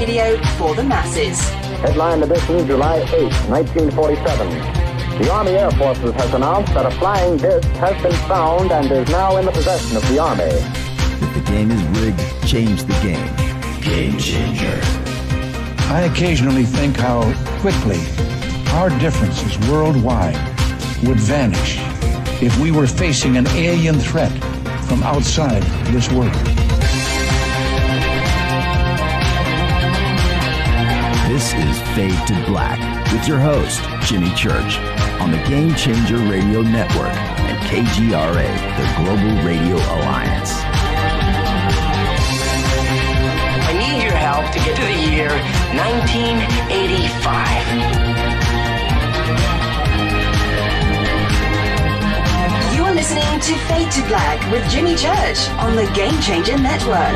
radio for the masses. Headline edition, July 8, 1947. The Army Air Forces has announced that a flying disc has been found and is now in the possession of the Army. If the game is rigged, change the game. Game changer. I occasionally think how quickly our differences worldwide would vanish if we were facing an alien threat from outside this world. This is Fade to Black with your host, Jimmy Church, on the Game Changer Radio Network and KGRA, the Global Radio Alliance. I need your help to get to the year 1985. You're listening to Fade to Black with Jimmy Church on the Game Changer Network.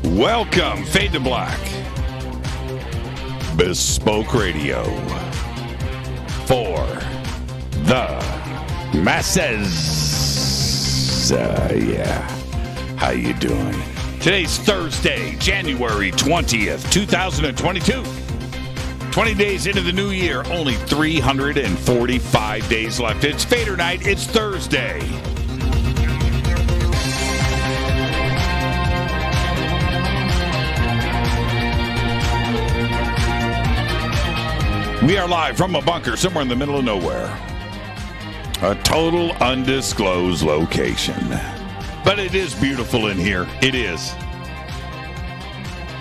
Welcome, Fade to Black. Bespoke radio for the masses. Yeah. How you doing? Today's Thursday, January 20th, 2022. 20 days into the new year, only 345 days left. It's Fader night. It's Thursday. We are live from a bunker somewhere in the middle of nowhere. A total undisclosed location. But it is beautiful in here. It is.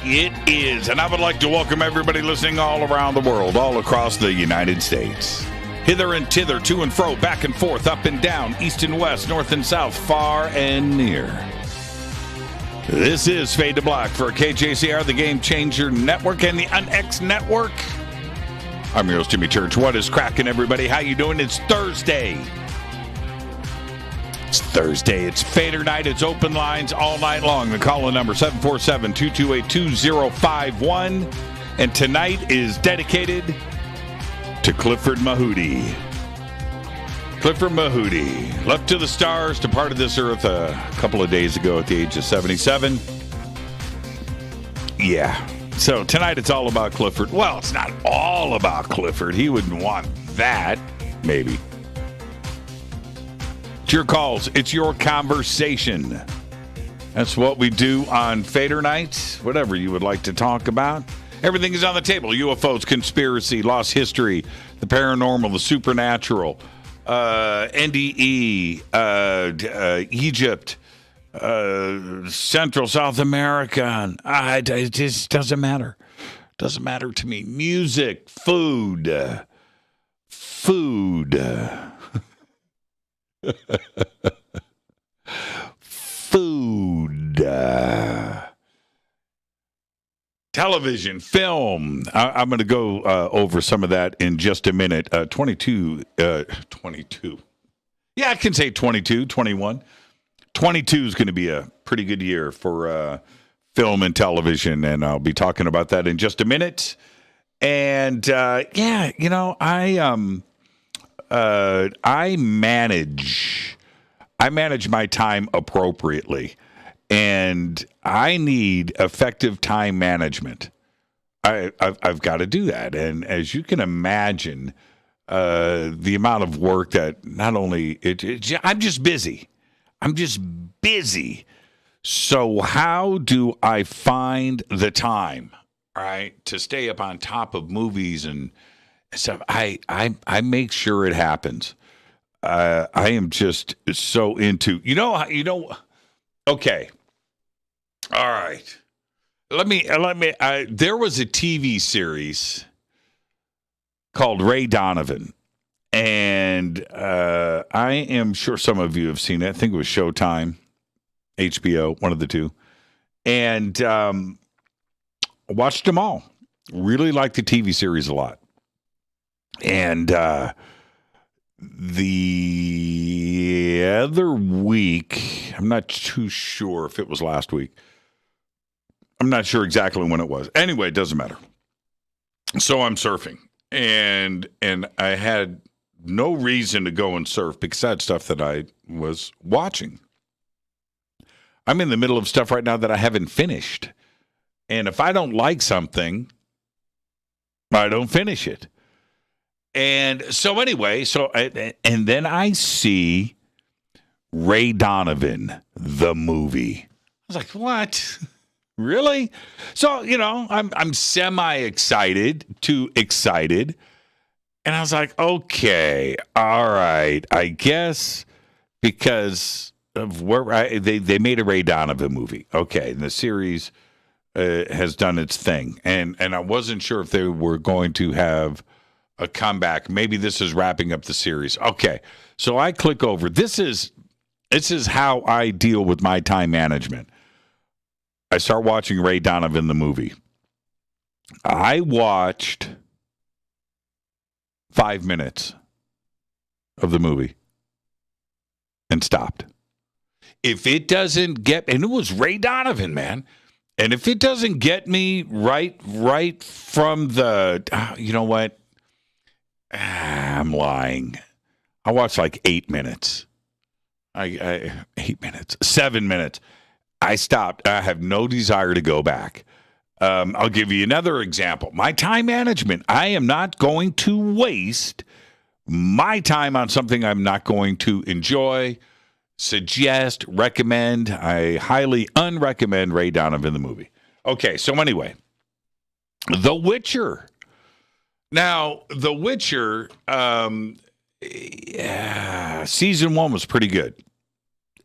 It is. And I would like to welcome everybody listening all around the world, all across the United States. Hither and thither, to and fro, back and forth, up and down, east and west, north and south, far and near. This is Fade to Black for KJCR, the Game Changer Network, and the UnX Network. I'm your host, Jimmy Church. What is cracking, everybody? How you doing? It's Thursday. It's Thursday. It's Fader night. It's open lines all night long. The call-in number 747-228-2051. And tonight is dedicated to Clifford Mahouti. Clifford Mahouti left to the stars, departed this earth a couple of days ago at the age of 77. Yeah. So tonight it's all about Clifford. Well, it's not all about Clifford. He wouldn't want that. Maybe. It's your calls. It's your conversation. That's what we do on Fader nights. Whatever you would like to talk about. Everything is on the table. UFOs, conspiracy, lost history, the paranormal, the supernatural, NDE, Egypt, Central South America. It just doesn't matter. Doesn't matter to me. Music, food. Television, film. I'm going to go over some of that in just a minute. 22. Yeah, I can say 22, 21. 22 is going to be a pretty good year for film and television, and I'll be talking about that in just a minute. And yeah, you know, I manage my time appropriately, and I need effective time management. I've got to do that, and as you can imagine, the amount of work that not only I'm just busy. So how do I find the time, right, to stay up on top of movies and stuff? I make sure it happens. I am just so into, okay. All right. Let me, there was a TV series called Ray Donovan. And I am sure some of you have seen it. I think it was Showtime, HBO, one of the two. And watched them all. Really liked the TV series a lot. And the other week, I'm not too sure if it was last week. I'm not sure exactly when it was. Anyway, it doesn't matter. So I'm surfing. And I had no reason to go and surf because I had stuff that I was watching. I'm in the middle of stuff right now that I haven't finished. And if I don't like something, I don't finish it. And so anyway, and then I see Ray Donovan, the movie. I was like, what? Really? So, I'm semi-excited to excited. And I was like, okay, all right, I guess because of where they made a Ray Donovan movie. Okay, and the series has done its thing. And I wasn't sure if they were going to have a comeback. Maybe this is wrapping up the series. Okay, so I click over. This is how I deal with my time management. I start watching Ray Donovan, the movie. I watched 5 minutes of the movie and stopped. If it doesn't get, and it was Ray Donovan, man, and if it doesn't get me right from the, you know what? I'm lying. I watched like 8 minutes. 8 minutes, 7 minutes. I stopped. I have no desire to go back. I'll give you another example. My time management. I am not going to waste my time on something I'm not going to enjoy, suggest, recommend. I highly unrecommend Ray Donovan, the movie. Okay, so anyway, The Witcher. Now, The Witcher, season 1 was pretty good,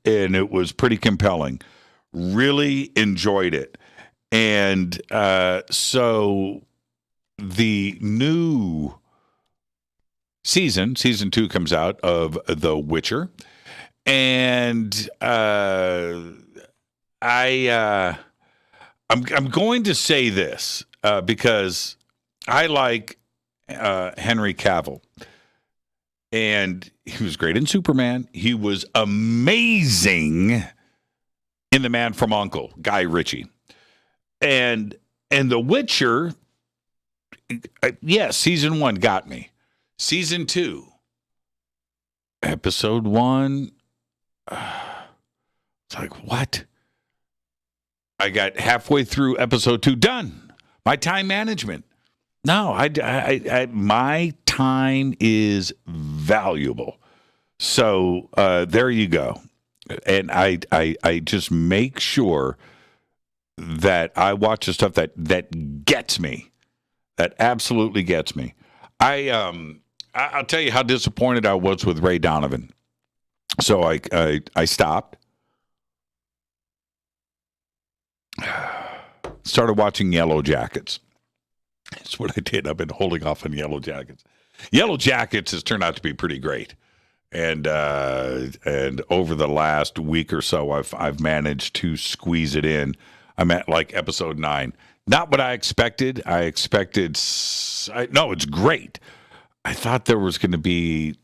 and it was pretty compelling. Really enjoyed it. And so the new season 2 comes out of The Witcher. And I'm going to say this because I like Henry Cavill. And he was great in Superman. He was amazing in The Man from U.N.C.L.E., Guy Ritchie. And The Witcher, yes, season 1 got me. Season 2, episode 1, it's like, what? I got halfway through episode 2, done. My time management. No, my time is valuable. So there you go. And I just make sure that I watch the stuff that gets me, that absolutely gets me. I'll tell you how disappointed I was with Ray Donovan. So I stopped, started watching Yellow Jackets. That's what I did. I've been holding off on Yellow Jackets. Yellow Jackets has turned out to be pretty great. And over the last week or so, I've managed to squeeze it in. I'm at like episode 9. Not what I expected. No, it's great. I thought there was going to be,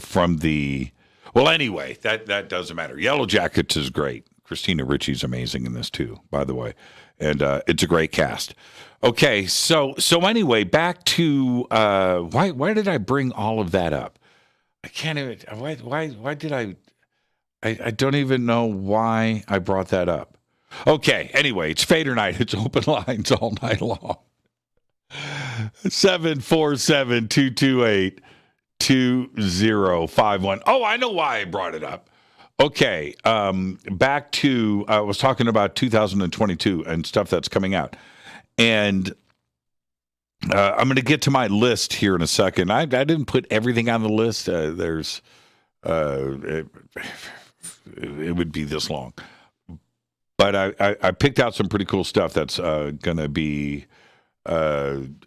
from the. Well, anyway, that doesn't matter. Yellow Jackets is great. Christina Ricci's amazing in this too, by the way, and it's a great cast. Okay, so anyway, back to why did I bring all of that up? I can't even. Why did I? I don't even know why I brought that up. Okay, anyway, it's Fader Night. It's open lines all night long. 747-228-2051. Oh, I know why I brought it up. Okay, back to I was talking about 2022 and stuff that's coming out. And I'm going to get to my list here in a second. I didn't put everything on the list. It would be this long. But I picked out some pretty cool stuff that's going to be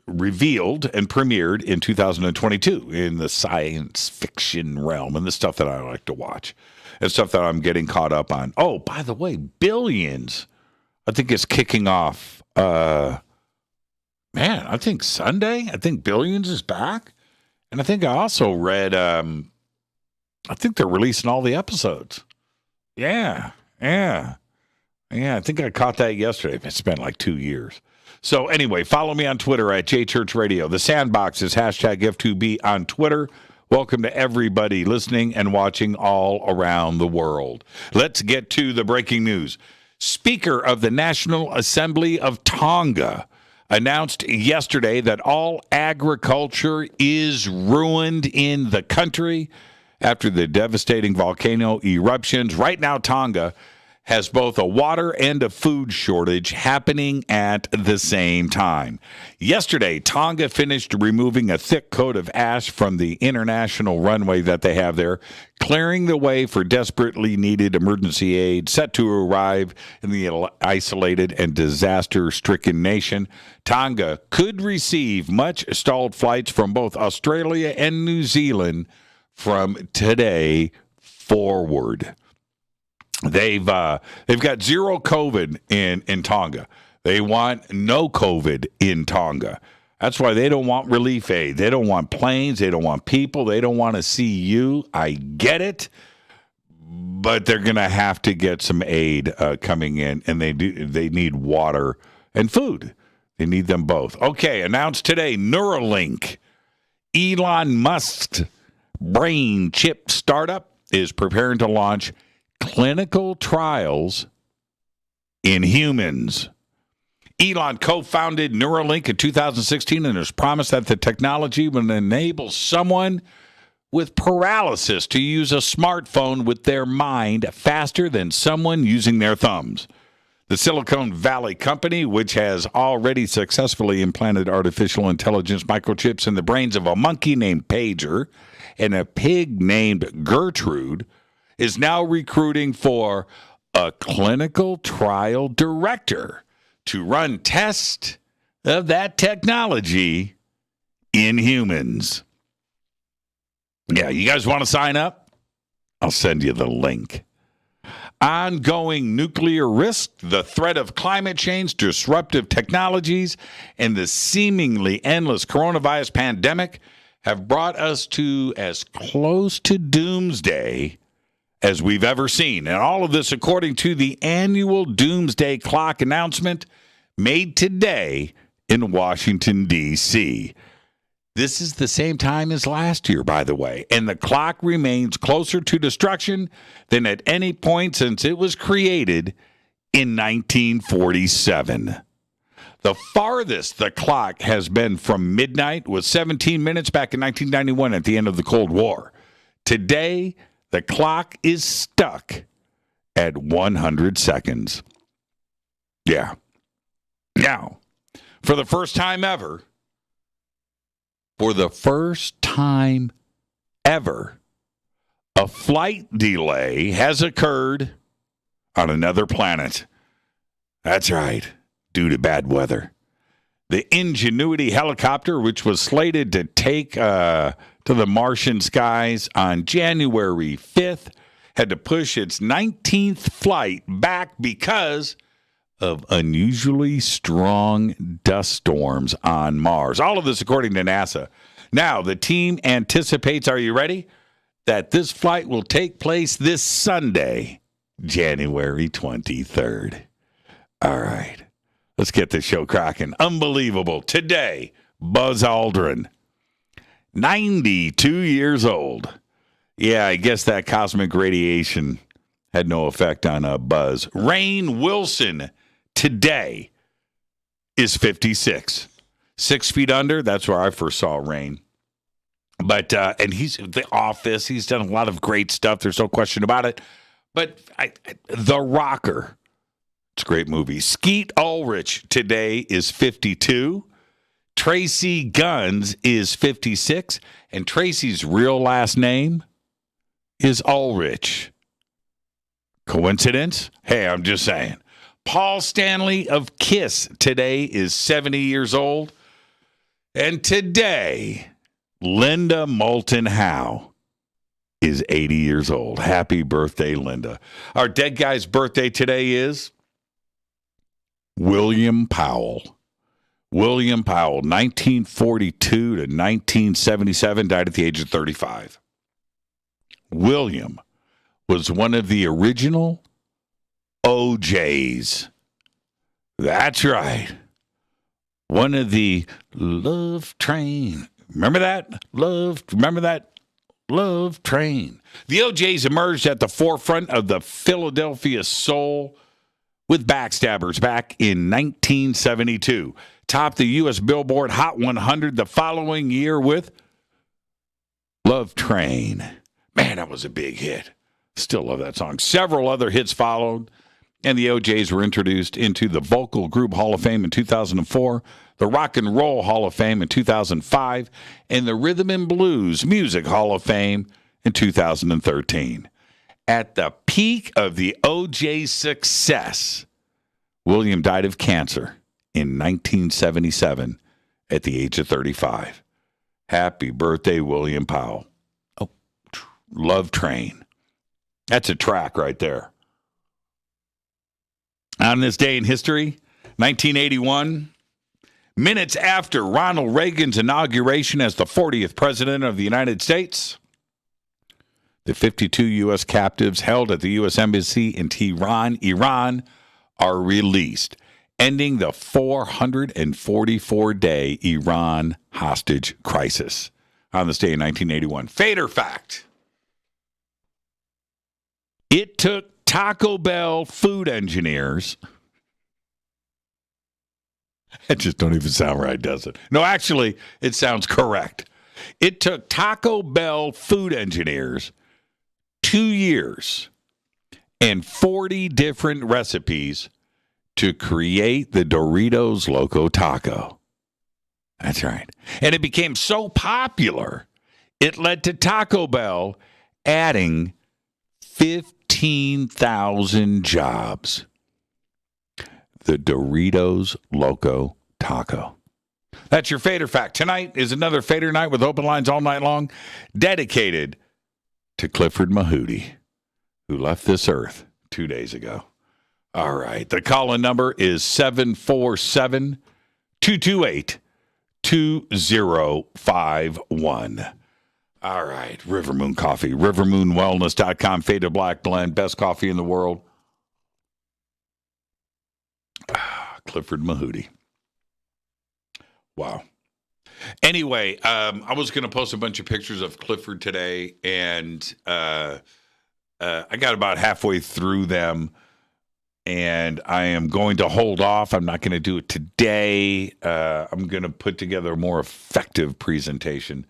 revealed and premiered in 2022 in the science fiction realm and the stuff that I like to watch and stuff that I'm getting caught up on. Oh, by the way, Billions, I think is kicking off. I think Sunday. I think Billions is back. And I think I also read, I think they're releasing all the episodes. Yeah, I think I caught that yesterday. It's been like 2 years. So anyway, follow me on Twitter at JChurchRadio. The Sandbox is hashtag F2B on Twitter. Welcome to everybody listening and watching all around the world. Let's get to the breaking news. Speaker of the National Assembly of Tonga announced yesterday that all agriculture is ruined in the country after the devastating volcano eruptions. Right now, Tonga has both a water and a food shortage happening at the same time. Yesterday, Tonga finished removing a thick coat of ash from the international runway that they have there, clearing the way for desperately needed emergency aid set to arrive in the isolated and disaster-stricken nation. Tonga could receive much stalled flights from both Australia and New Zealand from today forward. They've got zero COVID in Tonga. They want no COVID in Tonga. That's why they don't want relief aid. They don't want planes. They don't want people. They don't want to see you. I get it, but they're going to have to get some aid coming in, and they need water and food. They need them both. Okay, announced today, Neuralink, Elon Musk's brain chip startup, is preparing to launch clinical trials in humans. Elon co-founded Neuralink in 2016 and has promised that the technology will enable someone with paralysis to use a smartphone with their mind faster than someone using their thumbs. The Silicon Valley company, which has already successfully implanted artificial intelligence microchips in the brains of a monkey named Pager and a pig named Gertrude, is now recruiting for a clinical trial director to run tests of that technology in humans. Yeah, you guys want to sign up? I'll send you the link. Ongoing nuclear risk, the threat of climate change, disruptive technologies, and the seemingly endless coronavirus pandemic have brought us to as close to doomsday as we've ever seen. And all of this according to the annual doomsday clock announcement made today in Washington, D.C. This is the same time as last year, by the way, and the clock remains closer to destruction than at any point since it was created in 1947. The farthest the clock has been from midnight was 17 minutes back in 1991 at the end of the Cold War. Today, the clock is stuck at 100 seconds. Yeah. Now, for the first time ever, a flight delay has occurred on another planet. That's right, due to bad weather. The Ingenuity helicopter, which was slated to take to the Martian skies on January 5th, had to push its 19th flight back because of unusually strong dust storms on Mars. All of this according to NASA. Now, the team anticipates, are you ready, that this flight will take place this Sunday, January 23rd. All right, let's get this show cracking. Unbelievable. Today, Buzz Aldrin, 92 years old. Yeah, I guess that cosmic radiation had no effect on Buzz. Rainn Wilson today is 56. 6 feet under, that's where I first saw Rainn. But, and he's The Office, he's done a lot of great stuff, there's no question about it. But The Rocker, it's a great movie. Skeet Ulrich today is 52. Tracy Guns is 56. And Tracy's real last name is Ulrich. Coincidence? Hey, I'm just saying. Paul Stanley of Kiss today is 70 years old. And today, Linda Moulton Howe is 80 years old. Happy birthday, Linda. Our dead guy's birthday today is William Powell. William Powell, 1942 to 1977, died at the age of 35. William was one of the original OJs. That's right. One of the Love Train. Remember that? Remember that Love Train. The OJs emerged at the forefront of the Philadelphia soul with Backstabbers back in 1972. Topped the U.S. Billboard Hot 100 the following year with Love Train. Man, that was a big hit. Still love that song. Several other hits followed, and the OJs were introduced into the Vocal Group Hall of Fame in 2004, the Rock and Roll Hall of Fame in 2005, and the Rhythm and Blues Music Hall of Fame in 2013. At the peak of the OJ success, William died of cancer in 1977 at the age of 35. Happy birthday, William Powell. Oh, Love Train. That's a track right there. On this day in history, 1981, minutes after Ronald Reagan's inauguration as the 40th president of the United States, the 52 U.S. captives held at the U.S. Embassy in Tehran, Iran, are released, ending the 444-day Iran hostage crisis. On this day in 1981. Fader fact. It took Taco Bell food engineers. That just don't even sound right, does it? No, actually, it sounds correct. It took Taco Bell food engineers 2 years and 40 different recipes to create the Doritos Loco Taco. That's right. And it became so popular, it led to Taco Bell adding 15,000 jobs. The Doritos Loco Taco. That's your Fader fact. Tonight is another Fader night with open lines all night long, dedicated to Clifford Mahouti, who left this earth 2 days ago. All right. The call-in number is 747-228-2051. All right. River Moon Coffee. RiverMoonWellness.com. Faded Black Blend. Best coffee in the world. Clifford Mahouti. Wow. Anyway, I was going to post a bunch of pictures of Clifford today, and I got about halfway through them, and I am going to hold off. I'm not going to do it today. I'm going to put together a more effective presentation,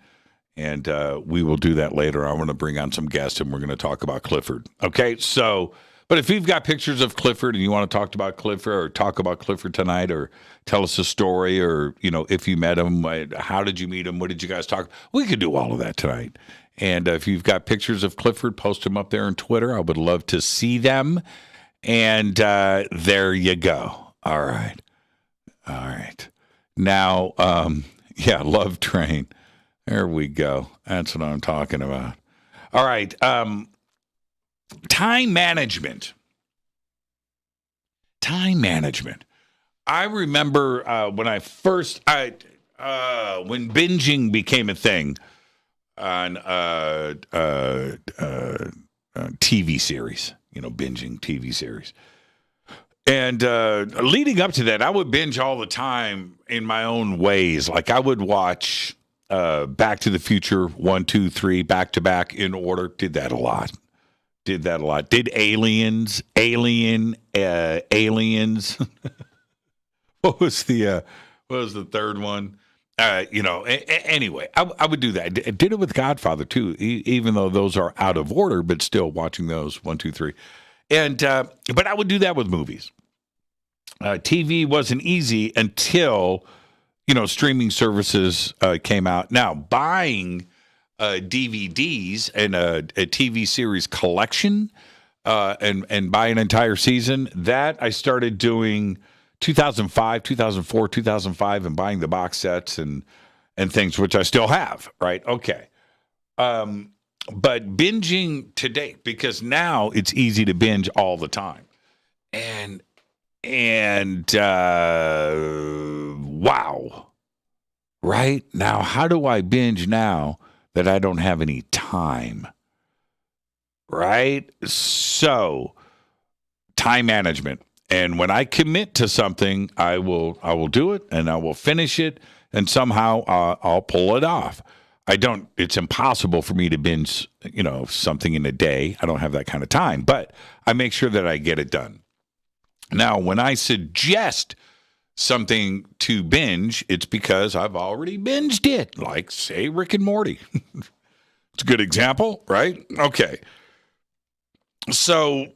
and we will do that later. I want to bring on some guests, and we're going to talk about Clifford. Okay, so... But if you've got pictures of Clifford and you want to talk about Clifford or talk about Clifford tonight or tell us a story or, you know, if you met him, how did you meet him? What did you guys talk? We could do all of that tonight. And if you've got pictures of Clifford, post them up there on Twitter. I would love to see them. And there you go. All right. All right. Now, Love Train. There we go. That's what I'm talking about. All right. Time management. Time management. I remember when binging became a thing on TV series, binging TV series. And leading up to that, I would binge all the time in my own ways. Like I would watch Back to the Future 1, 2, 3 back to back in order. Did that a lot. Did Aliens. What was the third one? Anyway, I would do that. I did it with Godfather too, even though those are out of order, but still watching those 1, 2, 3. And but I would do that with movies. TV wasn't easy until streaming services came out. Now buying DVDs and a TV series collection and buy an entire season. That I started doing 2005, 2004, 2005 and buying the box sets and things, which I still have, right? Okay. But binging today, because now it's easy to binge all the time. And wow. Right? Now, how do I binge now that I don't have any time, right? So, time management. And when I commit to something, I will do it and I will finish it and somehow I'll pull it off. it's impossible for me to binge, something in a day. I don't have that kind of time, but I make sure that I get it done. Now, when I suggest something to binge, it's because I've already binged it, like, say, Rick and Morty. It's a good example, right? Okay. So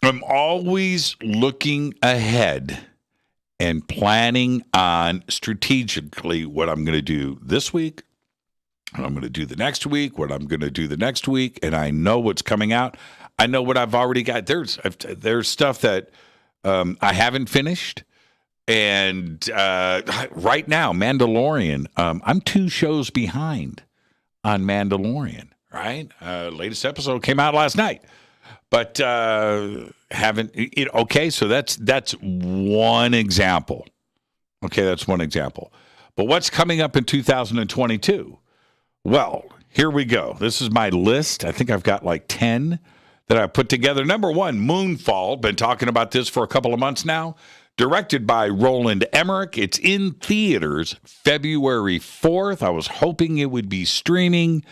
I'm always looking ahead and planning on strategically what I'm going to do this week, what I'm going to do the next week, what I'm going to do the next week, and I know what's coming out. I know what I've already got. There's stuff that I haven't finished, and right now, Mandalorian, I'm 2 shows behind on Mandalorian, right? Latest episode came out last night, but haven't. Okay, so that's one example. Okay, that's one example. But what's coming up in 2022? Well, here we go. This is my list. I think I've got like 10 that I put together. Number 1, Moonfall. Been talking about this for a couple of months now. Directed by Roland Emmerich. It's in theaters February 4th. I was hoping it would be streaming.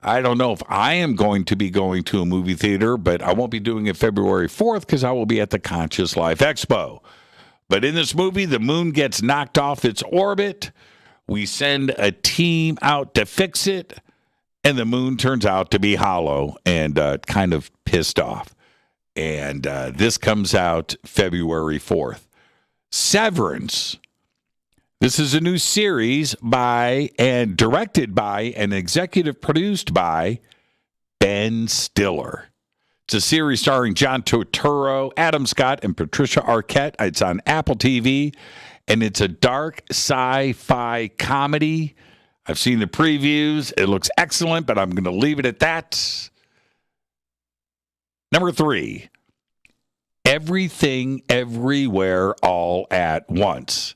I don't know if I am going to be going to a movie theater, but I won't be doing it February 4th because I will be at the Conscious Life Expo. But in this movie, the moon gets knocked off its orbit. We send a team out to fix it, and the moon turns out to be hollow and kind of pissed off. And this comes out February 4th. Severance. This is a new series by and directed by and executive produced by Ben Stiller. It's a series starring John Turturro, Adam Scott, and Patricia Arquette. It's on Apple TV, and it's a dark sci-fi comedy. I've seen the previews. It looks excellent, but I'm going to leave it at that. Number 3, Everything, Everywhere, All at Once.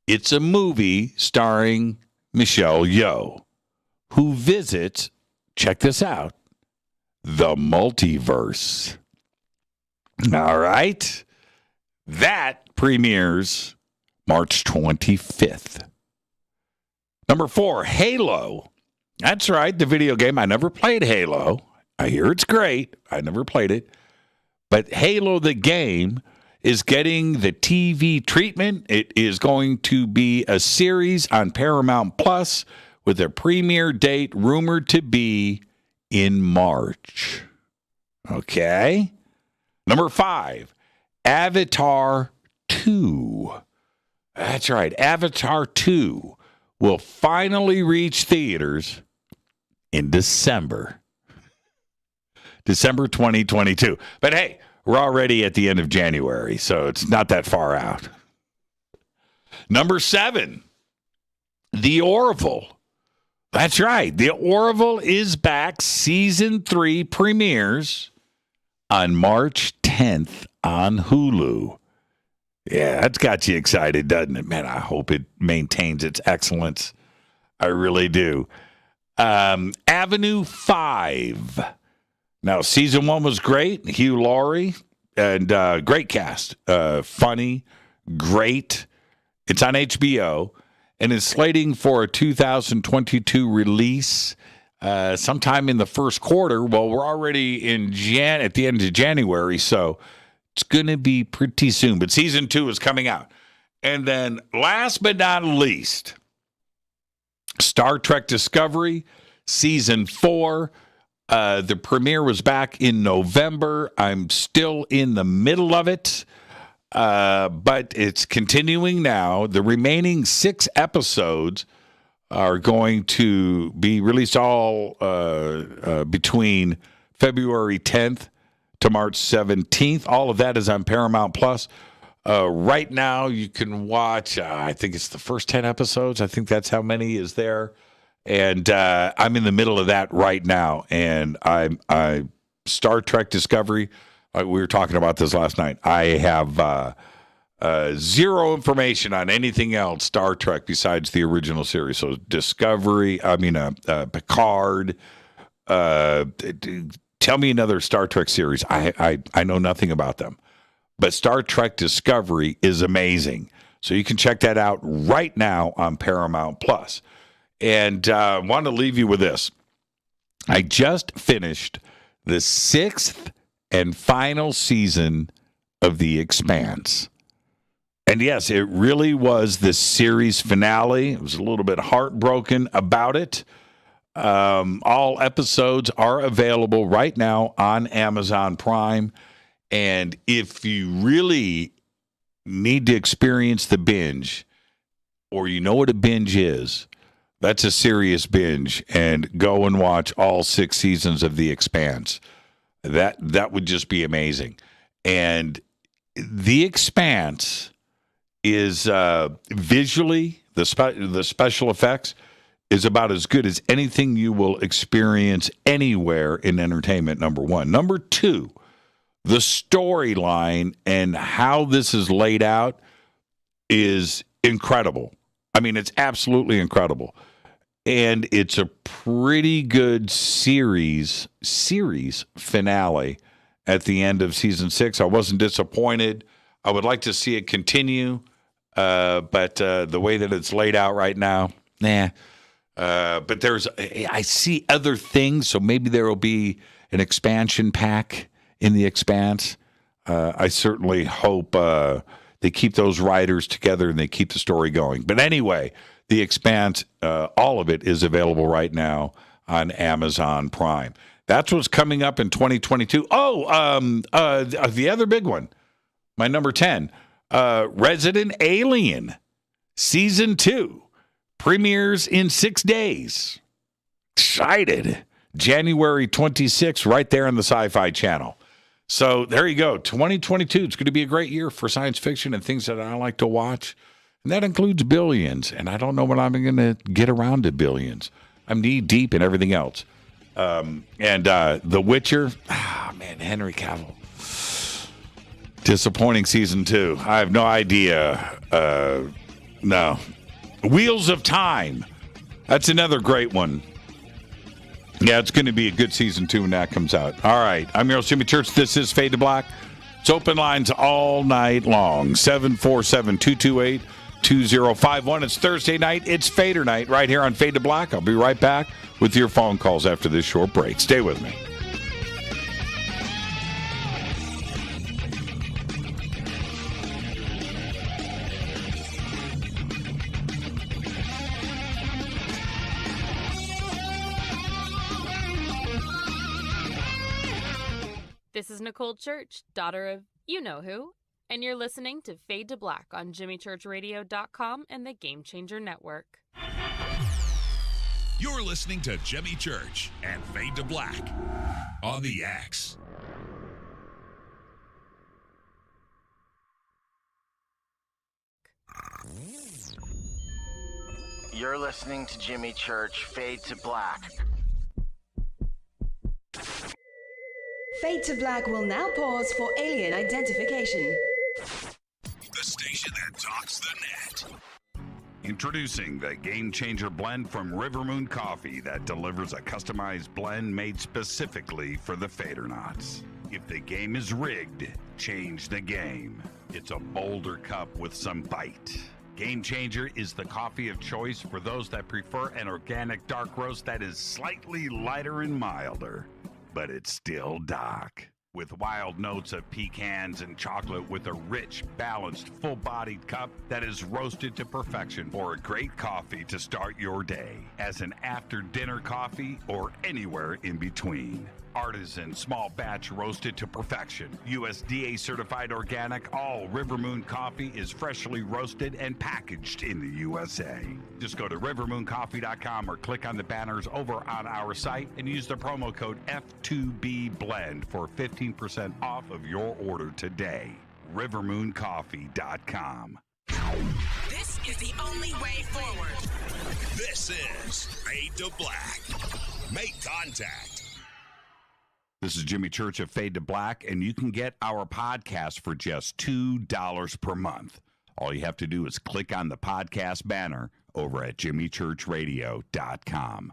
It's a movie starring Michelle Yeoh, who visits, check this out, the multiverse. All right. That premieres March 25th. Number 4, Halo. That's right, the video game. I never played Halo. I hear it's great. I never played it. But Halo, the game, is getting the TV treatment. It is going to be a series on Paramount Plus with a premiere date rumored to be in March. Okay. Number 5, Avatar 2. That's right. Avatar 2 will finally reach theaters in December 2022. But hey, we're already at the end of January, so it's not that far out. Number 7, The Orville. That's right. The Orville is back. Season 3 premieres on March 10th on Hulu. Yeah, that's got you excited, doesn't it? Man, I hope it maintains its excellence. I really do. Avenue 5. Now, season 1 was great. Hugh Laurie and great cast. Funny, great. It's on HBO and is slating for a 2022 release sometime in the first quarter. Well, we're already at the end of January, so it's going to be pretty soon. But season 2 is coming out. And then last but not least, Star Trek Discovery, season 4. The premiere was back in November. I'm still in the middle of it, but it's continuing now. The remaining 6 episodes are going to be released all between February 10th to March 17th. All of that is on Paramount Plus. Right now, you can watch, I think it's the first 10 episodes. I think that's how many is there. And I'm in the middle of that right now. And I Star Trek Discovery, we were talking about this last night. I have zero information on anything else Star Trek besides the original series. So Discovery, Picard. Tell me another Star Trek series. I know nothing about them. But Star Trek Discovery is amazing. So you can check that out right now on Paramount Plus. And I want to leave you with this. I just finished the 6th and final season of The Expanse. And yes, it really was the series finale. I was a little bit heartbroken about it. All episodes are available right now on Amazon Prime. And if you really need to experience the binge, or you know what a binge is, that's a serious binge. And go and watch all 6 seasons of The Expanse. That would just be amazing. And The Expanse is visually, the special effects is about as good as anything you will experience anywhere in entertainment, number one. Number two, the storyline and how this is laid out is incredible. I mean, it's absolutely incredible. And it's a pretty good series finale at the end of season 6. I wasn't disappointed. I would like to see it continue, but the way that it's laid out right now, nah. But I see other things, so maybe there will be an expansion pack in The Expanse. I certainly hope they keep those writers together and they keep the story going. But anyway, The Expanse, all of it is available right now on Amazon Prime. That's what's coming up in 2022. The other big one, my number 10, Resident Alien Season 2 premieres in 6 days. Excited. January 26th, right there on the Sci-Fi Channel. So there you go. 2022. It's going to be a great year for science fiction and things that I like to watch. And that includes Billions. And I don't know when I'm going to get around to Billions. I'm knee deep in everything else. The Witcher. Man, Henry Cavill. Disappointing season 2. I have no idea. No. Wheels of Time. That's another great one. Yeah, it's going to be a good season 2 when that comes out. All right. I'm your host, Jimmy Church. This is Fade to Black. It's open lines all night long. 747-228-2051. It's Thursday night. It's Fader night right here on Fade to Black. I'll be right back with your phone calls after this short break. Stay with me. This is Nicole Church, daughter of you-know-who, and you're listening to Fade to Black on JimmyChurchRadio.com and the Game Changer Network. You're listening to Jimmy Church and Fade to Black on the X. You're listening to Jimmy Church, Fade to Black. Fade to Black will now pause for alien identification. The station that talks the net. Introducing the Game Changer blend from Rivermoon Coffee that delivers a customized blend made specifically for the Fadernauts. If the game is rigged, change the game. It's a bolder cup with some bite. Game Changer is the coffee of choice for those that prefer an organic dark roast that is slightly lighter and milder, but it's still dark. With wild notes of pecans and chocolate with a rich, balanced, full-bodied cup that is roasted to perfection for a great coffee to start your day, as an after-dinner coffee or anywhere in between. Artisan, small batch roasted to perfection. USDA certified organic, all Rivermoon coffee is freshly roasted and packaged in the USA. Just go to rivermooncoffee.com or click on the banners over on our site and use the promo code F2B Blend for 15% off of your order today. rivermooncoffee.com. This is the only way forward. This is Fade to Black. Make contact. This is Jimmy Church of Fade to Black, and you can get our podcast for just $2 per month. All you have to do is click on the podcast banner over at jimmychurchradio.com.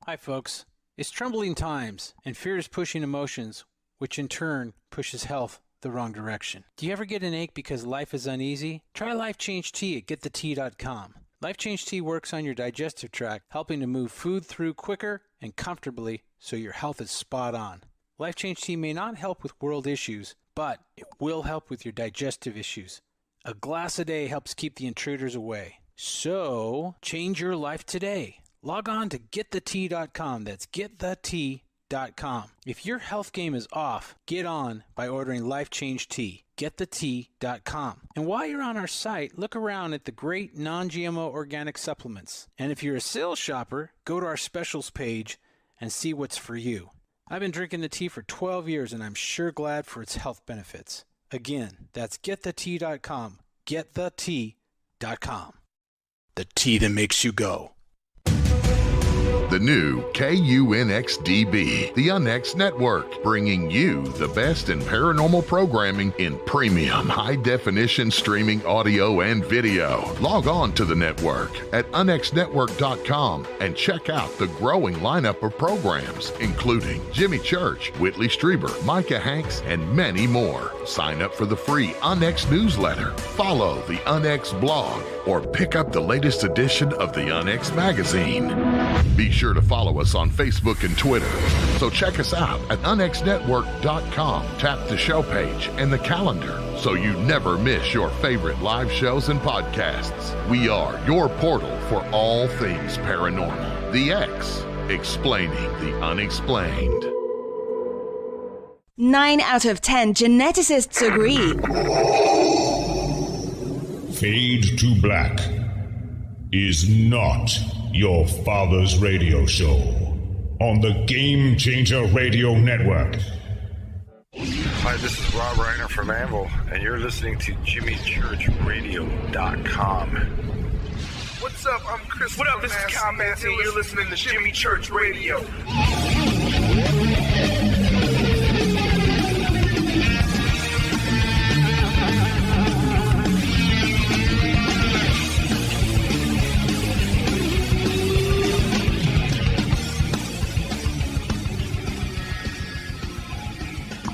Hi, folks. It's troubling times, and fear is pushing emotions, which in turn pushes health the wrong direction. Do you ever get an ache because life is uneasy? Try Life Change Tea at getthetea.com. Life Change Tea works on your digestive tract, helping to move food through quicker and comfortably so your health is spot on. Life Change Tea may not help with world issues, but it will help with your digestive issues. A glass a day helps keep the intruders away. So, change your life today. Log on to getthetea.com. That's getthetea.com. If your health game is off, get on by ordering Life Change Tea. Getthetea.com. And while you're on our site, look around at the great non-GMO organic supplements. And if you're a sales shopper, go to our specials page and see what's for you. I've been drinking the tea for 12 years and I'm sure glad for its health benefits. Again, that's getthetea.com. Getthetea.com. The tea that makes you go. The new KUNXDB, the UNX Network, bringing you the best in paranormal programming in premium high-definition streaming audio and video. Log on to the network at unxnetwork.com and check out the growing lineup of programs, including Jimmy Church, Whitley Strieber, Micah Hanks, and many more. Sign up for the free UNX newsletter, follow the UNX blog, or pick up the latest edition of the UNX magazine. Be sure to follow us on Facebook and Twitter. So check us out at unxnetwork.com. Tap the show page and the calendar so you never miss your favorite live shows and podcasts. We are your portal for all things paranormal. The X, explaining the unexplained. 9 out of 10 geneticists agree. Fade to Black is not your father's radio show on the Game Changer Radio Network. Hi, this is Rob Reiner from Anvil, and you're listening to JimmyChurchRadio.com. What's up? I'm Chris. What up? This is Kyle Massey, and you're listening to Jimmy Church Radio.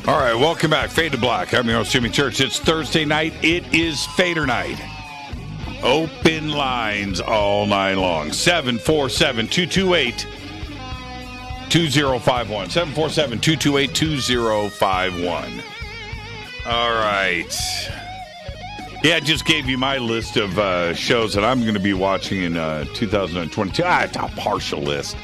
All right, welcome back. Fade to Black. I'm your host, Jimmy Church. It's Thursday night. It is Fadernight. Open lines all night long. 747-228-2051. 747-228-2051. All right. Yeah, I just gave you my list of shows that I'm going to be watching in 2022. It's a partial list.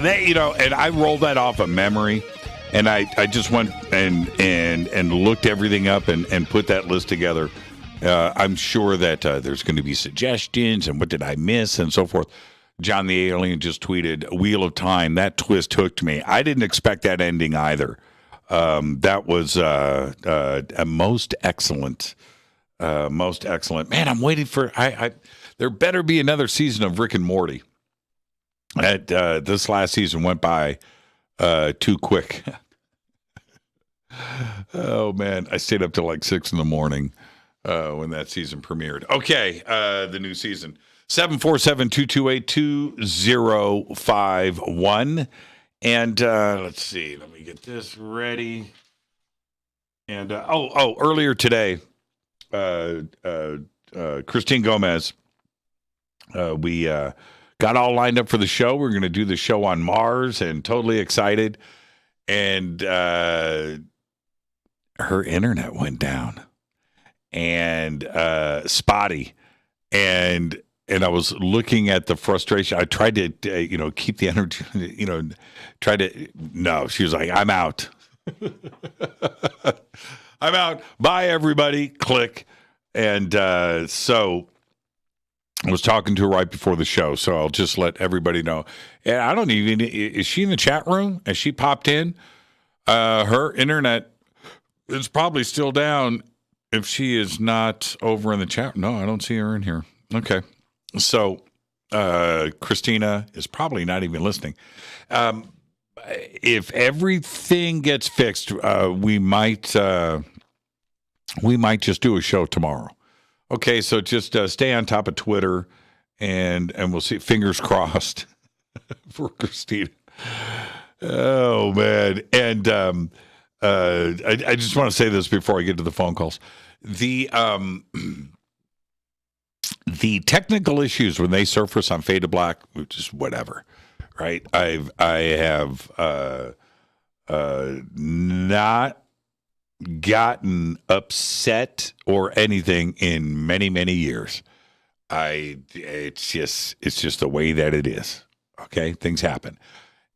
They, and I rolled that off of memory. And I just went and looked everything up and put that list together. I'm sure that there's going to be suggestions and what did I miss and so forth. John the Alien just tweeted, Wheel of Time, that twist hooked me. I didn't expect that ending either. That was a most excellent. Man, I'm waiting for, there better be another season of Rick and Morty. This last season went by too quick. Oh man, I stayed up till like 6 a.m. when that season premiered. Okay, the new season. 747-228-2051. And let's see, let me get this ready. And earlier today, Christine Gomez, we got all lined up for the show. We're going to do the show on Mars and totally excited. And her internet went down and spotty. And I was looking at the frustration. I tried to, keep the energy, no, she was like, I'm out. I'm out. Bye, everybody. Click. And so I was talking to her right before the show, so I'll just let everybody know. And I don't even, is she in the chat room? Has she popped in? Her internet is probably still down if she is not over in the chat. No, I don't see her in here. Okay. So Christina is probably not even listening. If everything gets fixed, we might just do a show tomorrow. Okay, so just stay on top of Twitter, and we'll see. Fingers crossed for Christina. Oh man, and I just want to say this before I get to the phone calls. The the technical issues when they surface on Fade to Black, which is whatever, right? I have not gotten upset or anything in many, many years. It's just the way that it is. Okay, things happen,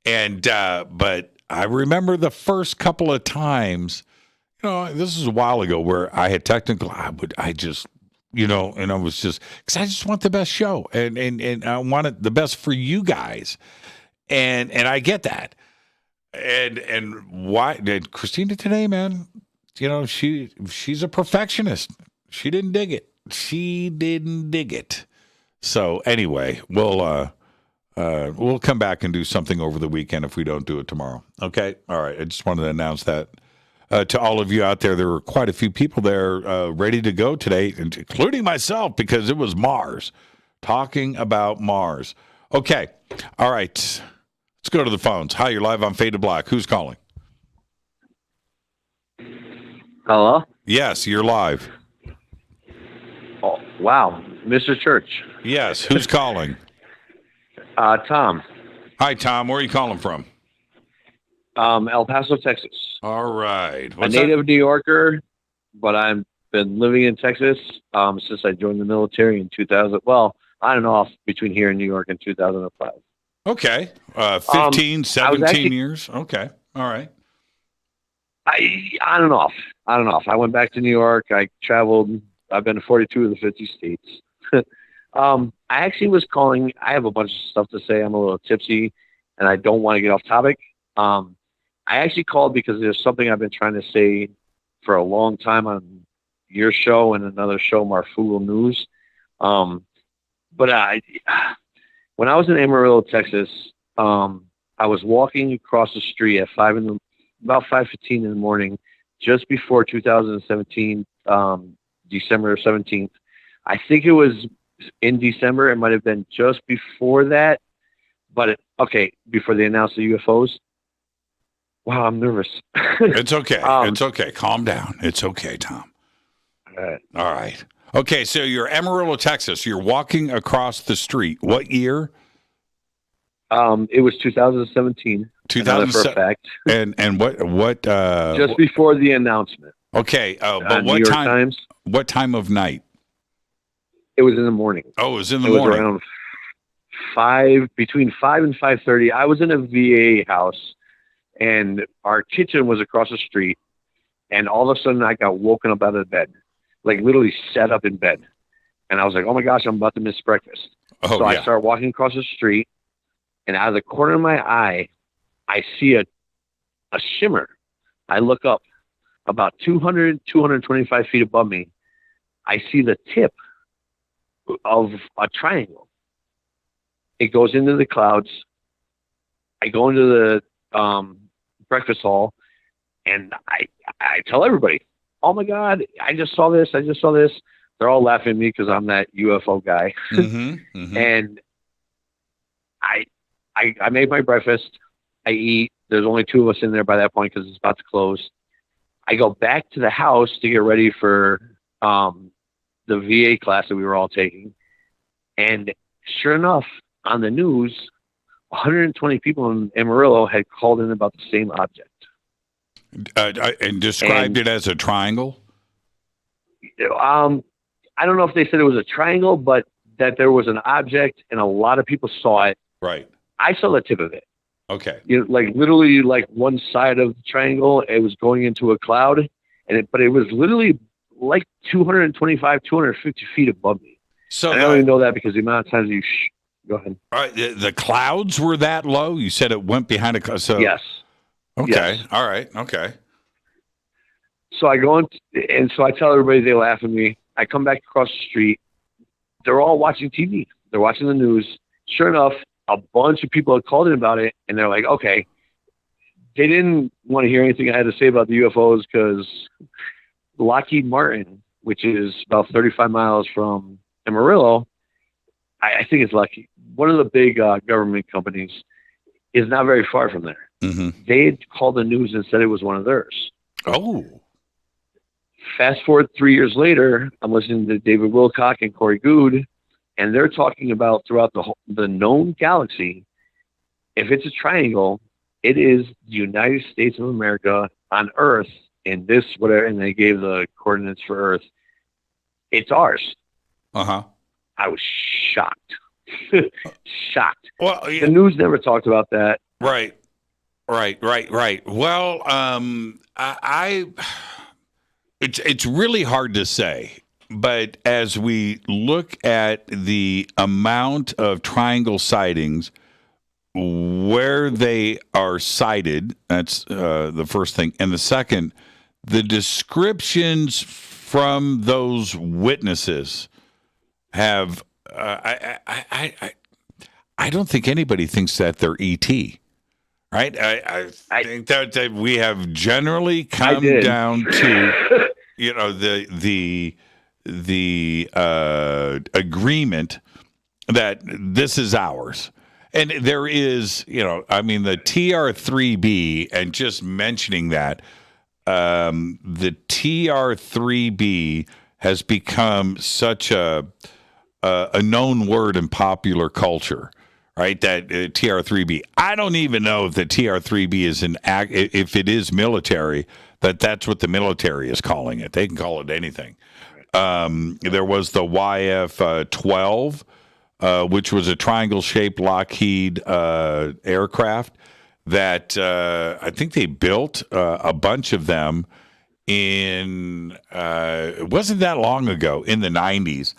and but I remember the first couple of times, this is a while ago where I had technical. I just, and I was just because I just want the best show, and I wanted the best for you guys, and I get that, and why Christina today, man. She's a perfectionist. She didn't dig it. So anyway, we'll come back and do something over the weekend if we don't do it tomorrow. Okay? All right. I just wanted to announce that to all of you out there. There were quite a few people there ready to go today, including myself, because it was Mars. Talking about Mars. Okay. All right. Let's go to the phones. Hi, you're live on Fade to Black. Who's calling? Hello? Yes, you're live. Oh, wow. Mr. Church. Yes, who's calling? Tom. Hi, Tom. Where are you calling from? El Paso, Texas. All right. A native New Yorker, but I've been living in Texas since I joined the military in 2000. Well, on and off between here and New York in 2005. Okay. 15, 17 years. Okay. All right. On and off. I went back to New York. I traveled. I've been to 42 of the 50 states. I actually was calling. I have a bunch of stuff to say. I'm a little tipsy, and I don't want to get off topic. I actually called because there's something I've been trying to say for a long time on your show and another show, Marfugal News. But when I was in Amarillo, Texas, I was walking across the street at about 5:15 in the morning, just before 2017, December 17th. I think it was in December. It might have been just before that, but before they announced the UFOs. Wow, I'm nervous. It's okay. It's okay. Calm down. It's okay, Tom. All right. Okay, so you're Amarillo, Texas. You're walking across the street. What year? It was 2017. 2007. For a fact. And what? Just before the announcement. Okay, but what New York time? Times. What time of night? It was in the morning. Oh, it was in the morning. It was around between 5 and 5:30. I was in a VA house, and our kitchen was across the street. And all of a sudden, I got woken up out of bed, like literally sat up in bed, and I was like, "Oh my gosh, I'm about to miss breakfast." So I start walking across the street, and out of the corner of my eye, I see a shimmer. I look up about 225 feet above me. I see the tip of a triangle. It goes into the clouds. I go into the breakfast hall, and I tell everybody, "Oh my God, I just saw this. They're all laughing at me because I'm that UFO guy. And I made my breakfast. I eat. There's only two of us in there by that point because it's about to close. I go back to the house to get ready for the VA class that we were all taking. And sure enough, on the news, 120 people in Amarillo had called in about the same object. And described it as a triangle? I don't know if they said it was a triangle, but that there was an object and a lot of people saw it. Right. I saw the tip of it. Okay. Like literally like one side of the triangle, it was going into a cloud, but it was literally like 225, 250 feet above me. So I don't even know that because the amount of times you go ahead. All right. The clouds were that low? You said it went behind a cloud. So yes. Okay. Yes. All right. Okay. So I go in, and so I tell everybody, they laugh at me. I come back across the street. They're all watching TV. They're watching the news. Sure enough, a bunch of people had called in about it, and they're like, okay. They didn't want to hear anything I had to say about the UFOs because Lockheed Martin, which is about 35 miles from Amarillo, I think it's Lockheed, one of the big government companies, is not very far from there. Mm-hmm. They had called the news and said it was one of theirs. Oh. Fast forward 3 years later, I'm listening to David Wilcock and Corey Goode, and they're talking about throughout the known galaxy, if it's a triangle, it is the United States of America on Earth in this whatever, and they gave the coordinates for Earth. It's ours. Uh-huh. I was shocked. Shocked. Well, the news never talked about that. Right. Well, it's really hard to say, but as we look at the amount of triangle sightings, where they are cited, that's the first thing, and the second, the descriptions from those witnesses have. I don't think anybody thinks that they're ET. Right, I think that we have generally come down to, the agreement that this is ours, and there is, the TR3B, and just mentioning that, the TR3B has become such a known word in popular culture. Right, that TR3B. I don't even know if the TR3B is if it is military, that's what the military is calling it. They can call it anything. There was the YF-12, which was a triangle-shaped Lockheed aircraft that I think they built a bunch of them in. It wasn't that long ago, in the 90s.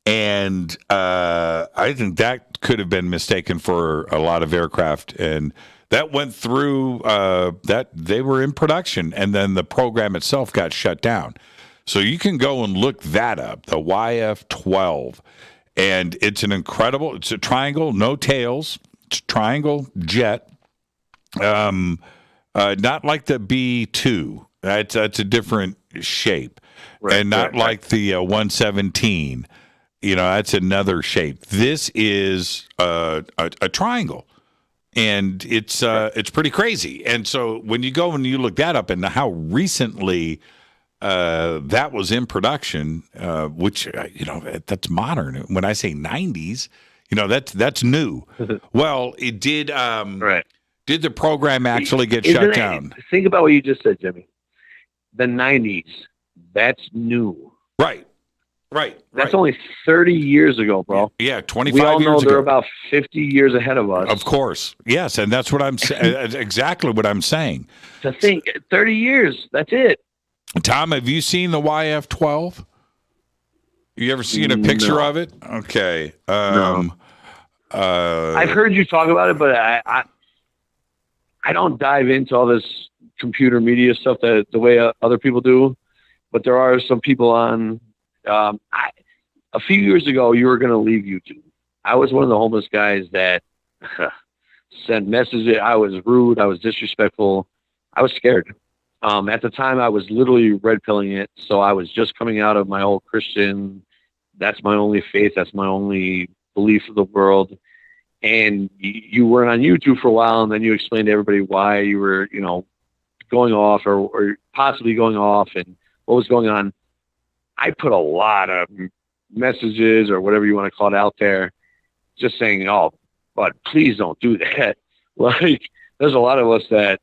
And I think that could have been mistaken for a lot of aircraft, and that went through that they were in production, and then the program itself got shut down. So you can go and look that up, the YF-12, and it's it's a triangle, no tails, it's a triangle jet, not like the B-2. That's a different shape, and not like the 117. That's another shape. This is a triangle, and it's pretty crazy. And so when you go and you look that up and how recently that was in production, which that's modern. When I say 90s, that's new. Well, it did. Did the program actually get shut down? Think about what you just said, Jimmy. The 90s. That's new. Right. That's only 30 years ago, bro. Yeah, 25 years ago. We all know they're about 50 years ahead of us. Of course. Yes, and that's what I'm saying. Exactly what I'm saying. To think, 30 years, that's it. Tom, have you seen the YF-12? You ever seen a picture of it? Okay. No. I've heard you talk about it, but I don't dive into all this computer media stuff the way other people do. But there are some people on... a few years ago, you were going to leave YouTube. I was one of the homeless guys that sent messages. I was rude. I was disrespectful. I was scared. At the time, I was literally red pilling it. So I was just coming out of my whole Christian. That's my only faith. That's my only belief of the world. And you weren't on YouTube for a while, and then you explained to everybody why you were, going off or possibly going off and what was going on. I put a lot of messages or whatever you want to call it out there, just saying, but please don't do that. Like, there's a lot of us that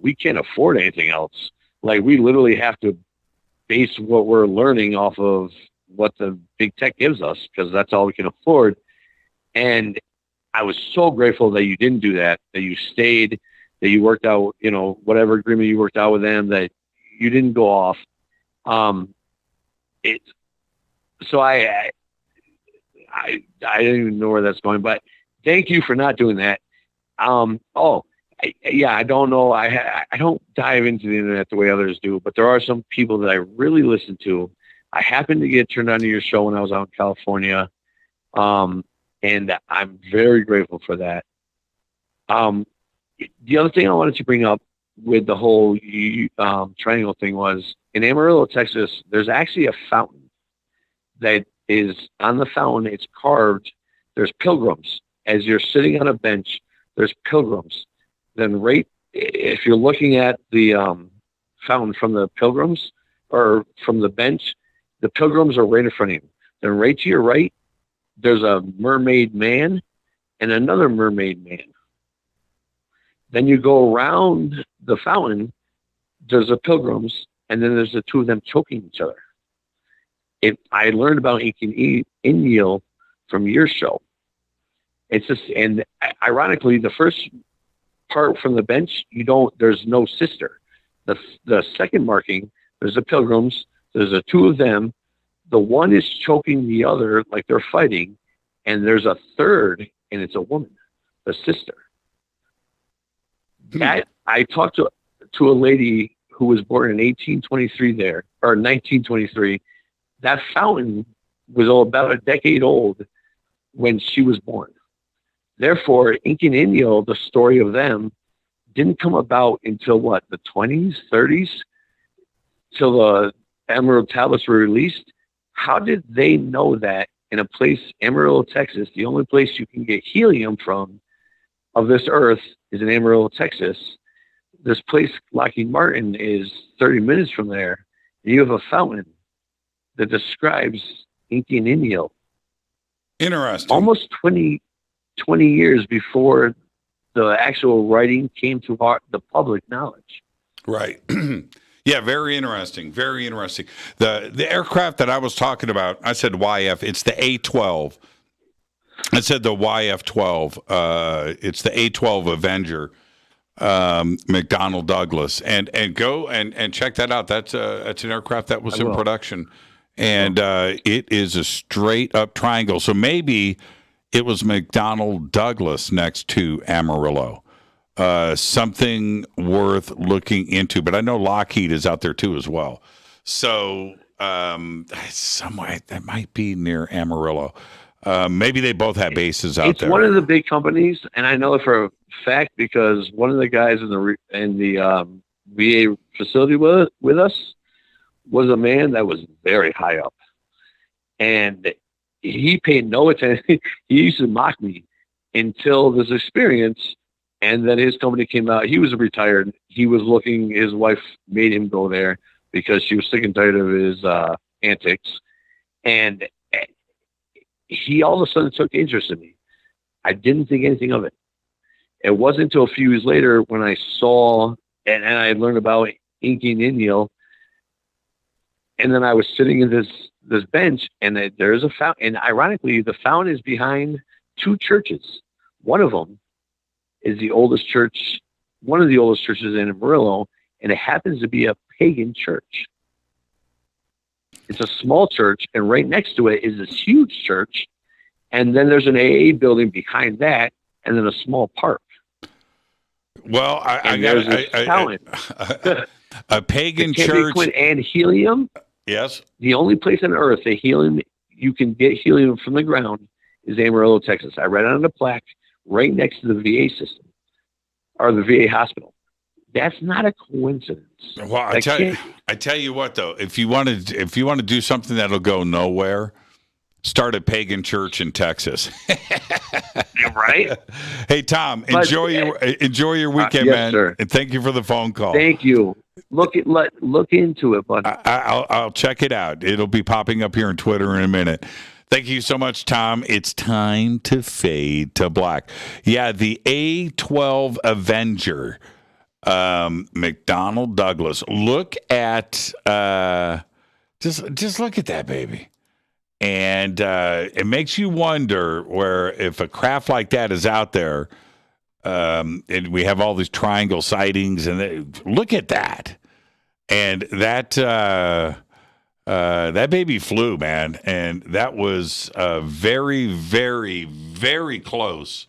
we can't afford anything else. Like, we literally have to base what we're learning off of what the big tech gives us, because that's all we can afford. And I was so grateful that you didn't do that, that you stayed, that you worked out, whatever agreement you worked out with them, that you didn't go off. So I don't even know where that's going, but thank you for not doing that. I don't know. I don't dive into the internet the way others do, but there are some people that I really listen to. I happened to get turned on to your show when I was out in California. And I'm very grateful for that. The other thing I wanted to bring up with the whole triangle thing was, in Amarillo, Texas, there's actually a fountain that is on the fountain. It's carved. There's pilgrims. As you're sitting on a bench, there's pilgrims. Then if you're looking at the fountain from the pilgrims, or from the bench, the pilgrims are right in front of you. Then right to your right, there's a mermaid man and another mermaid man. Then you go around the fountain, there's the pilgrims, and then there's the two of them choking each other. I learned about Inyo from your show. It's just, and ironically, the first part from the bench, there's no sister. The second marking, there's the pilgrims, there's the two of them. The one is choking the other like they're fighting, and there's a third, and it's a woman, the sister. That I talked to a lady who was born in 1823 there, or 1923. That fountain was about a decade old when she was born. Therefore, Inyo, the story of them, didn't come about until the 20s, 30s, till the Emerald Tablets were released. How did they know that in a place, Amarillo, Texas, the only place you can get helium from of this earth is in Amarillo, Texas? This place, Lockheed Martin, is 30 minutes from there. You have a fountain that describes Inyo. Interesting. Almost 20 years before the actual writing came to the public knowledge. Right. Yeah, very interesting. Very interesting. The aircraft that I was talking about, I said YF. It's the A-12. I said the YF-12. It's the A-12 Avenger, McDonnell Douglas, and go and check that out. That's an aircraft that was in production, and it is a straight up triangle. So maybe it was McDonnell Douglas next to Amarillo. Something worth looking into, but I know Lockheed is out there too as well. So somewhere that might be near Amarillo. Maybe they both have bases out there. It's one of the big companies, and I know it for a fact because one of the guys in the VA facility with us was a man that was very high up, and he paid no attention. He used to mock me until this experience. And then his company came out. He was retired. He was looking. His wife made him go there because she was sick and tired of his antics. And he all of a sudden took interest in me. I didn't think anything of it. It wasn't until a few years later when I saw and I learned about Inyo. And then I was sitting in this bench, and there's a fountain. And ironically, the fountain is behind two churches. One of them is the oldest church, one of the oldest churches in Amarillo, and it happens to be a pagan church. It's a small church, and right next to it is this huge church, and then there's an AA building behind that, and then a small park. Well, I got a pagan church and helium. Yes, the only place on earth that you can get helium from the ground is Amarillo, Texas. I read on the plaque. Right next to the VA system or the VA hospital. That's not a coincidence. Well, I tell you what though, if you want to do something that'll go nowhere, start a pagan church in Texas. Right? Hey Tom, enjoy your weekend, yes, man. Sir. And thank you for the phone call. Thank you. Look into it, bud. I'll check it out. It'll be popping up here on Twitter in a minute. Thank you so much, Tom. It's time to fade to black. Yeah, the A-12 Avenger, McDonnell Douglas. Look at just look at that baby, and it makes you wonder if a craft like that is out there. And we have all these triangle sightings, and look at that, and that baby flew, man, and that was very, very, very close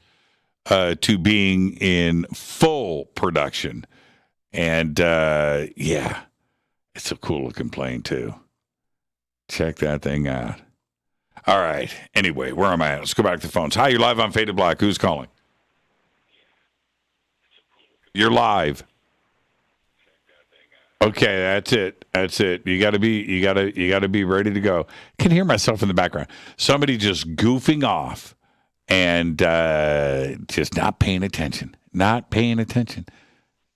to being in full production. And, yeah, it's a cool-looking plane, too. Check that thing out. All right. Anyway, where am I at? Let's go back to the phones. Hi, you're live on Faded Black. Who's calling? You're live. Okay, that's it. That's it. You gotta be ready to go. I can hear myself in the background. Somebody just goofing off and just not paying attention. Not paying attention.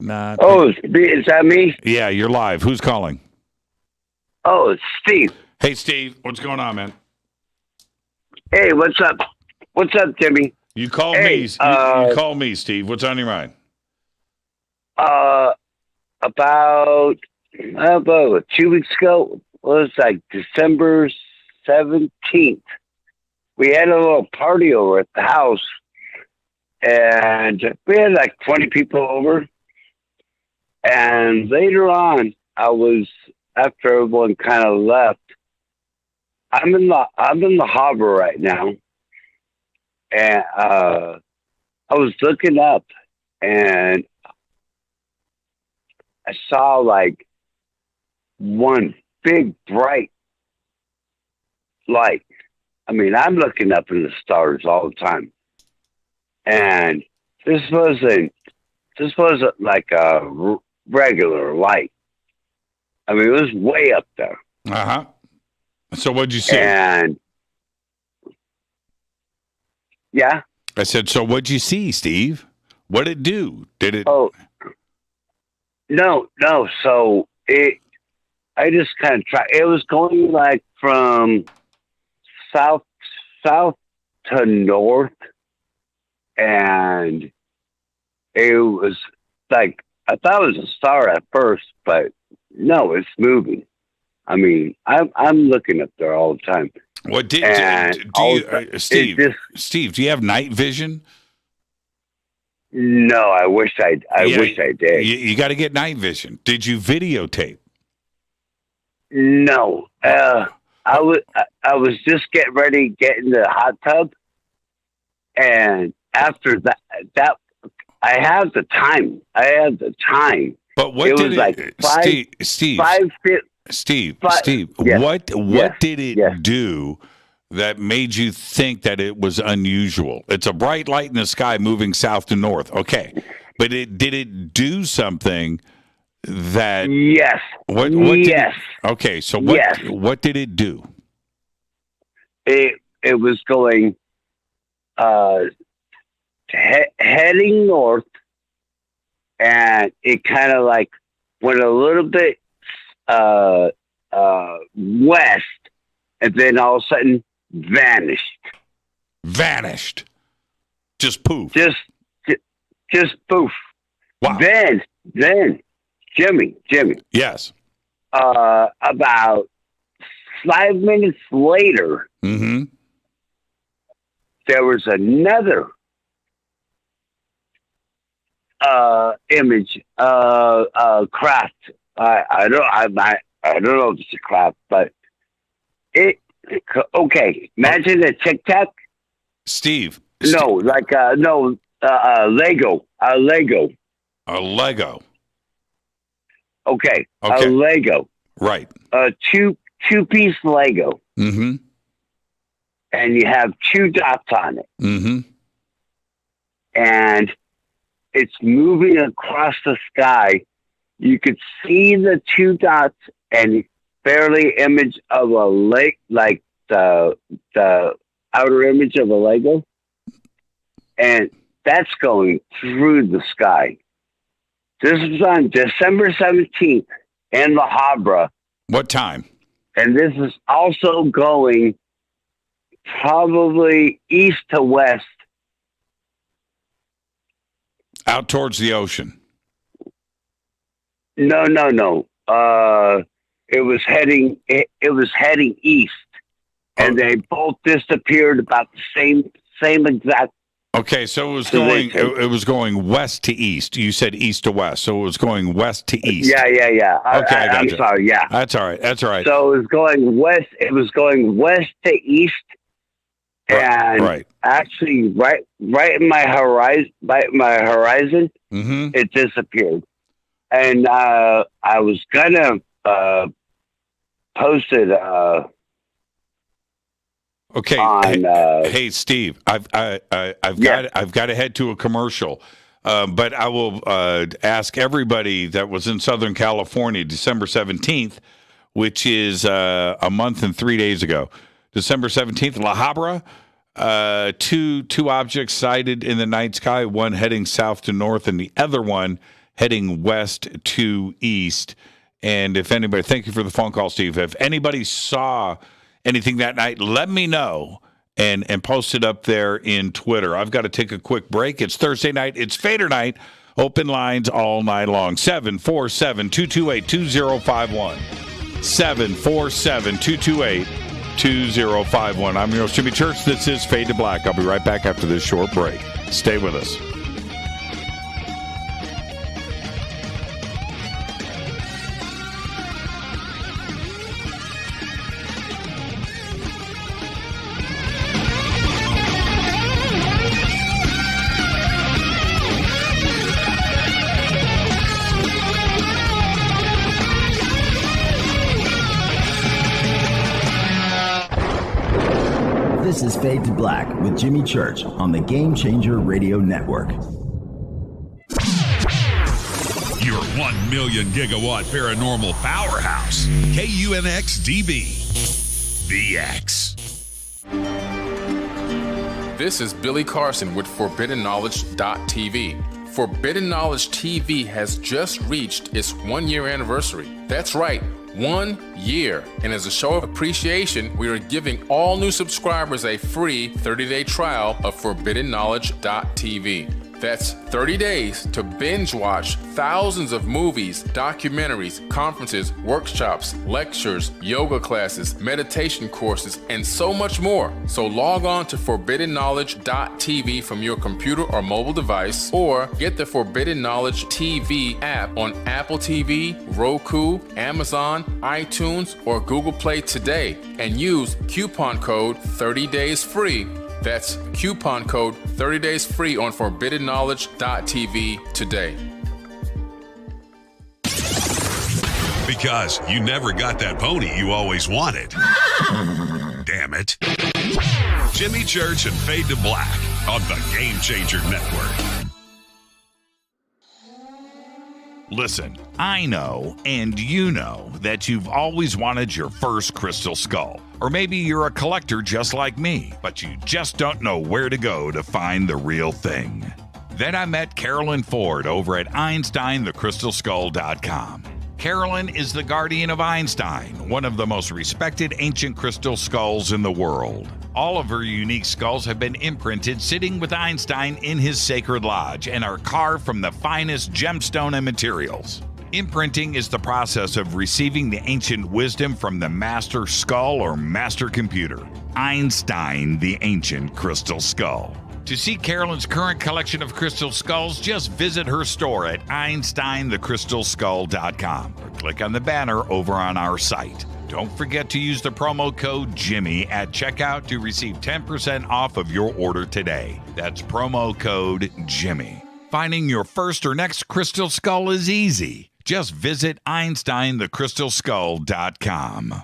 Is that me? Yeah, you're live. Who's calling? Oh, it's Steve. Hey, Steve. What's going on, man? Hey, what's up? What's up, Jimmy? You called me. You called me, Steve. What's on your mind? About 2 weeks ago, it was like December 17th. We had a little party over at the house, and we had like 20 people over. And later on, after everyone kind of left, I'm in the harbor right now, and I was looking up, and I saw like one big bright light. I mean, I'm looking up in the stars all the time, and this wasn't like a regular light. I mean, it was way up there. Uh-huh. So what'd you see? And yeah. I said, so what'd you see, Steve? What'd it do? Did it? Oh, no. So I just kind of tried. It was going like from south to north, and it was like, I thought it was a star at first, but no, it's moving. I mean, I'm looking up there all the time. What do you, Steve? Do you have night vision? No, I wish I did. You got to get night vision. Did you videotape? No, I was just getting ready to get in the hot tub, and after that I have the time. But what did Steve, yes, what did it do that made you think that it was unusual? It's a bright light in the sky moving south to north. Okay. But did it do something that Yes. What yes. Okay, so what did it do? It was going heading north, and it kind of like went a little bit west, and then all of a sudden vanished, just poof, just poof. Wow. Then Jimmy, yes, about 5 minutes later, there was another image, craft. I don't know if it's a craft, but okay. Imagine a Tic Tac. Steve. No, like Lego. A Lego. A Lego. Okay. A Lego. Right. A two-piece Lego. Mm-hmm. And you have 2 dots on it. Mm-hmm. And it's moving across the sky. You could see the 2 dots and barely image of a lake, like the outer image of a Lego. And that's going through the sky. This was on December 17th in La Habra. What time? And this is also going probably east to west. Out towards the ocean. No. It was heading east, and they both disappeared about the same exact. Okay, so it was going west to east. You said east to west, so it was going west to east. Yeah. Okay, I'm sorry. Yeah, that's all right. So it was going west. It was going west to east, and actually, right in my horizon, it disappeared. And I was gonna post it. Okay. Hey, Steve, I've got to head to a commercial, but I will ask everybody that was in Southern California, December 17th, which is a month and 3 days ago. December 17th, La Habra. Two objects sighted in the night sky. One heading south to north, and the other one heading west to east. And if anybody, thank you for the phone call, Steve. If anybody saw anything that night, let me know and post it up there in Twitter. I've got to take a quick break. It's Thursday night. It's Fadernight. Open lines all night long. 747-228-2051. 747-228-2051. I'm your host, Jimmy Church. This is Fade to Black. I'll be right back after this short break. Stay with us. This is Fade to Black with Jimmy Church on the Game Changer Radio Network. Your 1 million gigawatt paranormal powerhouse, KUNX-DB, The X. This is Billy Carson with ForbiddenKnowledge.tv. Forbidden Knowledge TV has just reached its 1-year anniversary. That's right, 1 year. And as a show of appreciation, we are giving all new subscribers a free 30-day trial of ForbiddenKnowledge.tv. That's 30 days to binge watch thousands of movies, documentaries, conferences, workshops, lectures, yoga classes, meditation courses, and so much more. So log on to ForbiddenKnowledge.tv from your computer or mobile device, or get the Forbidden Knowledge TV app on Apple TV, Roku, Amazon, iTunes, or Google Play today, and use coupon code 30daysfree. That's coupon code 30 days free on ForbiddenKnowledge.tv today. Because you never got that pony you always wanted. Damn it. Jimmy Church and Fade to Black on the Game Changer Network. Listen, I know, and you know, that you've always wanted your first crystal skull. Or maybe you're a collector just like me, but you just don't know where to go to find the real thing. Then I met Carolyn Ford over at EinsteinTheCrystalSkull.com. Carolyn is the guardian of Einstein, one of the most respected ancient crystal skulls in the world. All of her unique skulls have been imprinted sitting with Einstein in his sacred lodge and are carved from the finest gemstone and materials. Imprinting is the process of receiving the ancient wisdom from the master skull or master computer. Einstein, the ancient crystal skull. To see Carolyn's current collection of crystal skulls, just visit her store at EinsteinTheCrystalSkull.com or click on the banner over on our site. Don't forget to use the promo code Jimmy at checkout to receive 10% off of your order today. That's promo code Jimmy. Finding your first or next crystal skull is easy. Just visit EinsteinTheCrystalSkull.com.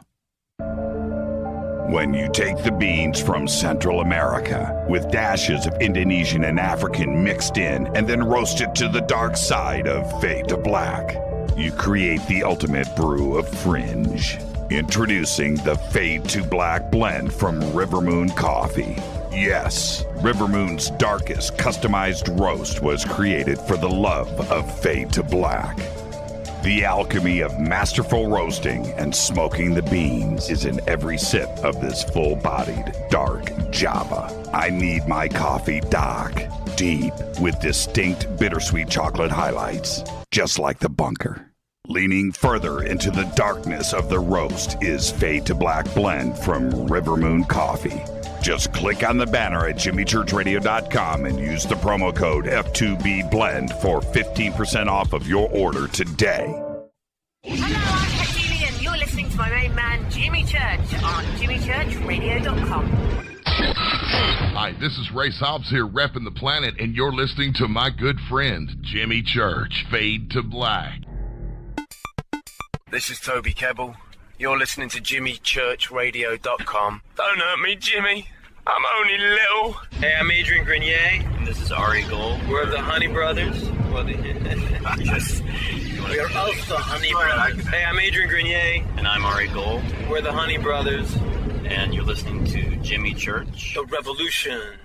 When you take the beans from Central America with dashes of Indonesian and African mixed in and then roast it to the dark side of Fade to Black, you create the ultimate brew of fringe. Introducing the Fade to Black blend from Rivermoon Coffee. Yes, Rivermoon's darkest customized roast was created for the love of Fade to Black. The alchemy of masterful roasting and smoking the beans is in every sip of this full-bodied, dark Java. I need my coffee dark, deep, with distinct bittersweet chocolate highlights, just like the bunker. Leaning further into the darkness of the roast is Fade to Black blend from Rivermoon Coffee. Just click on the banner at jimmychurchradio.com and use the promo code F2B Blend for 15% off of your order today. Hello, I'm Katie and you're listening to my main man, Jimmy Church, on jimmychurchradio.com. Hi, this is Ray Hobbs here, repping the planet, and you're listening to my good friend, Jimmy Church, Fade to Black. This is Toby Kebbell. You're listening to JimmyChurchRadio.com. Don't hurt me, Jimmy. I'm only little. Hey, I'm Adrian Grenier. And this is Ari Gold. We're the Honey Brothers. We're also Honey Brothers. Hey, I'm Adrian Grenier. And I'm Ari Gold. We're the Honey Brothers. And you're listening to Jimmy Church. The Revolution.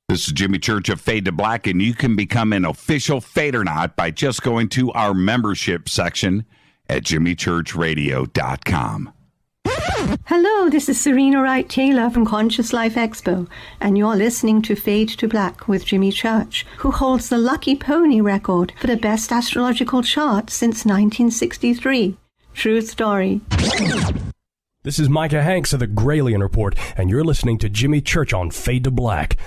This is Jimmy Church of Fade to Black, and you can become an official Fadernaut by just going to our membership section at jimmychurchradio.com. Hello, this is Serena Wright Taylor from Conscious Life Expo, and you're listening to Fade to Black with Jimmy Church, who holds the Lucky Pony record for the best astrological chart since 1963. True story. This is Micah Hanks of the Gralien Report, and you're listening to Jimmy Church on Fade to Black.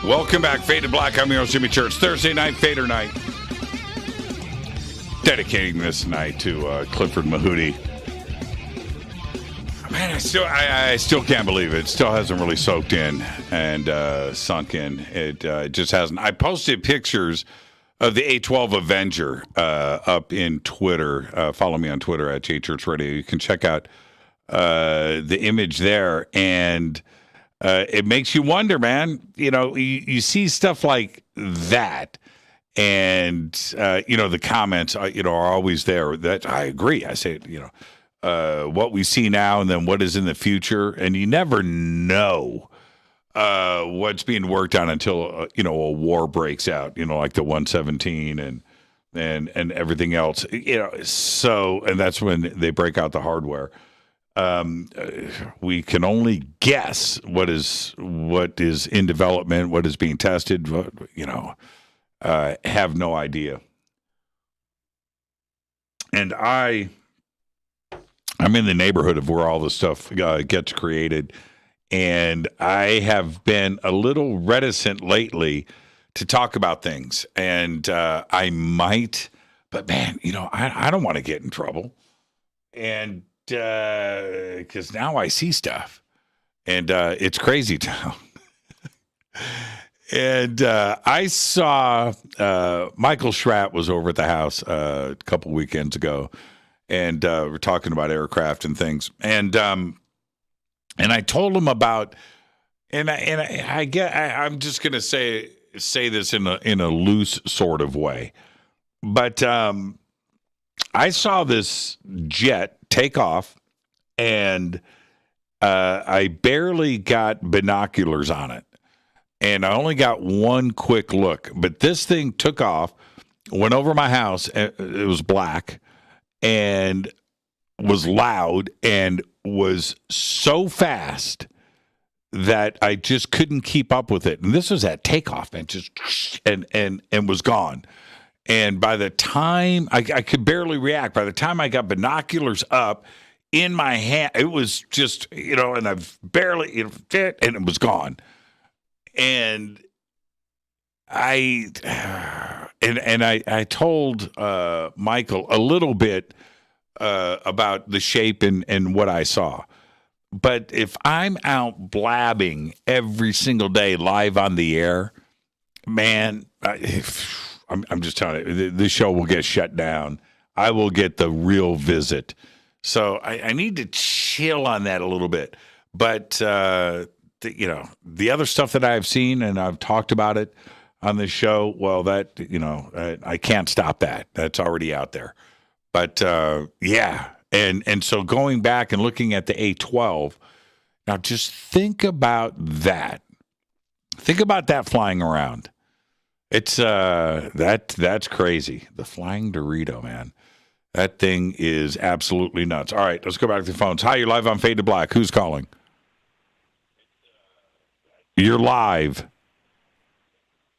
Welcome back, Fade to Black. I'm your host, Jimmy Church. Thursday night, Fader night. Dedicating this night to Clifford Mahouti. Man, I still can't believe it. It still hasn't really soaked in and sunk in. It just hasn't. I posted pictures of the A12 Avenger up in Twitter. Follow me on Twitter at JChurchRadio. You can check out the image there, and it makes you wonder, man. You know, you see stuff like that, and the comments, are always there. That I agree. I say, what we see now, and then what is in the future, and you never know what's being worked on until a war breaks out. Like the 117 and everything else. So, and that's when they break out the hardware. We can only guess what is in development, what is being tested. Have no idea. And I'm in the neighborhood of where all this stuff gets created, and I have been a little reticent lately to talk about things, and I might, but man, I don't want to get in trouble, and because now I see stuff, and it's crazy town. And I saw Michael Schratt was over at the house a couple weekends ago, and we're talking about aircraft and things, and I told him about, I'm just gonna say this in a loose sort of way, but I saw this jet take off, and I barely got binoculars on it, and I only got one quick look, but this thing took off, went over my house, and it was black, and was loud, and was so fast that I just couldn't keep up with it. And this was at takeoff, and just and was gone. And by the time I could barely react, by the time I got binoculars up in my hand, it was just, and I've barely fit, and it was gone. And I told Michael a little bit about the shape and what I saw. But if I'm out blabbing every single day live on the air, man, I'm just telling you, this show will get shut down. I will get the real visit. So I need to chill on that a little bit. But, the other stuff that I've seen, and I've talked about it on this show, well, that, I can't stop that. That's already out there. But, yeah. And so going back and looking at the A12, now just think about that. Think about that flying around. It's that's crazy. The flying Dorito, man. That thing is absolutely nuts. All right, let's go back to the phones. Hi, you're live on Fade to Black. Who's calling? You're live.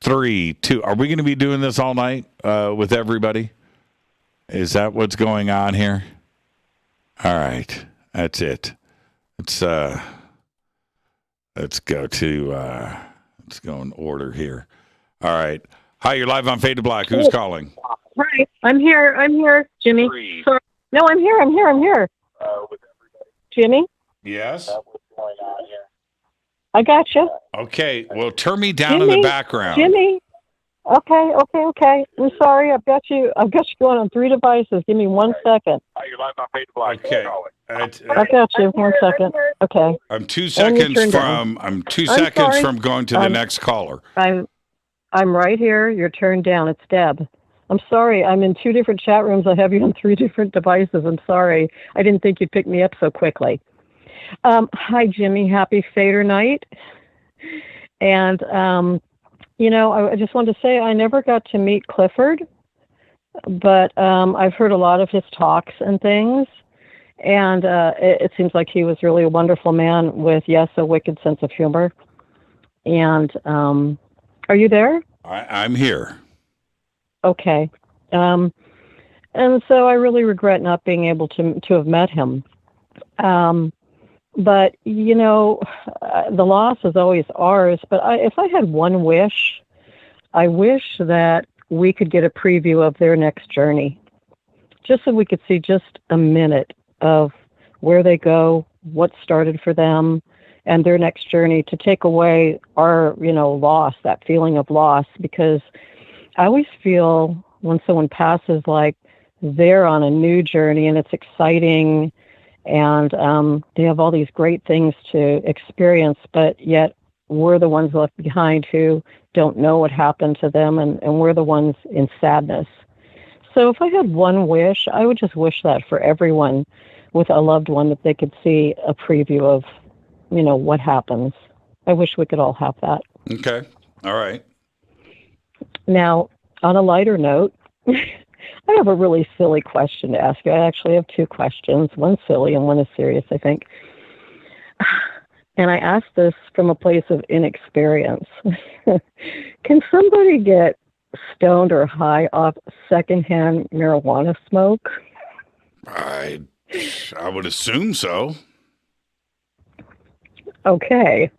3, 2. Are we going to be doing this all night with everybody? Is that what's going on here? All right, that's it. Let's go in order here. All right. Hi, you're live on Fade to Black. Who's calling? Hi, I'm here, Jimmy. Sorry. No, I'm here. Jimmy? Yes? I got you. Okay, well, turn me down in the background. Jimmy? Okay. I'm sorry, I've got you going on 3 devices. Give me 1 second. Hi, you're live on Fade to Black. Okay. I got you. 1 second. Okay. I'm 2 seconds from. I'm 2 seconds from going to the next caller. I'm right here. You're turned down. It's Deb. I'm sorry. I'm in 2 different chat rooms. I have you on 3 different devices. I'm sorry. I didn't think you'd pick me up so quickly. Hi, Jimmy. Happy Fader night. And, I just wanted to say I never got to meet Clifford, but I've heard a lot of his talks and things. And it seems like he was really a wonderful man with, yes, a wicked sense of humor. And are you there? I'm here. Okay. And so I really regret not being able to have met him. But, the loss is always ours. But if I had one wish, I wish that we could get a preview of their next journey, just so we could see just a minute of where they go, what started for them, and their next journey, to take away our, loss, that feeling of loss. Because I always feel when someone passes like they're on a new journey and it's exciting, and they have all these great things to experience, but yet we're the ones left behind who don't know what happened to them, and we're the ones in sadness. So if I had one wish, I would just wish that for everyone with a loved one, that they could see a preview of, what happens. I wish we could all have that. Okay. All right. Now, on a lighter note, I have a really silly question to ask you. I actually have 2 questions. One's silly and one is serious, I think. And I ask this from a place of inexperience. Can somebody get stoned or high off secondhand marijuana smoke? I would assume so. Okay.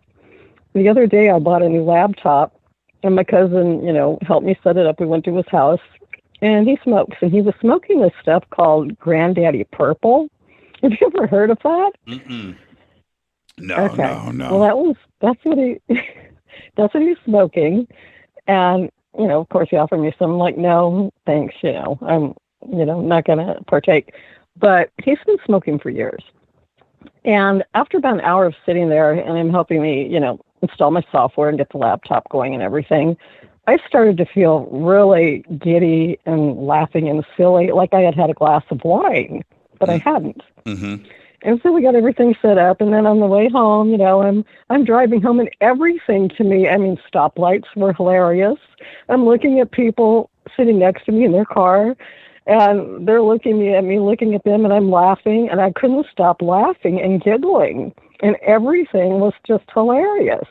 The other day I bought a new laptop, and my cousin, helped me set it up. We went to his house, and he smokes, and he was smoking this stuff called Granddaddy Purple. Have you ever heard of that? Mm-mm. No, okay. no. Well, that's what he's smoking. And, of course he offered me some. I'm like, no, thanks. I'm, not going to partake. But he's been smoking for years. And after about an hour of sitting there and him helping me, install my software and get the laptop going and everything, I started to feel really giddy and laughing and silly, like I had a glass of wine, but I hadn't. Mm-hmm. And so we got everything set up, and then on the way home, I'm driving home, and everything to me, stoplights were hilarious. I'm looking at people sitting next to me in their car, and they're looking at me, looking at them, and I'm laughing, and I couldn't stop laughing and giggling, and everything was just hilarious.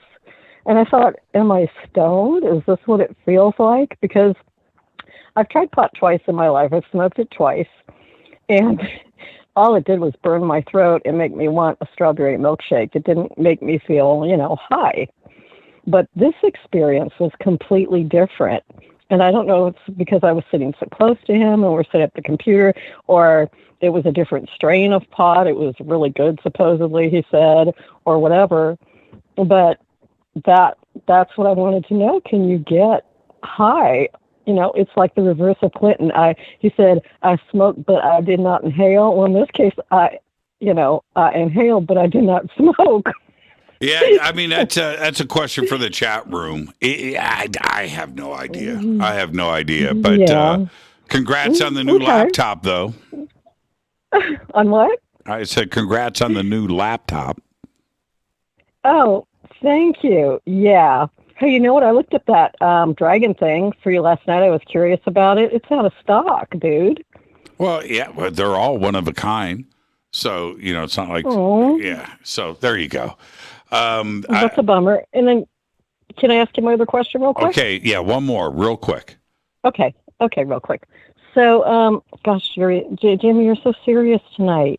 And I thought, am I stoned? Is this what it feels like? Because I've tried pot twice in my life. I've smoked it twice, and all it did was burn my throat and make me want a strawberry milkshake. It didn't make me feel, high. But this experience was completely different. And I don't know if it's because I was sitting so close to him and we're sitting at the computer, or it was a different strain of pot. It was really good, supposedly, he said, or whatever. But that's what I wanted to know. Can you get high? It's like the reverse of Clinton. He said, I smoked, but I did not inhale. Well, in this case, I inhaled, but I did not smoke. Yeah, that's a question for the chat room. I have no idea. But congrats on the new laptop, though. On what? I said congrats on the new laptop. Oh, thank you. Yeah. Hey, you know what? I looked at that dragon thing for you last night. I was curious about it. It's out of stock, dude. Well, yeah, but they're all one of a kind. So, it's not like, yeah. So there you go. That's a bummer. And then, can I ask you my other question real quick? Okay, yeah, one more, real quick. Okay, real quick. So, gosh, Jimmy, you're so serious tonight.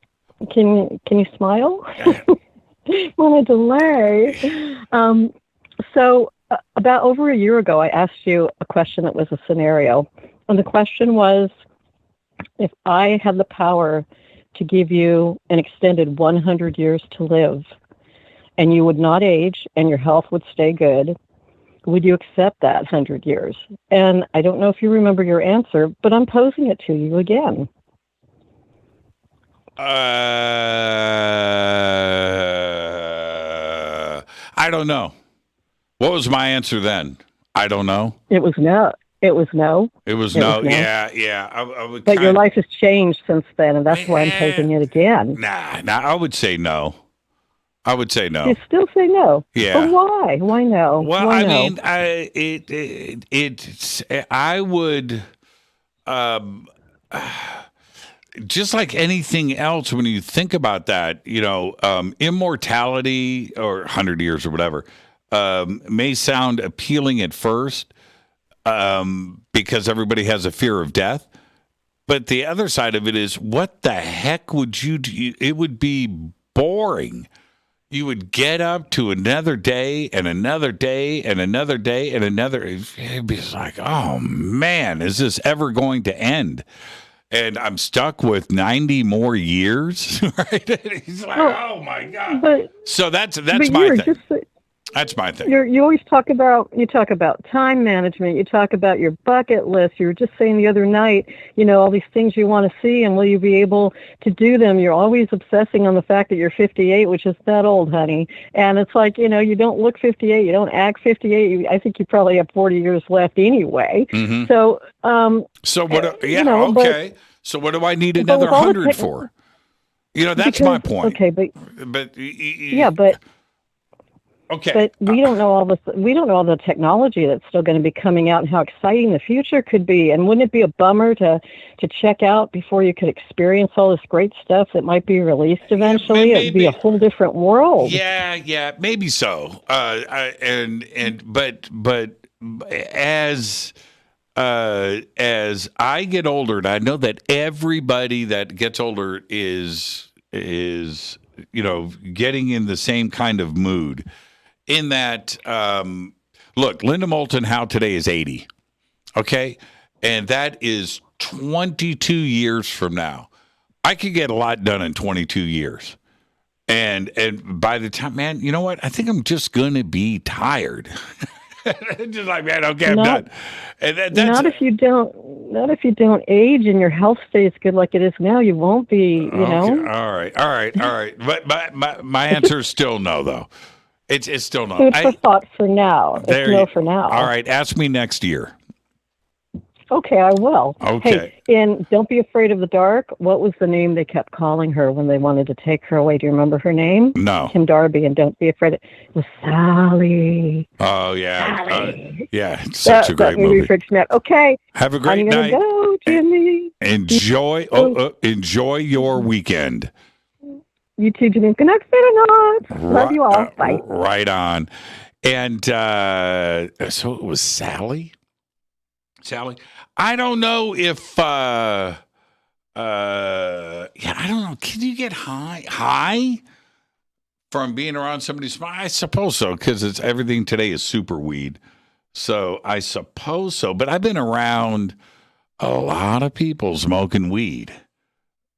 Can you smile? On a delay. So, about over a year ago, I asked you a question that was a scenario. And the question was, if I had the power to give you an extended 100 years to live, and you would not age and your health would stay good, would you accept that 100 years? And I don't know if you remember your answer, but I'm posing it to you again. I don't know. What was my answer then? I don't know. It was no. It was no. It was no. Yeah. I would but your life has changed since then, and that's why I'm posing it again. Nah, I would say no. I would say no. You still say no? Yeah. But why? Why no? Well, why I no? mean, I would, just like anything else, when you think about that, immortality or 100 years or whatever, may sound appealing at first, because everybody has a fear of death. But the other side of it is, what the heck would you do? It would be boring. You would get up to another day and another day and another day and another. It'd be like, oh, man, is this ever going to end? And I'm stuck with 90 more years, right? He's like, oh, my God. So that's my thing. That's my thing. You always talk about time management. You talk about your bucket list. You were just saying the other night, all these things you want to see, and will you be able to do them? You're always obsessing on the fact that you're 58, which is that old, honey. And it's like, you don't look 58. You don't act 58. I think you probably have 40 years left anyway. Mm-hmm. So, what? Okay. So what do I need another 100 for? That's my point. Okay, but okay. But we don't know all this. We don't know all the technology that's still going to be coming out and how exciting the future could be. And wouldn't it be a bummer to check out before you could experience all this great stuff that might be released eventually? It'd be a whole different world. Yeah, maybe so. But as I get older, and I know that everybody that gets older is getting in the same kind of mood. In that, look, Linda Moulton Howe today is 80, okay? And that is 22 years from now. I could get a lot done in 22 years. And by the time, man, you know what? I think I'm just going to be tired. Just like, man, okay, I'm done. And that's not if you don't age and your health stays good like it is now. You won't be, know. All right. But my answer is still no, though. It's still no. Food for thought for now. It's no for now. All right. Ask me next year. Okay, I will. Okay. Hey, and Don't Be Afraid of the Dark, what was the name they kept calling her when they wanted to take her away? Do you remember her name? No. Kim Darby and Don't Be Afraid. It was Sally. Oh, yeah. Sally. Yeah, it's such a great movie. Freaks me out. Okay. Have a great night. I'm going to go, Jimmy. Enjoy your weekend. You too, Jimmy. Good night, Fadernight. Love you all. Bye. Right on. And so it was Sally? I don't know if I don't know. Can you get high from being around somebody smart? I suppose so, because everything today is super weed. So I suppose so. But I've been around a lot of people smoking weed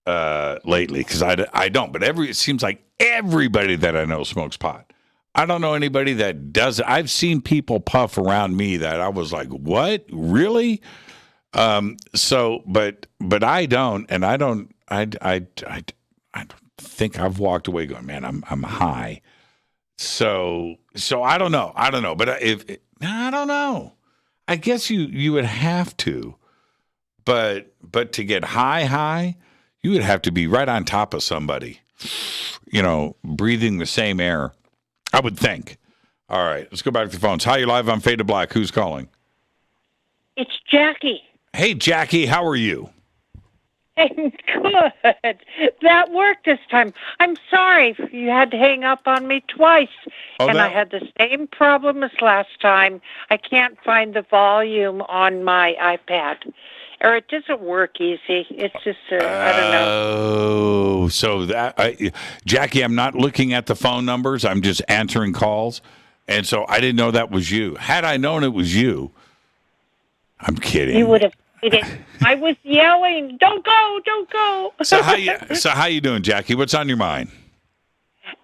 lately, because I don't. But it seems like everybody that I know smokes pot. I don't know anybody that does it. I've seen people puff around me that I was like, what? Really? But I don't, and I don't think I've walked away going, man, I'm high. So I don't know. But I don't know. I guess you would have to, but to get high, you would have to be right on top of somebody, breathing the same air. I would think. All right, let's go back to the phones. Hi, you're live on Fade to Black. Who's calling? It's Jackie. Hey, Jackie, how are you? Hey, good. That worked this time. I'm sorry you had to hang up on me twice. I had the same problem as last time. I can't find the volume on my iPad. Or it doesn't work easy. It's just, I don't know. Oh, so Jackie, I'm not looking at the phone numbers. I'm just answering calls. And so I didn't know that was you. Had I known it was you, I'm kidding. You would have seen it. I was yelling, don't go, don't go. So how you doing, Jackie? What's on your mind?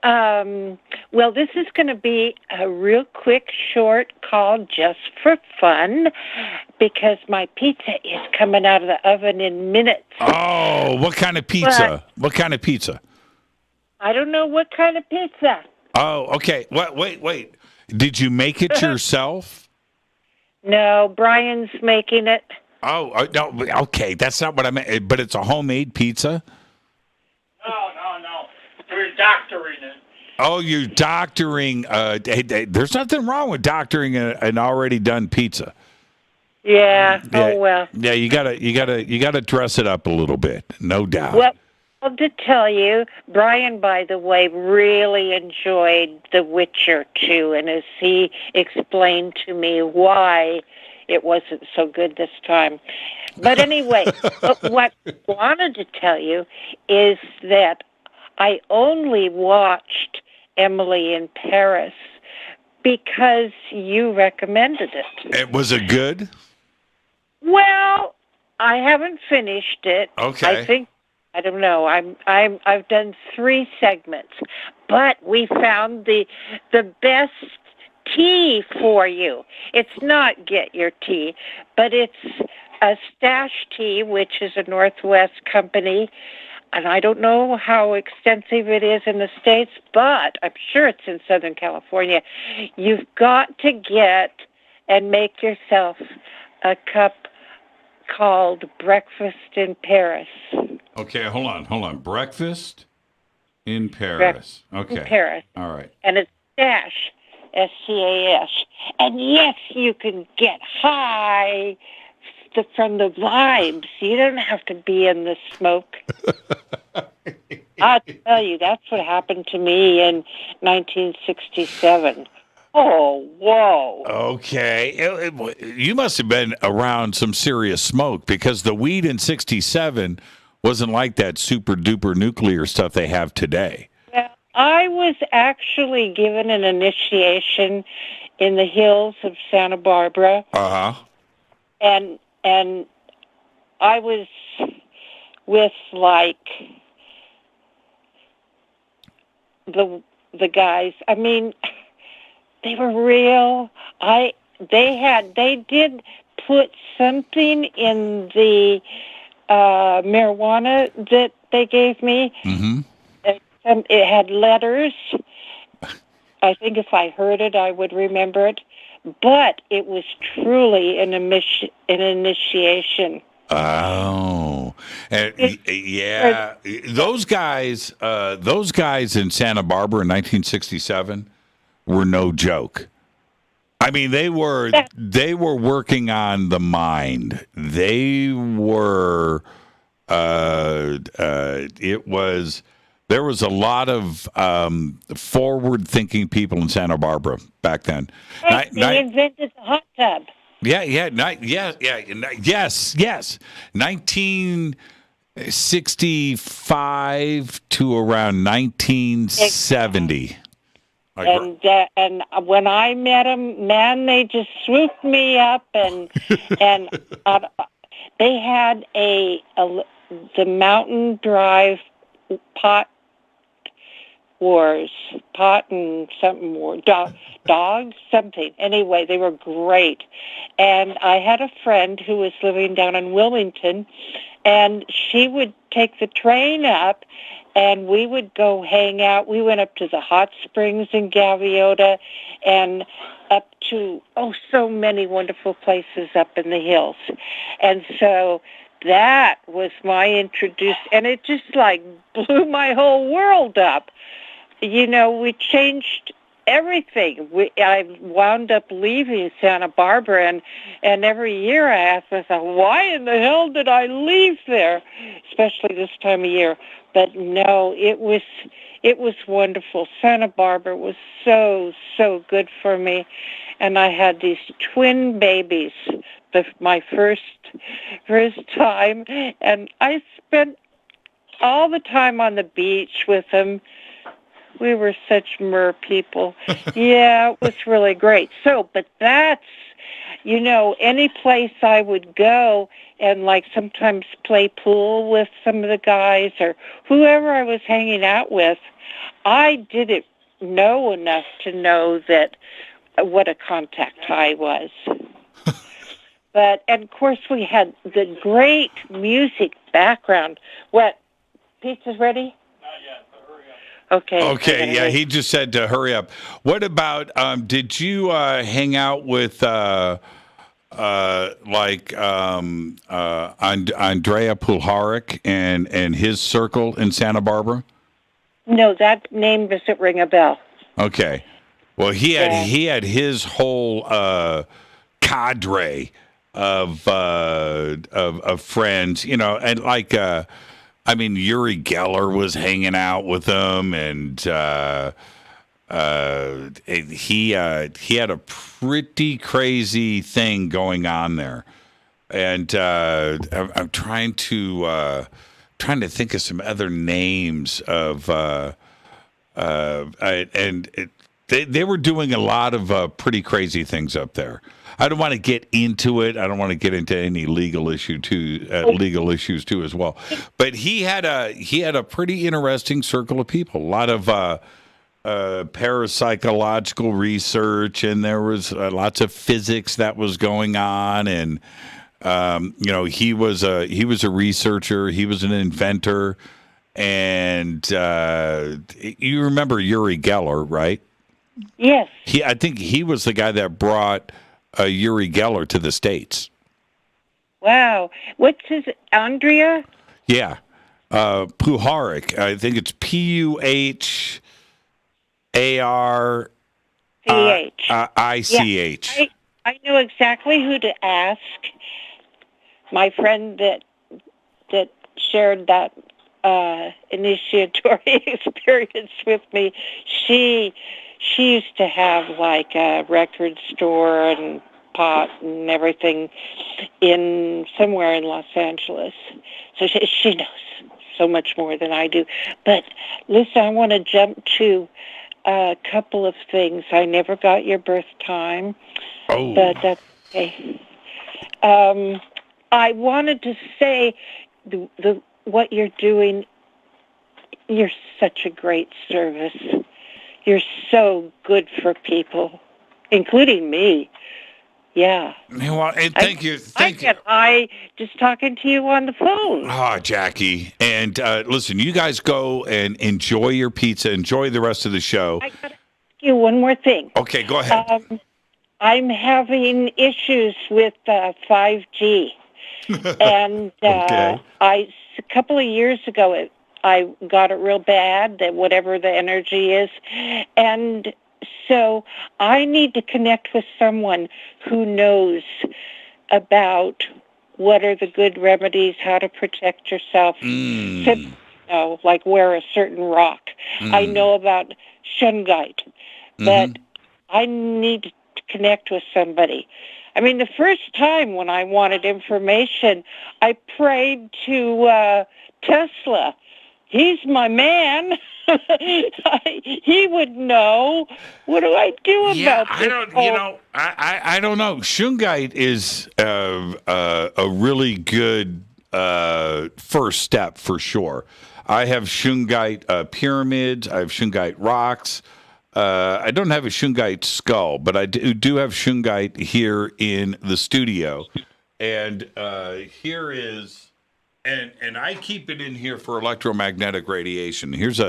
Well, this is going to be a real quick, short call just for fun because my pizza is coming out of the oven in minutes. Oh, what kind of pizza? What kind of pizza? I don't know what kind of pizza. Oh, okay. Wait. Did you make it yourself? No, Brian's making it. Oh, no. Okay, that's not what I meant. But it's a homemade pizza? No. We're doctoring it. Oh, you're doctoring. There's nothing wrong with doctoring an already done pizza. Yeah. Oh well. Yeah, you gotta dress it up a little bit, no doubt. Well, to tell you, Brian, by the way, really enjoyed The Witcher 2, and as he explained to me why it wasn't so good this time. But anyway, what I wanted to tell you is that I only watched Emily in Paris because you recommended it. Was it good? Well, I haven't finished it. Okay. I don't know. I've done 3 segments, but we found the best tea for you. It's not Get Your Tea, but it's a Stash Tea, which is a Northwest company, and I don't know how extensive it is in the States, but I'm sure it's in Southern California. You've got to get and make yourself a cup called Breakfast in Paris. Okay, hold on. Breakfast in Paris. Okay. In Paris. All right. And it's Stash, SCAS. And yes, you can get high from the vibes. You don't have to be in the smoke. I'll tell you, that's what happened to me in 1967. Oh, whoa. Okay. You must have been around some serious smoke because the weed in 67 wasn't like that super duper nuclear stuff they have today. Well, I was actually given an initiation in the hills of Santa Barbara. Uh-huh. And I was with the guys. I mean, they were real. They did put something in the marijuana that they gave me. Mm-hmm. It had letters. I think if I heard it, I would remember it. But it was truly an initiation. Oh, yeah. Those guys in Santa Barbara in 1967 were no joke. I mean, they were working on the mind. They were. There was a lot of forward-thinking people in Santa Barbara back then. They invented the hot tub. Yes. 1965 to around 1970. And when I met them, man, they just swooped me up, and they had the Mountain Drive pot and something war, dogs, something. Anyway, they were great. And I had a friend who was living down in Wilmington, and she would take the train up, and we would go hang out. We went up to the hot springs in Gaviota and up to, so many wonderful places up in the hills. And so that was my and it just blew my whole world up. You know, we changed everything. I wound up leaving Santa Barbara, and every year I ask myself, why in the hell did I leave there, especially this time of year? But no, it was wonderful. Santa Barbara was so good for me, and I had these twin babies, my first time, and I spent all the time on the beach with them. We were such people. Yeah, it was really great. So, but that's, any place I would go and sometimes play pool with some of the guys or whoever I was hanging out with, I didn't know enough to know that what a contact high was. And of course we had the great music background. What? Pizza's ready? Okay. Okay, yeah, he just said to hurry up. What about, did you hang out with, Andrea Pulharic and his circle in Santa Barbara? No, that name doesn't ring a bell. Okay. Well, he had his whole cadre of friends, and Uri Geller was hanging out with them, and he had a pretty crazy thing going on there, and I'm trying to think of some other names of they were doing a lot of pretty crazy things up there. I don't want to get into it. I don't want to get into any legal issues too as well. But he had a pretty interesting circle of people. A lot of parapsychological research, and there was lots of physics that was going on. And he was a researcher. He was an inventor. And you remember Uri Geller, right? Yes. I think he was the guy that brought Uri Geller to the States. Wow. What's his, Andrea? Yeah. Puharic. I think it's Puharic. ICH. Yeah, I know exactly who to ask. My friend that shared that initiatory experience with me, she used to have like a record store and pot and everything in somewhere in Los Angeles. So she knows so much more than I do. But listen, I want to jump to a couple of things. I never got your birth time, but that's okay. I wanted to say what you're doing, you're such a great service. You're so good for people, including me. Yeah. Well, and thank you. I just talking to you on the phone. Oh, Jackie. And listen, you guys go and enjoy your pizza. Enjoy the rest of the show. I got to ask you one more thing. Okay, go ahead. I'm having issues with 5G. And okay. A couple of years ago, I got it real bad, that whatever the energy is. And so I need to connect with someone who knows about what are the good remedies, how to protect yourself. Like wear a certain rock. I know about shungite, but I need to connect with somebody. I mean, the first time when I wanted information, I prayed to Tesla. He's my man. He would know. What do I do about this? I don't know. Shungite is a really good first step for sure. I have shungite pyramids. I have shungite rocks. I don't have a shungite skull, but I do have shungite here in the studio. And here is... And I keep it in here for electromagnetic radiation. Here's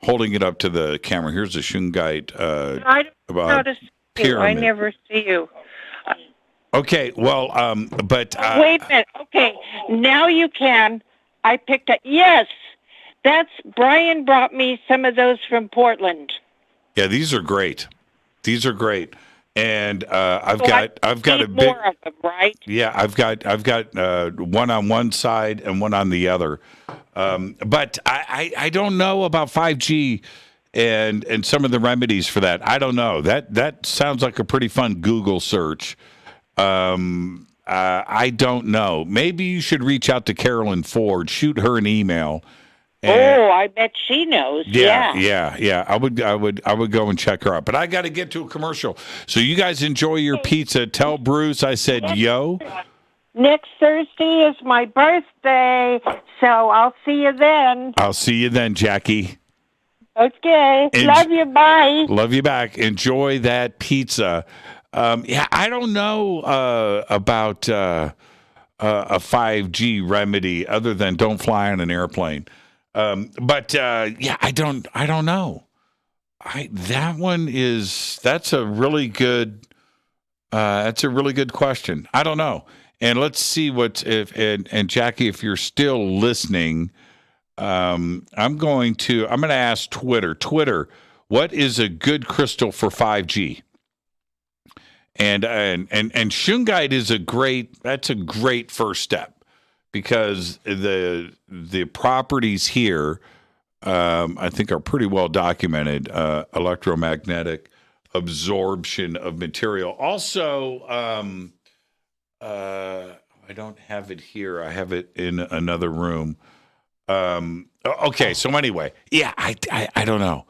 holding it up to the camera. Here's a shungite I don't notice you. I never see you. Okay, well, but... wait a minute. Okay, now you can. I picked up... Yes, Brian brought me some of those from Portland. Yeah, these are great. And I've got a big more of them, right? Yeah, I've got one on one side and one on the other. But I don't know about 5G and some of the remedies for that. I don't know. That sounds like a pretty fun Google search. I don't know. Maybe you should reach out to Carolyn Ford, shoot her an email. I bet she knows. Yeah. I would go and check her out. But I got to get to a commercial. So you guys enjoy your pizza. Tell Bruce I said yo. Next Thursday is my birthday, so I'll see you then. I'll see you then, Jackie. Okay. Love you. Bye. Love you back. Enjoy that pizza. I don't know about a 5G remedy other than don't fly on an airplane. But I don't know. That's a really good question. I don't know. And let's see and Jackie, if you're still listening, I'm going to ask Twitter. Twitter, what is a good crystal for 5G? And Shungite is a great first step, because the properties here, I think, are pretty well documented. Electromagnetic absorption of material. Also, I don't have it here. I have it in another room. Okay, so anyway, I don't know.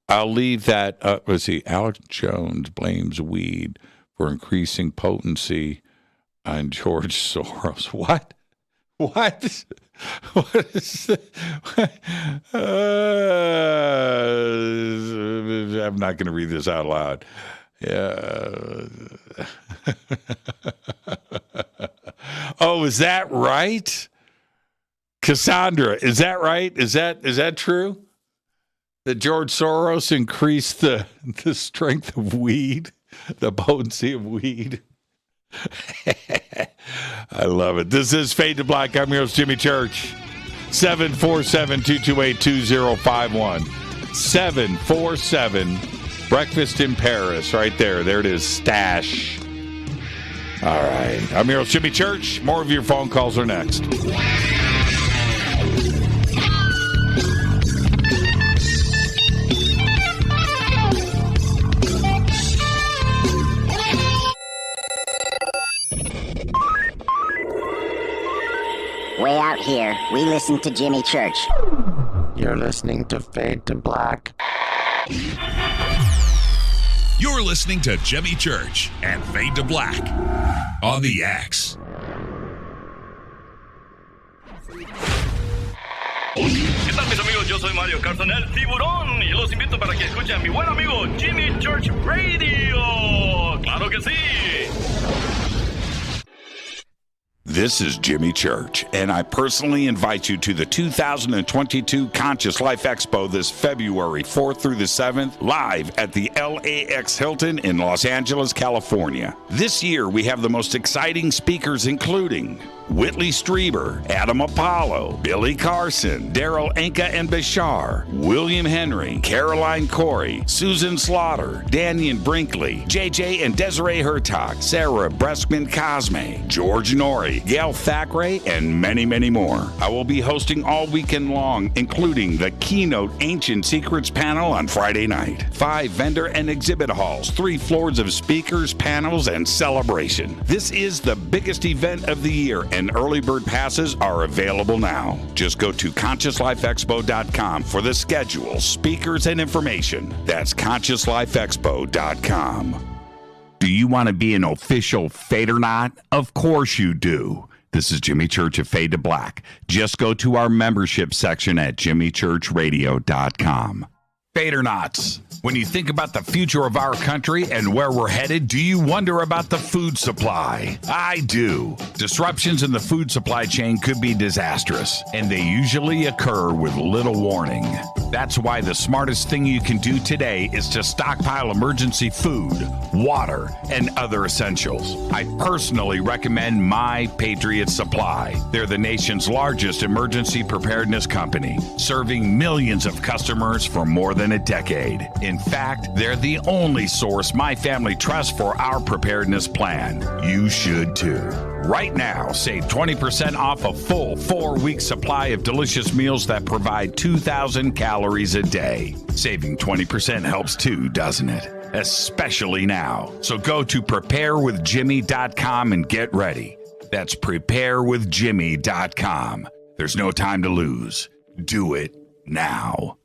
I'll leave that. Let's see. Alex Jones blames weed for increasing potency on George Soros. What? What is I'm not going to read this out loud. Yeah. Oh, is that right? Cassandra, is that right? Is that true? That George Soros increased the strength of weed, the potency of weed? I love it. This is Fade to Black. I'm your host, Jimmy Church. 747-228-2051. 747 Breakfast in Paris. Right there. There it is. Stash. All right. I'm your host, Jimmy Church. More of your phone calls are next. Way out here, we listen to Jimmy Church. You're listening to Fade to Black. You're listening to Jimmy Church and Fade to Black on the X. ¿Qué tal, mis amigos? Yo soy Mario Carson, el tiburón, y los invito para que escuchen a mi buen amigo Jimmy Church Radio. ¡Claro que sí! This is Jimmy Church, and I personally invite you to the 2022 Conscious Life Expo this February 4th through the 7th, live at the LAX Hilton in Los Angeles, California. This year, we have the most exciting speakers, including Whitley Strieber, Adam Apollo, Billy Carson, Daryl Anka and Bashar, William Henry, Caroline Corey, Susan Slaughter, Daniel Brinkley, JJ and Desiree Hertog, Sarah Breskman Cosme, George Norrie, Gail Thackeray, and many, many more. I will be hosting all weekend long, including the keynote Ancient Secrets panel on Friday night, 5 vendor and exhibit halls, 3 floors of speakers, panels, and celebration. This is the biggest event of the year, and early bird passes are available now. Just go to ConsciousLifeExpo.com for the schedule, speakers, and information. That's ConsciousLifeExpo.com. Do you want to be an official Fadernaut? Of course you do. This is Jimmy Church of Fade to Black. Just go to our membership section at JimmyChurchRadio.com. Fadernauts, when you think about the future of our country and where we're headed, do you wonder about the food supply? I do. Disruptions in the food supply chain could be disastrous, and they usually occur with little warning. That's why the smartest thing you can do today is to stockpile emergency food, water, and other essentials. I personally recommend My Patriot Supply. They're the nation's largest emergency preparedness company, serving millions of customers for more than a decade. In fact, they're the only source my family trusts for our preparedness plan. You should too. Right now, save 20% off a full 4-week supply of delicious meals that provide 2,000 calories a day. Saving 20% helps too, doesn't it? Especially now. So go to preparewithjimmy.com and get ready. That's preparewithjimmy.com. There's no time to lose. Do it now.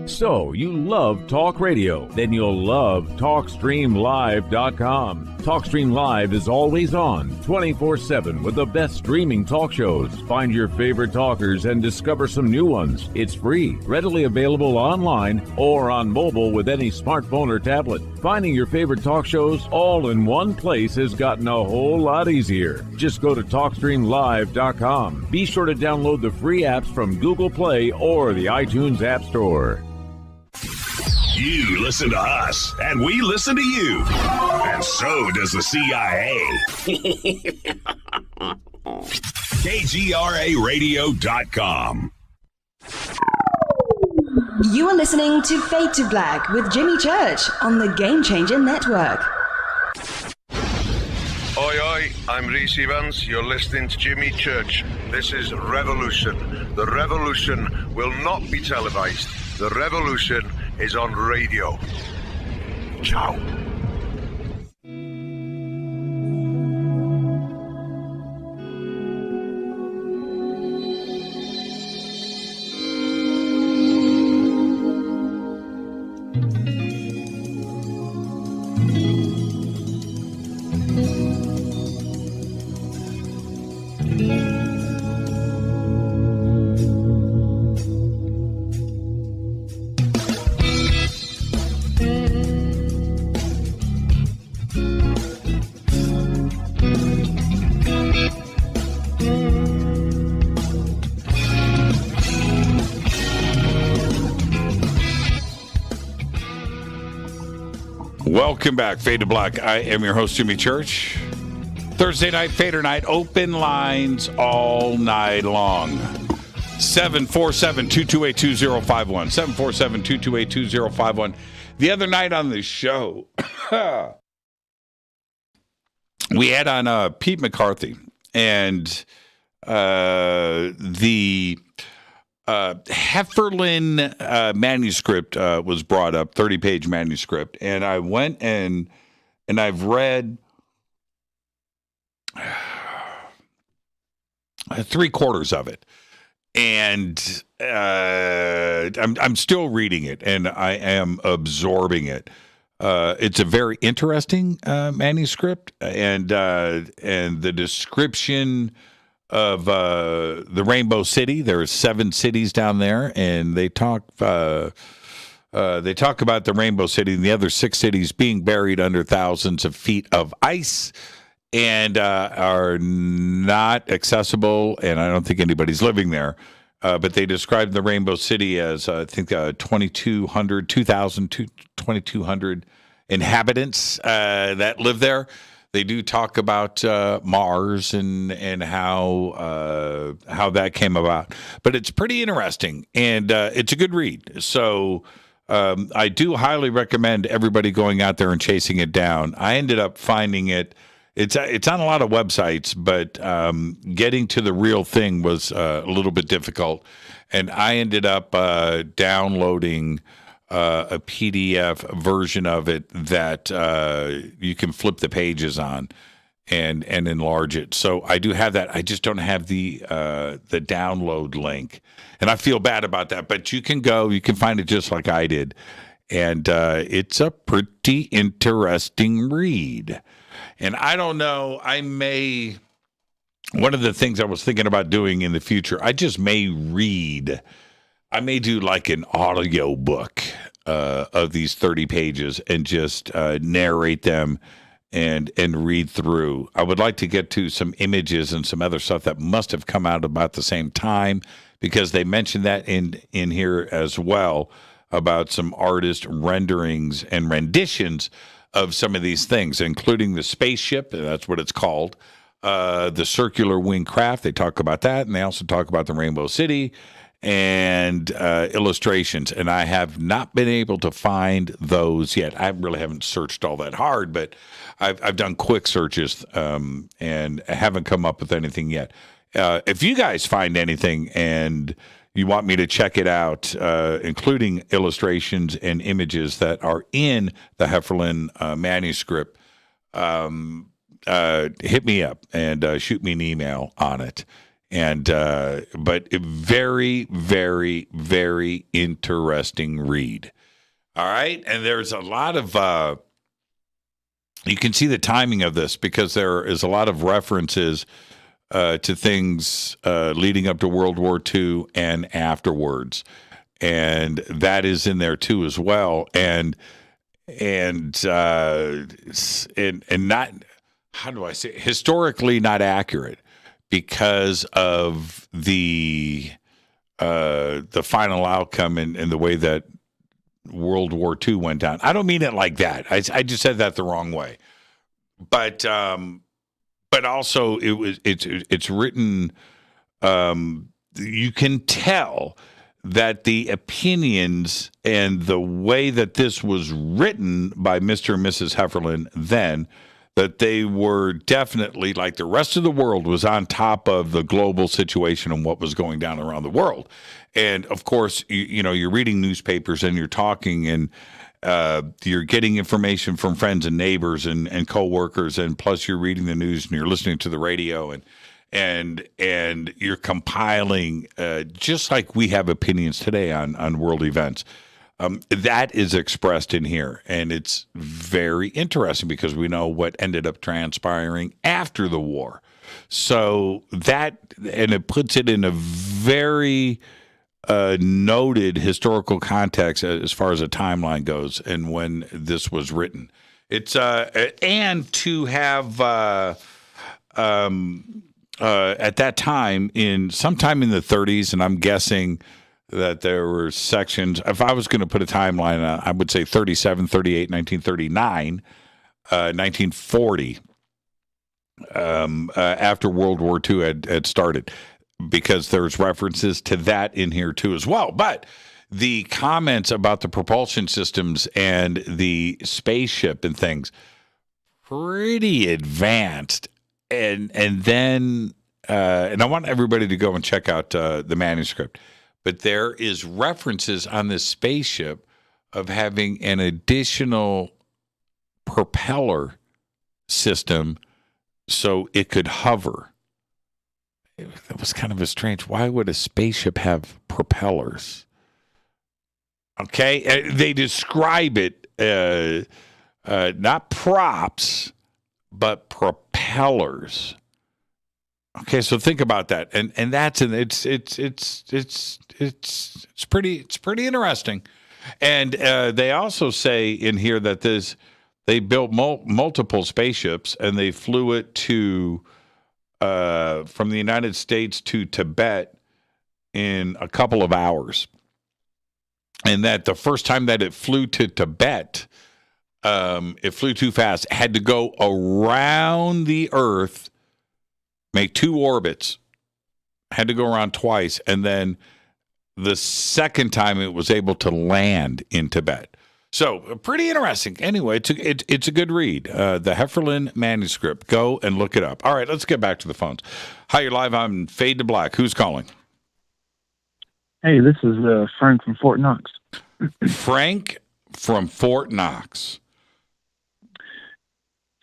So, you love talk radio? Then you'll love TalkStreamLive.com. TalkStream Live is always on, 24/7, with the best streaming talk shows. Find your favorite talkers and discover some new ones. It's free, readily available online or on mobile with any smartphone or tablet. Finding your favorite talk shows all in one place has gotten a whole lot easier. Just go to TalkStreamLive.com. Be sure to download the free apps from Google Play or the iTunes App Store. You listen to us, and we listen to you. And so does the CIA. KGRARadio.com. You are listening to Fade to Black with Jimmy Church on the Game Changer Network. Oi, oi, I'm Reese Evans. You're listening to Jimmy Church. This is Revolution. The revolution will not be televised. The revolution is on radio. Ciao. Welcome back, Fade to Black. I am your host, Jimmy Church. Thursday night, Fadernight Open-Lines all night long. 747-228-2051. 747-228-2051. The other night on the show, we had on Pete McCarthy, and the Hefferlin manuscript was brought up, 30-page manuscript, and I went and I've read 3/4 of it, and I'm still reading it, and I am absorbing it. It's a very interesting manuscript, and the description of the Rainbow City. There are 7 cities down there, and they talk about the Rainbow City and the other 6 cities being buried under thousands of feet of ice and are not accessible, and I don't think anybody's living there. But they described the Rainbow City as, I think, 2,200 inhabitants that live there. They do talk about Mars and how that came about, but it's pretty interesting, and it's a good read. So I do highly recommend everybody going out there and chasing it down. I ended up finding it. It's on a lot of websites, but getting to the real thing was a little bit difficult, and I ended up downloading a PDF version of it that you can flip the pages on and enlarge it. So I do have that. I just don't have the download link, and I feel bad about that. But you can find it just like I did, and it's a pretty interesting read. And I don't know, one of the things I was thinking about doing in the future, I may do like an audio book of these 30 pages and just narrate them and read through. I would like to get to some images and some other stuff that must have come out about the same time, because they mentioned that in here as well, about some artist renderings and renditions of some of these things, including the spaceship, that's what it's called, the circular wing craft. They talk about that, and they also talk about the Rainbow City and illustrations. And I have not been able to find those yet. I really haven't searched all that hard, but I've done quick searches and haven't come up with anything yet. If you guys find anything and you want me to check it out, including illustrations and images that are in the Hefferlin manuscript, hit me up and shoot me an email on it. And but a very, very, very interesting read. All right, and there's a lot of you can see the timing of this because there is a lot of references to things leading up to World War II and afterwards, and that is in there too as well. And not, how do I say it? Historically not accurate because of the final outcome and the way that World War II went down. I don't mean it like that. I just said that the wrong way. But also it's written. You can tell that the opinions and the way that this was written by Mr. and Mrs. Hefferlin then, that they were definitely, like the rest of the world, was on top of the global situation and what was going down around the world. And of course, you're reading newspapers and you're talking and you're getting information from friends and neighbors and coworkers, and plus you're reading the news and you're listening to the radio and you're compiling just like we have opinions today on world events. That is expressed in here, and it's very interesting because we know what ended up transpiring after the war. So and it puts it in a very noted historical context as far as a timeline goes and when this was written. It's and to have at that time, sometime in the 30s, and I'm guessing that there were sections. If I was going to put a timeline, I would say 37, 38, 1939, 1940, after World War II had started, because there's references to that in here too as well. But the comments about the propulsion systems and the spaceship and things, pretty advanced. And then I want everybody to go and check out the manuscript. But there is references on this spaceship of having an additional propeller system so it could hover. That was kind of a strange. Why would a spaceship have propellers? Okay, they describe it not props, but propellers. Okay, so think about that, and that's it's pretty interesting, and they also say in here that they built multiple spaceships and they flew it to from the United States to Tibet in a couple of hours, and that the first time that it flew to Tibet, it flew too fast, had to go around the Earth, make 2 orbits, had to go around twice, and then the second time it was able to land in Tibet. So pretty interesting. Anyway, it's a good read. The Hefferlin manuscript. Go and look it up. All right, let's get back to the phones. Hi, you're live on Fade to Black. Who's calling? Hey, this is Frank from Fort Knox. Frank from Fort Knox.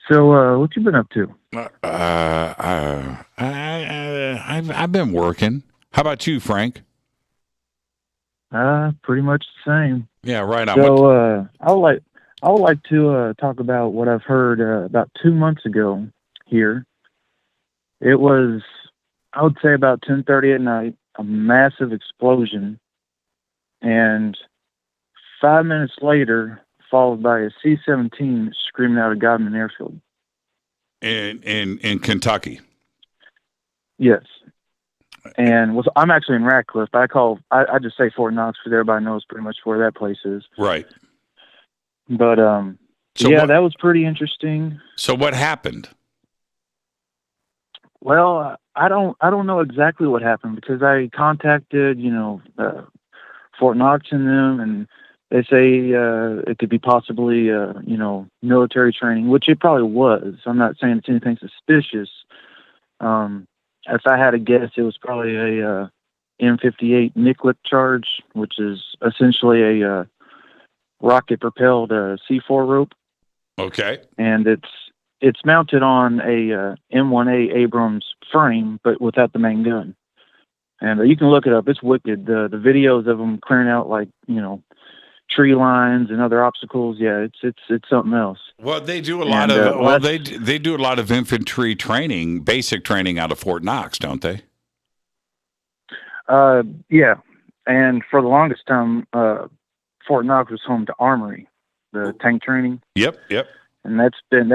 So, what you been up to? I've been working. How about you, Frank? Pretty much the same. Yeah, right on. So, I would like to talk about what I've heard about 2 months ago here. It was, I would say, about 10:30 at night, a massive explosion, and 5 minutes later, followed by a C-17 screaming out of Godman Airfield. In Kentucky? Yes. And I'm actually in Radcliffe. I just say Fort Knox because everybody knows pretty much where that place is. Right. But, that was pretty interesting. So what happened? Well, I don't know exactly what happened because I contacted, Fort Knox and them, and they say it could be possibly, military training, which it probably was. I'm not saying it's anything suspicious. If I had to guess, it was probably a M58 Nicklick charge, which is essentially a rocket-propelled C4 rope. Okay. And it's mounted on a M1A Abrams frame, but without the main gun. And you can look it up. It's wicked. The videos of them clearing out tree lines and other obstacles. Yeah, it's something else. Well, they do a lot of they do a lot of infantry training, basic training out of Fort Knox, don't they? Yeah. And for the longest time, Fort Knox was home to Armory, the tank training. Yep. And that's been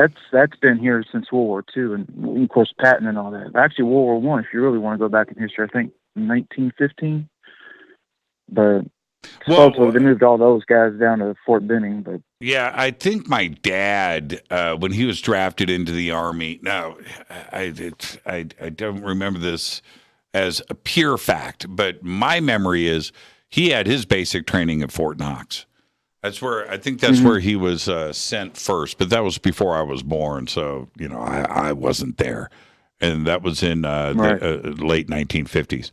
here since World War II, and of course Patton and all that. Actually, World War I, if you really want to go back in history, I think 1915. But supposedly they moved all those guys down to Fort Benning. But yeah, I think my dad, when he was drafted into the Army, now I don't remember this as a pure fact, but my memory is he had his basic training at Fort Knox. That's where where he was sent first, but that was before I was born, so I wasn't there, and that was in the late 1950s.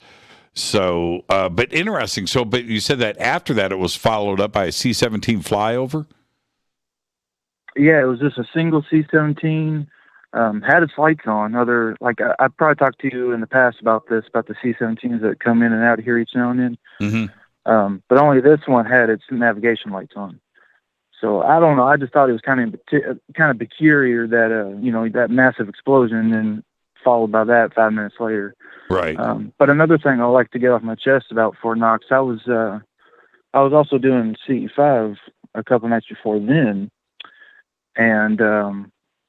So, but interesting. So, but you said that after that, it was followed up by a C-17 flyover. Yeah, it was just a single C-17. Had its lights on. I probably talked to you in the past about the C-17s that come in and out here each now and then. Mm-hmm. But only this one had its navigation lights on. So I don't know. I just thought it was kind of peculiar that that massive explosion and then followed by that 5 minutes later. Right. But another thing I like to get off my chest about Fort Knox, I was also doing CE5 a couple nights before then, and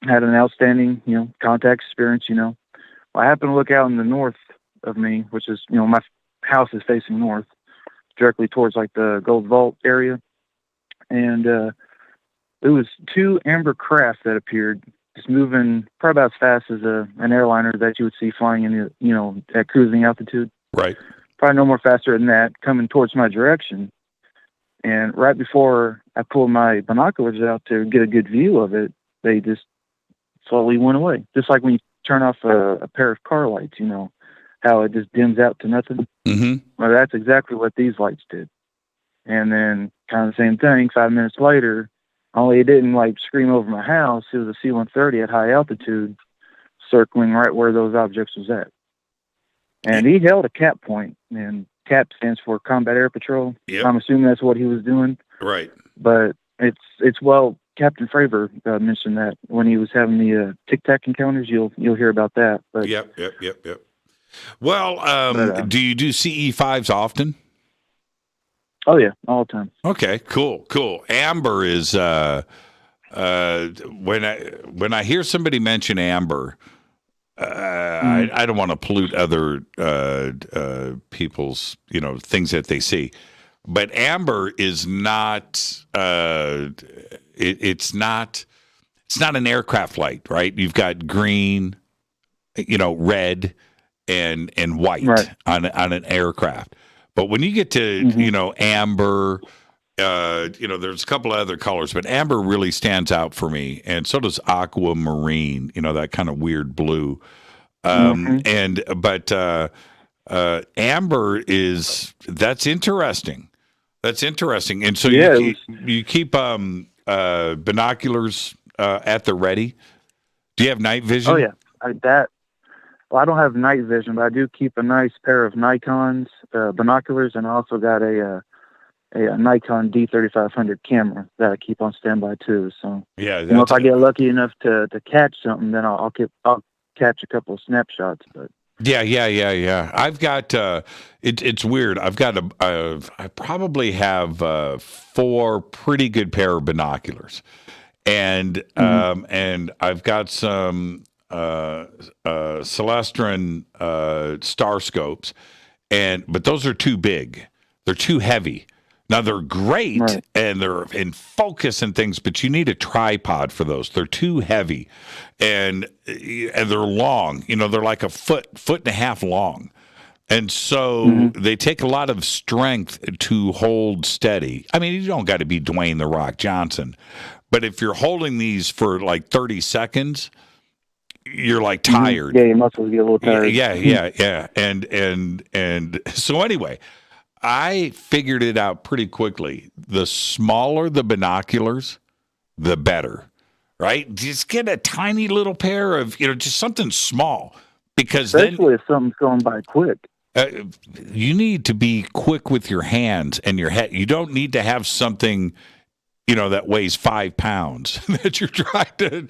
had an outstanding contact experience. Well, I happened to look out in the north of me, which is my house is facing north, directly towards the Gold Vault area, and there was 2 amber craft that appeared, just moving probably about as fast as an airliner that you would see flying in at cruising altitude. Right. Probably no more faster than that, coming towards my direction. And right before I pulled my binoculars out to get a good view of it, they just slowly went away. Just like when you turn off a pair of car lights, how it just dims out to nothing. Mm-hmm. Well, that's exactly what these lights did. And then kind of the same thing, 5 minutes later, only it didn't scream over my house. It was a C-130 at high altitude circling right where those objects was at. And he held a CAP point, and CAP stands for Combat Air Patrol. Yep. I'm assuming that's what he was doing. Right. But it's Captain Fravor mentioned that when he was having the Tic Tac encounters. You'll hear about that. But Yep. Well, do you do CE5s often? Oh yeah, all the time. Okay, cool. Amber is when I hear somebody mention amber, I don't want to pollute other people's things that they see, but amber is not it's not an aircraft light, right? You've got green, red, and white on an aircraft. But when you get to, amber, there's a couple of other colors, but amber really stands out for me. And so does aquamarine, that kind of weird blue. Amber that's interesting. And so you keep binoculars at the ready. Do you have night vision? Oh, yeah. Well, I don't have night vision, but I do keep a nice pair of Nikon's binoculars, and I also got a Nikon D3500 camera that I keep on standby too. So yeah, if I get lucky enough to catch something, then I'll catch a couple of snapshots. But yeah. I've got it's weird. I've got I probably have 4 pretty good pair of binoculars, and I've got some Celestron star scopes, but those are too big. They're too heavy. Now they're great and they're in focus and things, but you need a tripod for those. They're too heavy, and they're long. They're like a foot and a half long, and so they take a lot of strength to hold steady. I mean, you don't got to be Dwayne The Rock Johnson, but if you're holding these for 30 seconds. You're tired. Yeah, your muscles get a little tired. Yeah. And so anyway, I figured it out pretty quickly. The smaller the binoculars, the better, right? Just get a tiny little pair of, just something small, because especially if something's going by quick. You need to be quick with your hands and your head. You don't need to have something, that weighs 5 pounds that you're trying to,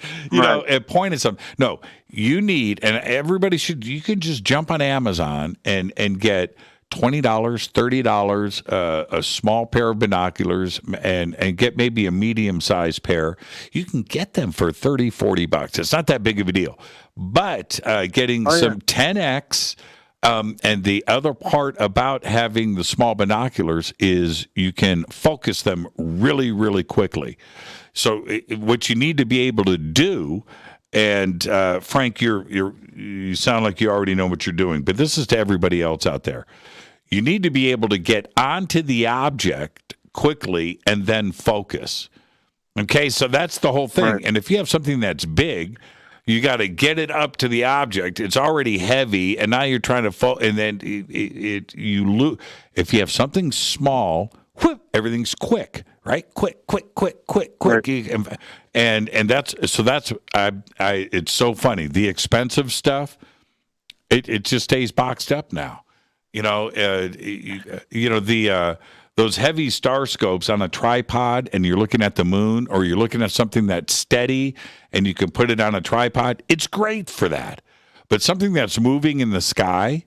point at something. No, you need, and everybody should, you can just jump on Amazon and get $20, $30, a small pair of binoculars, and get maybe a medium-sized pair. You can get them for $30, $40. It's not that big of a deal. But getting some 10X, and the other part about having the small binoculars is you can focus them really, really quickly. So what you need to be able to do, and Frank, you sound like you already know what you're doing, but this is to everybody else out there. You need to be able to get onto the object quickly and then focus. Okay, so that's the whole thing. Right. And if you have something that's big, you got to get it up to the object. It's already heavy, and now you're trying to and then you lose. If you have something small, whoop, everything's quick, right? Quick. Right. And that's it's so funny. The expensive stuff, it just stays boxed up now. Those heavy star scopes on a tripod, and you're looking at the moon, or you're looking at something that's steady and you can put it on a tripod. It's great for that. But something that's moving in the sky,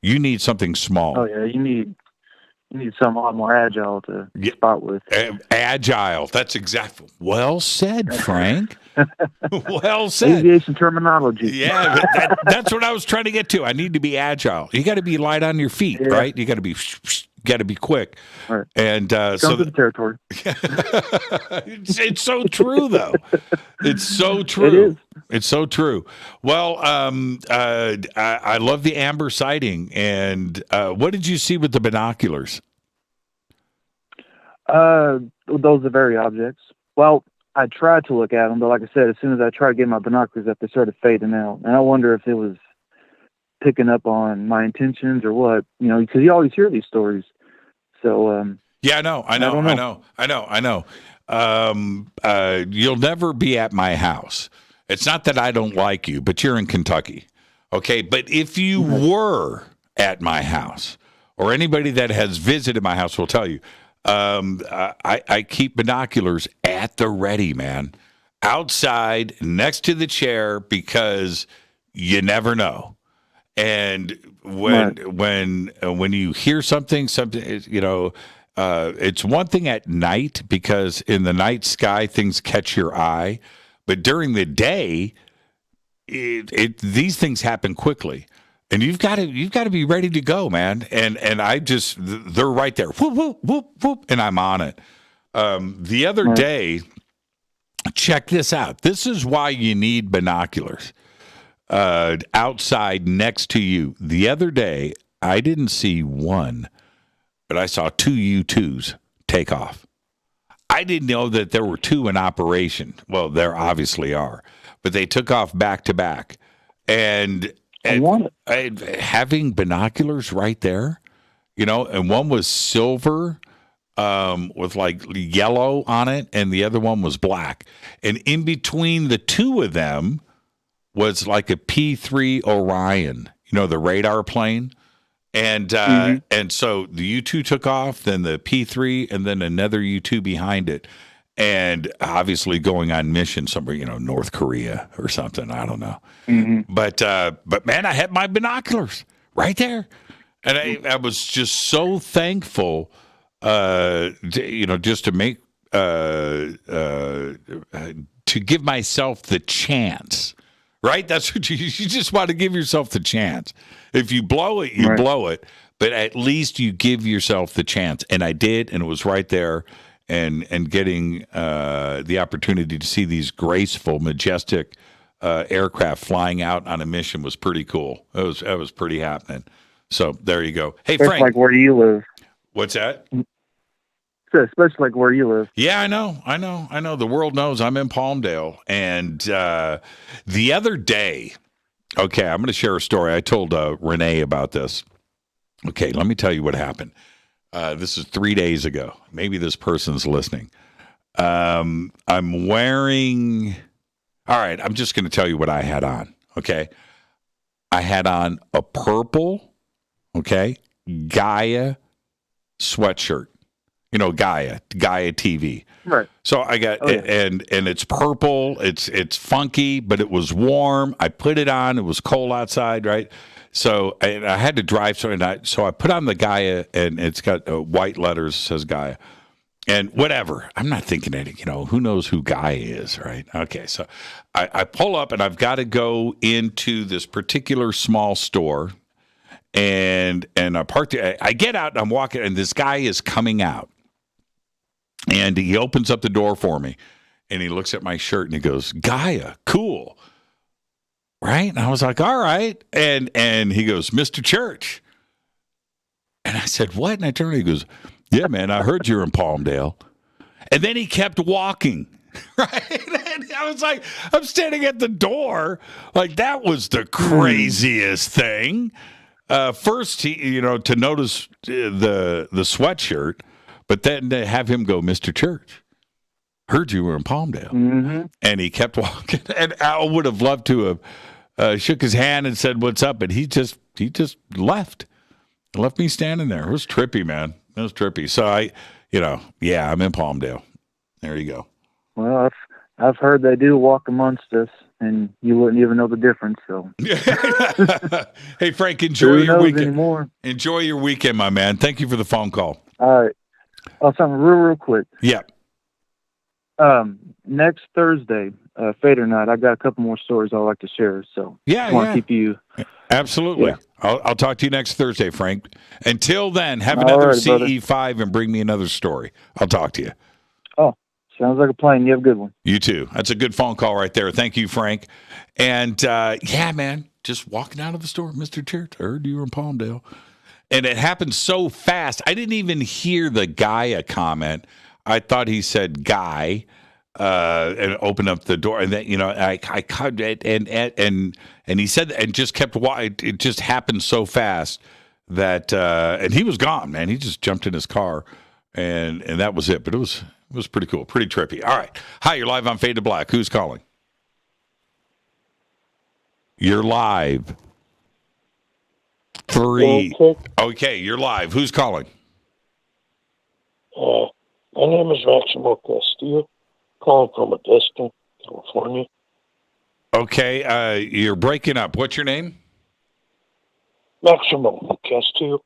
you need something small. Oh yeah, you need something a lot more agile to spot with. Agile. That's exactly. Well said, Frank. Well said. Aviation terminology. Yeah, that's what I was trying to get to. I need to be agile. You got to be light on your feet, right? You got to be quick. Right. And so the territory. It's so true, though. It's so true. It is. It's so true. Well, I love the amber sighting. And what did you see with the binoculars? Those are very objects. Well, I tried to look at them, but like I said, as soon as I tried to get my binoculars up, they started fading out. And I wonder if it was picking up on my intentions or what, because you always hear these stories. So, yeah, I know. You'll never be at my house. It's not that I don't like you, but you're in Kentucky. Okay. But if you were at my house, or anybody that has visited my house will tell you, I keep binoculars at the ready, man, outside next to the chair, because you never know. And when you hear something, it's one thing at night, because in the night sky things catch your eye, but during the day, these things happen quickly, and you've got to be ready to go, man. And they're right there, whoop whoop whoop whoop, and I'm on it. The other day, check this out. This is why you need binoculars. Outside next to you. The other day, I didn't see one, but I saw 2 U-2s take off. I didn't know that there were 2 in operation. Well, there obviously are, but they took off back to back. And having binoculars right there, and one was silver with like yellow on it, and the other one was black. And in between the 2 of them was like a P-3 Orion, the radar plane. And and so the U-2 took off, then the P-3, and then another U-2 behind it. And obviously going on mission somewhere, North Korea or something. I don't know. Mm-hmm. But man, I had my binoculars right there. And I was just so thankful, just to make, to give myself the chance. Right? That's what you just want to give yourself the chance. If you blow it, you blow it, but at least you give yourself the chance. And I did, and it was right there. And getting the opportunity to see these graceful, majestic aircraft flying out on a mission was pretty cool. That was pretty happening. So there you go. Hey, Frank. Like where you live. What's that? Especially like where you live. Yeah, I know. The world knows I'm in Palmdale. And the other day, okay, I'm going to share a story. I told Renee about this. Okay, let me tell you what happened. This is 3 days ago. Maybe this person's listening. I'm wearing All right, I'm just going to tell you what I had on, okay? I had on a purple, okay, Gaia sweatshirt. You know, Gaia TV. Right. So I got and it's purple. It's funky, but it was warm. I put it on. It was cold outside, right? So I had to drive. So I put on the Gaia, and it's got white letters. Says Gaia, and whatever. I'm not thinking any. Who knows who Gaia is, right? Okay. So I pull up, and I've got to go into this particular small store, and I parked. I get out, and I'm walking, and this guy is coming out. And he opens up the door for me, and he looks at my shirt, and he goes, Gaia, cool. Right? And I was like, all right. And he goes, Mr. Church. And I said, what? And I turned, he goes, yeah, man, I heard you're in Palmdale. And then he kept walking. Right? And I was like, I'm standing at the door. Like, that was the craziest thing. First, he, to notice the sweatshirt. But then to have him go, Mr. Church, heard you were in Palmdale. Mm-hmm. And he kept walking. And Al would have loved to have shook his hand and said, what's up? But he just left. Left me standing there. It was trippy, man. It was trippy. So I'm in Palmdale. There you go. Well, I've heard they do walk amongst us, and you wouldn't even know the difference. So, hey, Frank, enjoy your weekend. Anymore? Enjoy your weekend, my man. Thank you for the phone call. All right. Oh, something real quick. Yeah. Next Thursday, Fadernight, I've got a couple more stories I'd like to share. So I want to keep you. Absolutely. Yeah. I'll talk to you next Thursday, Frank. Until then, have another CE5 and bring me another story. I'll talk to you. Oh, sounds like a plan. You have a good one. You too. That's a good phone call right there. Thank you, Frank. And man, just walking out of the store, Mr. Church, I heard you were in Palmdale. And it happened so fast. I didn't even hear the Gaia comment. I thought he said guy and opened up the door. And then, I cut it and he said, and just kept walking. It just happened so fast that, and he was gone, man. He just jumped in his car and that was it. But it was pretty cool, pretty trippy. All right. Hi, you're live on Fade to Black. Who's calling? You're live. 3. Okay, you're live. Who's calling? My name is Maximo Castillo, calling from Modesto, California. Okay, you're breaking up. What's your name? Maximo Castillo.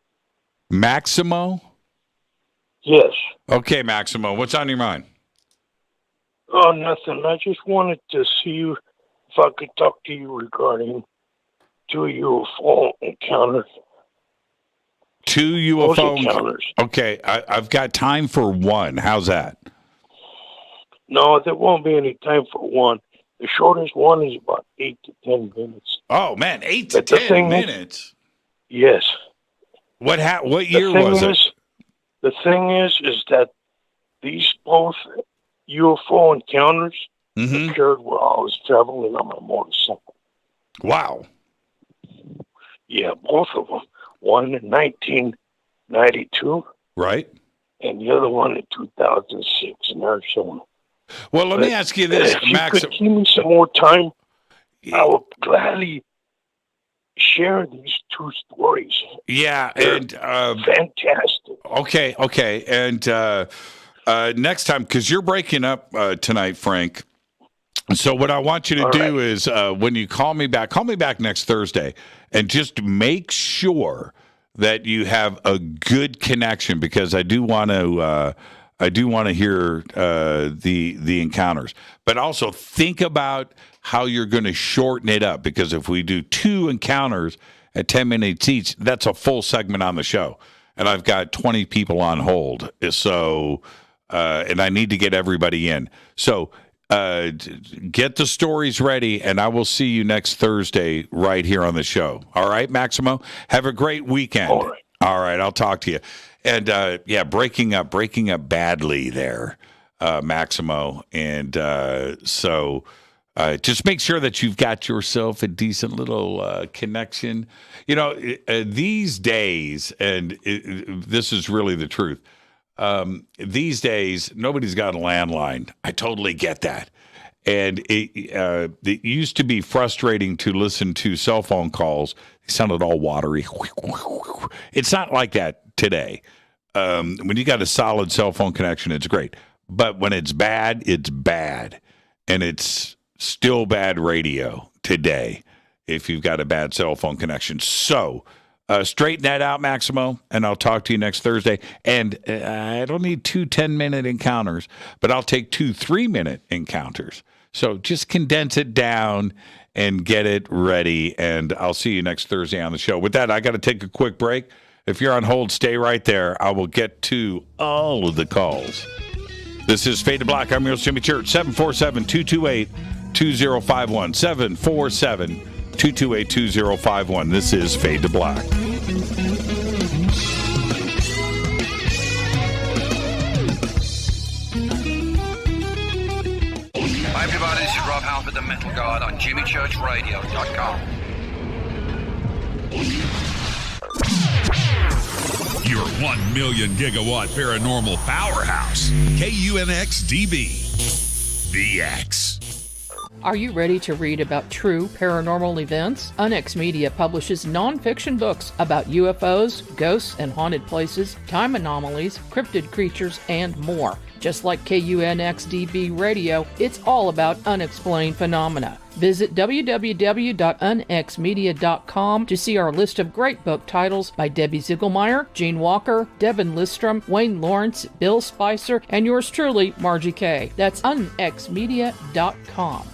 Maximo? Yes. Okay, Maximo. What's on your mind? Oh, nothing. I just wanted to see if I could talk to you regarding 2 UFO encounters. 2 UFO encounters. Okay, I've got time for one. How's that? No, there won't be any time for one. The shortest one is about 8 to 10 minutes. Oh man, 8 to 10 minutes. Yes. What year was it? The thing is that these both UFO encounters occurred while I was traveling on my motorcycle. Wow. Yeah, both of them. One in 1992. Right. And the other one in 2006 in Arizona. Well, let me ask you this, Max. If you could give me some more time, I would gladly share these 2 stories. Yeah, They're and fantastic. Okay, and next time, because you're breaking up tonight, Frank. So what I want you to do is when you call me back next Thursday, and just make sure that you have a good connection, because I do want to hear the encounters. But also think about how you're going to shorten it up, because if we do 2 encounters at 10 minutes each, that's a full segment on the show, and I've got 20 people on hold. So and I need to get everybody in. So. Get the stories ready, and I will see you next Thursday right here on the show. All right, Maximo? Have a great weekend. All right, I'll talk to you. And, breaking up badly there, Maximo. And so just make sure that you've got yourself a decent little connection. These days, and this is really the truth, these days, nobody's got a landline. I totally get that. And it used to be frustrating to listen to cell phone calls. They sounded all watery. It's not like that today. When you got a solid cell phone connection, it's great. But when it's bad, it's bad. And it's still bad radio today if you've got a bad cell phone connection. So straighten that out, Maximo, and I'll talk to you next Thursday. And I don't need 2 10-minute encounters, but I'll take 2 3-minute encounters. So just condense it down and get it ready, and I'll see you next Thursday on the show. With that, I got to take a quick break. If you're on hold, stay right there. I will get to all of the calls. This is Fade to Black. I'm your host, Jimmy Church, 747-228-2051, 747-228-2051. This is Fade to Black. Hi everybody, this is Rob Halford, the Metal Guard on jimmychurchradio.com. Your 1 million gigawatt paranormal powerhouse, KUNX-DB, the X. Are you ready to read about true paranormal events? UNX Media publishes non-fiction books about UFOs, ghosts and haunted places, time anomalies, cryptid creatures, and more. Just like KUNX-DB Radio, it's all about unexplained phenomena. Visit www.unxmedia.com to see our list of great book titles by Debbie Ziegelmeyer, Gene Walker, Devin Listrom, Wayne Lawrence, Bill Spicer, and yours truly, Margie Kay. That's unxmedia.com.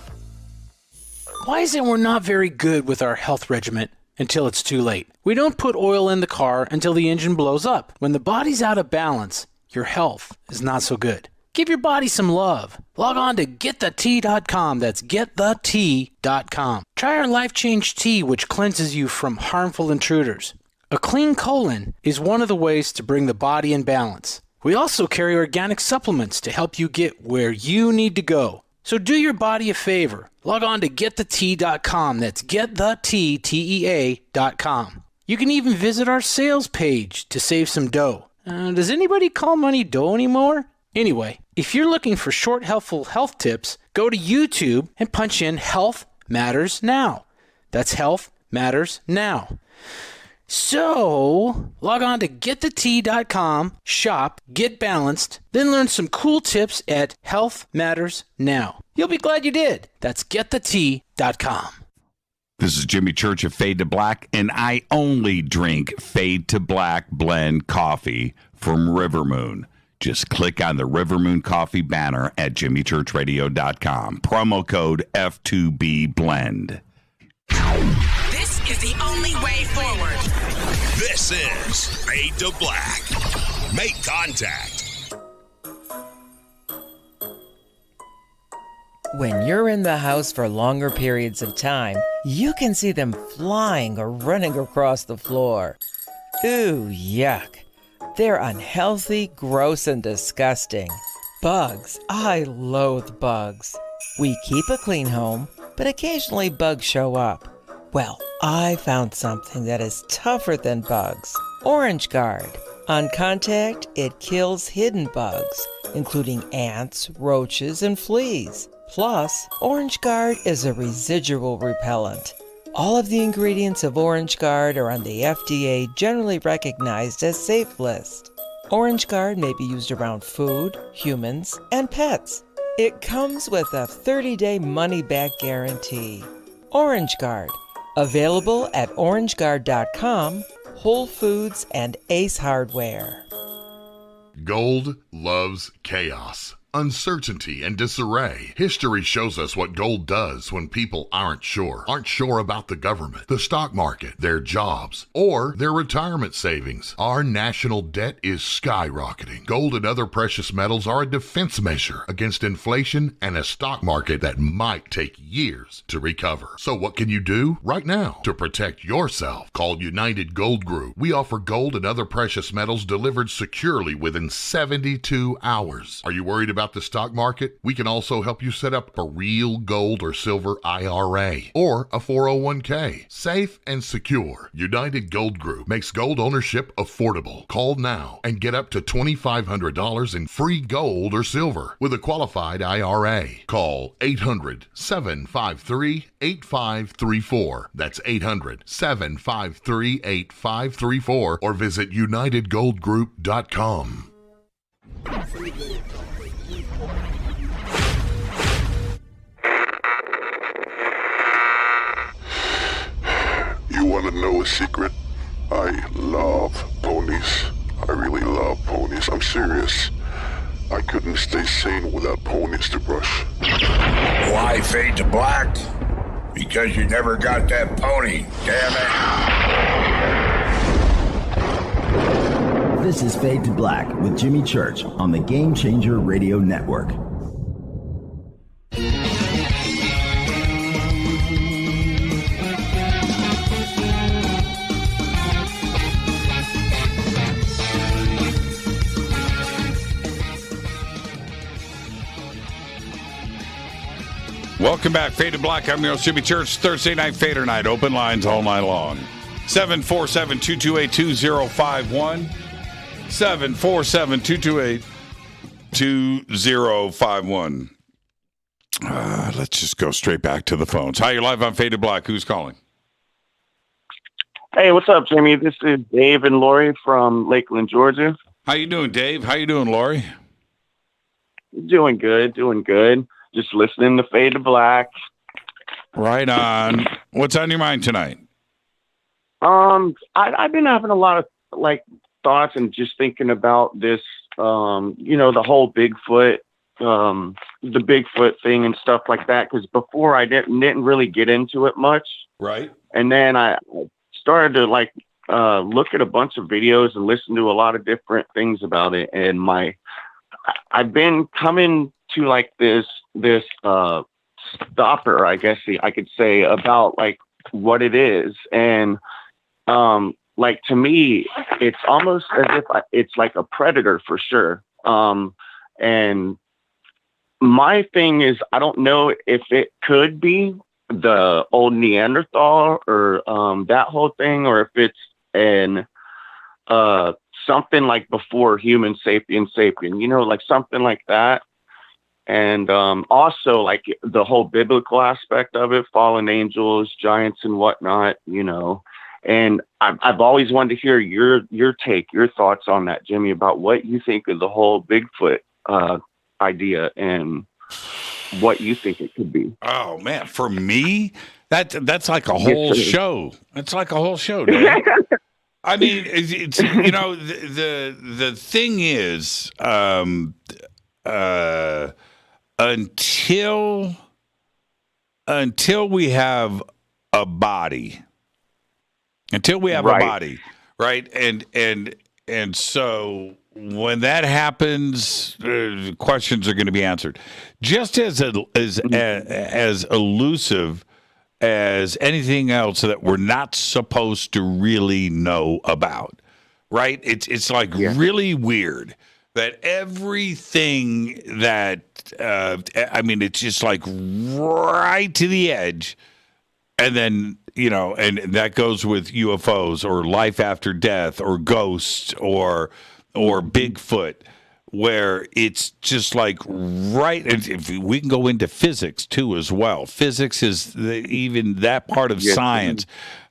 Why is it we're not very good with our health regimen until it's too late? We don't put oil in the car until the engine blows up. When the body's out of balance, your health is not so good. Give your body some love. Log on to getthet.com. That's getthet.com. Try our Life Change Tea, which cleanses you from harmful intruders. A clean colon is one of the ways to bring the body in balance. We also carry organic supplements to help you get where you need to go. So do your body a favor. Log on to getthet.com. That's getthet.com. You can even visit our sales page to save some dough. Does anybody call money dough anymore? Anyway, if you're looking for short, helpful health tips, go to YouTube and punch in Health Matters Now. That's Health Matters Now. So, log on to getthet.com, shop, get balanced, then learn some cool tips at Health Matters Now. You'll be glad you did. That's getthet.com. This is Jimmy Church of Fade to Black, and I only drink Fade to Black blend coffee from River Moon. Just click on the River Moon Coffee banner at jimmychurchradio.com. Promo code F2B Blend. This is the only way forward. This is Fade to Black. Make contact. When you're in the house for longer periods of time, you can see them flying or running across the floor. Ooh, yuck. They're unhealthy, gross, and disgusting. Bugs. I loathe bugs. We keep a clean home, but occasionally bugs show up. Well, I found something that is tougher than bugs. Orange Guard. On contact, it kills hidden bugs, including ants, roaches, and fleas. Plus, Orange Guard is a residual repellent. All of the ingredients of Orange Guard are on the FDA generally recognized as safe list. Orange Guard may be used around food, humans, and pets. It comes with a 30-day money-back guarantee. Orange Guard. Available at orangeguard.com, Whole Foods, and Ace Hardware. Gold loves chaos, uncertainty, and disarray. History shows us what gold does when people aren't sure about the government, the stock market, their jobs, or their retirement savings. Our national debt is skyrocketing. Gold and other precious metals are a defense measure against inflation and a stock market that might take years to recover. So what can you do right now to protect yourself? Call United Gold Group. We offer gold and other precious metals delivered securely within 72 hours. Are you worried about about the stock market? We can also help you set up a real gold or silver IRA or a 401k. Safe and secure. United Gold Group makes gold ownership affordable. Call now and get up to $2,500 in free gold or silver with a qualified IRA. Call 800-753-8534. That's 800-753-8534 or visit UnitedGoldGroup.com. You want to know a secret? I love ponies. I really love ponies. I'm serious. I couldn't stay sane without ponies to brush. Why fade to black? Because you never got that pony, damn it. This is Fade to Black with Jimmy Church on the Game Changer Radio Network. Welcome back, Fade to Black. I'm your host, Jimmy Church. Thursday night Fadernight Open-Lines all night long. 747-228-2051. 747-228-2051. Let's just go straight back to the phones. Hi, you're live on Fade to Black. Who's calling? Hey, what's up, Jimmy? This is Dave and Lori from Lakeland, Georgia. How you doing, Dave? How you doing, Lori? Doing good. Just listening to Fade to Black. Right on. What's on your mind tonight? I've been having a lot of thoughts and just thinking about this, the whole Bigfoot, the Bigfoot thing and stuff like that. Because before I didn't really get into it much. Right. And then I started to look at a bunch of videos and listen to a lot of different things about it. And I've been coming to this stopper, I guess I could say, about what it is. And to me, it's almost as if it's like a predator for sure. And my thing is, I don't know if it could be the old Neanderthal or that whole thing, or if it's something like before human sapien, something like that. And also the whole biblical aspect of it, fallen angels, giants and whatnot, And I've always wanted to hear your take, your thoughts on that, Jimmy, about what you think of the whole Bigfoot idea and what you think it could be. Oh man, for me, that's like a whole show. That's like a whole show, dude. I mean, it's the thing is, until we have a body. Until we have a body, right? And so when that happens, questions are going to be answered. Just as elusive as anything else that we're not supposed to really know about, right? It's really weird that everything that it's just right to the edge, and then. And that goes with UFOs or life after death or ghosts or Bigfoot, where it's just right. And if we can go into physics too as well. Physics is even that part of science.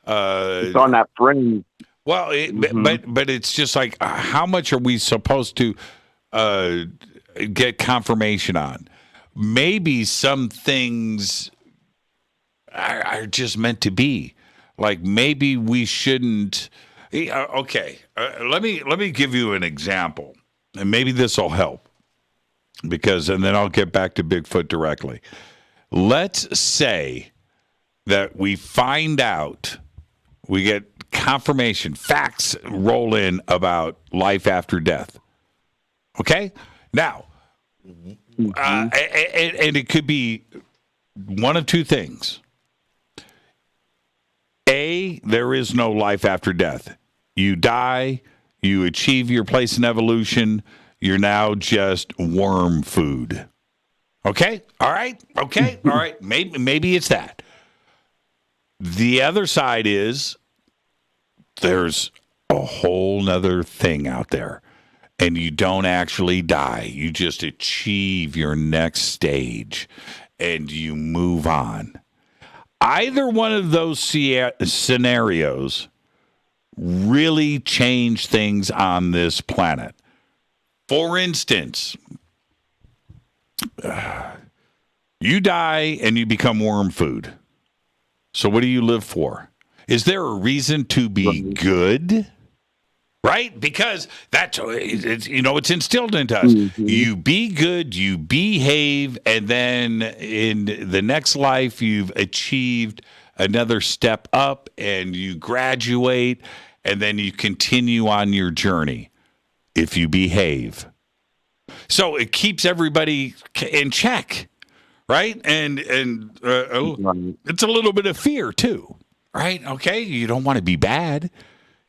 It's on that fringe. Well, but it's just how much are we supposed to get confirmation on? Maybe some things are just meant to be. Maybe we shouldn't. Okay, let me give you an example, and maybe this will help, and then I'll get back to Bigfoot directly. Let's say that we find out, we get confirmation, facts roll in about life after death. Okay, now, and it could be one of two things. A, there is no life after death. You die, you achieve your place in evolution, You're now just worm food. Okay? All right? Okay? All right. Maybe it's that. The other side is there's a whole nother thing out there, and you don't actually die. You just achieve your next stage, and you move on. Either one of those scenarios really change things on this planet. For instance, you die and you become worm food. So what do you live for? Is there a reason to be good? Right? Because it's instilled into us. Mm-hmm. You be good, you behave, and then in the next life, you've achieved another step up and you graduate, and then you continue on your journey if you behave. So it keeps everybody in check, right? And it's a little bit of fear too, right? Okay, you don't want to be bad.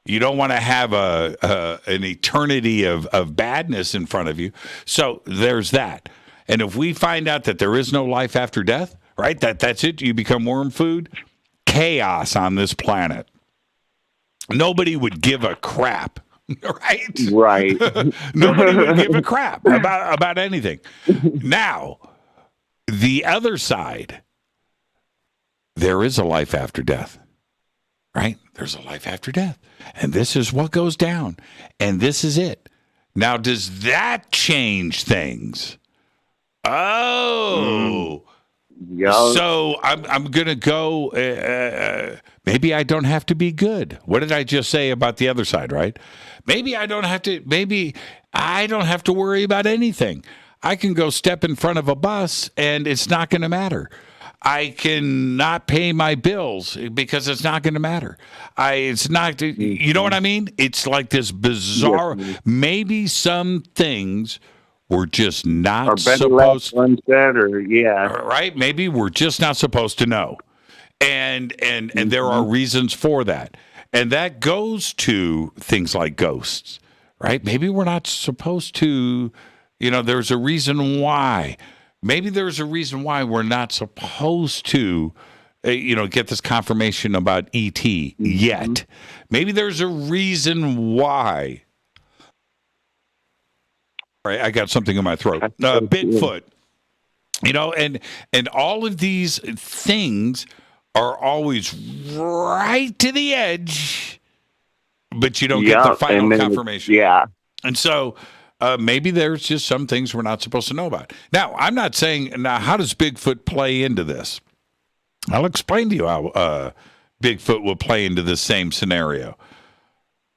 You don't want to have an eternity of badness in front of you. So there's that. And if we find out that there is no life after death, right? That's it. You become worm food. Chaos on this planet. Nobody would give a crap. Right? Right. Nobody would give a crap about anything. Now, the other side, there is a life after death. Right? There's a life after death. And this is what goes down. And this is it. Now, does that change things? Oh. Yeah. So I'm going to go, maybe I don't have to be good. What did I just say about the other side, right? Maybe I don't have to worry about anything. I can go step in front of a bus and it's not going to matter. I can not pay my bills because it's not going to matter. You know what I mean? It's like this bizarre, maybe some things we're just not supposed to, right? Maybe we're just not supposed to know. And there are reasons for that. And that goes to things like ghosts, right? Maybe we're not supposed to, there's a reason why. Maybe there's a reason why we're not supposed to, get this confirmation about ET yet. Maybe there's a reason why. All right, I got something in my throat. Bigfoot. And all of these things are always right to the edge, but you don't get the final confirmation. Yeah. And so maybe there's just some things we're not supposed to know about. Now, I'm not saying, how does Bigfoot play into this? I'll explain to you how Bigfoot will play into this same scenario.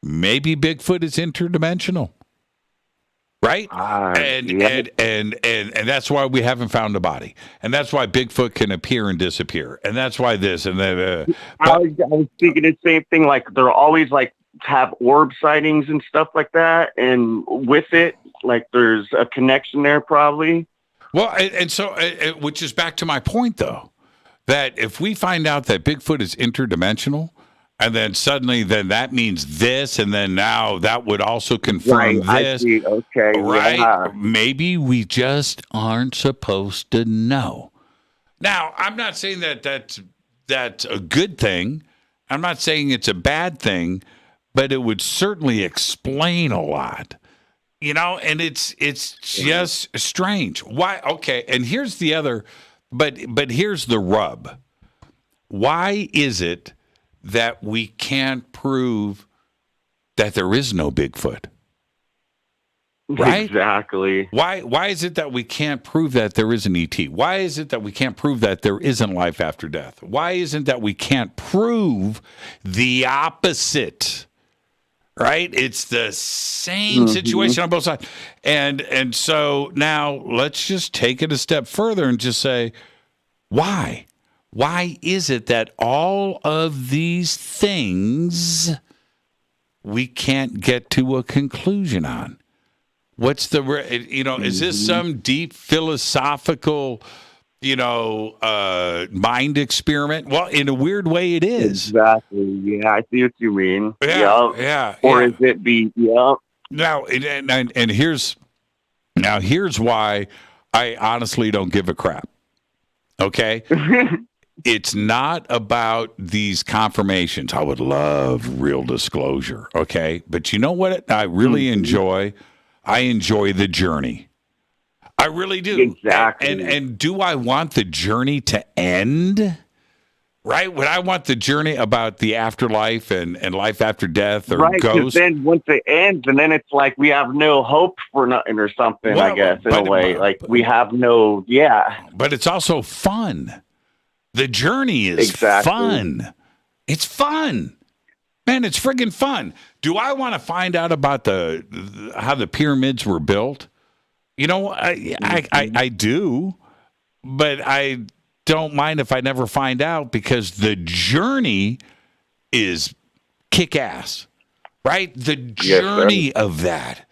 Maybe Bigfoot is interdimensional, right? And that's why we haven't found a body. And that's why Bigfoot can appear and disappear. And that's why this and that. I was thinking the same thing. Like, they're always like, have orb sightings and stuff like that, and with it, like, there's a connection there probably. Well, and so, which is back to my point, though, that if we find out that Bigfoot is interdimensional, and then suddenly then that means this, and then now that would also confirm this. I see. Okay, right? Yeah. Maybe we just aren't supposed to know. Now, I'm not saying that that's a good thing. I'm not saying it's a bad thing, but it would certainly explain a lot. And it's just strange. Why? Okay, and here's the other, but here's the rub. Why is it that we can't prove that there is no Bigfoot? Right? Exactly. Why is it that we can't prove that there is an ET? Why is it that we can't prove that there isn't life after death? Why isn't that we can't prove the opposite? Right? It's the same situation on both sides. And so now let's just take it a step further and just say, why? Why is it that all of these things we can't get to a conclusion on? What's is this some deep philosophical, mind experiment? Well, in a weird way, it is. Exactly. Yeah, I see what you mean. Yeah. Or is it Now, and here's Now, here's why I honestly don't give a crap. Okay? It's not about these confirmations. I would love real disclosure, okay? But you know what I really enjoy? I enjoy the journey. I really do. Exactly. And do I want the journey to end? Right? Would I want the journey about the afterlife and life after death or right, ghosts? Then once it ends, and then it's like we have no hope for nothing or something, I guess, in a way. Like we have no, But it's also fun. The journey is fun. It's fun. Man, it's friggin' fun. Do I want to find out about how the pyramids were built? You know, I do, but I don't mind if I never find out because the journey is kick-ass, right? The journey of that.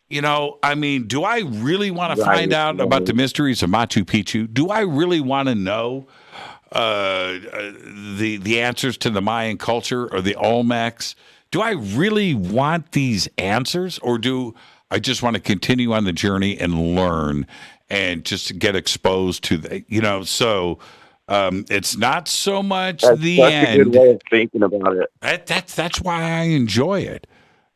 You know, I mean, do I really want to find out about the mysteries of Machu Picchu? Do I really want to know the answers to the Mayan culture or the Olmecs? Do I really want these answers, or do I just want to continue on the journey and learn and just get exposed to the, you know, so it's not so much the end. That's a good way of thinking about it. That's why I enjoy it.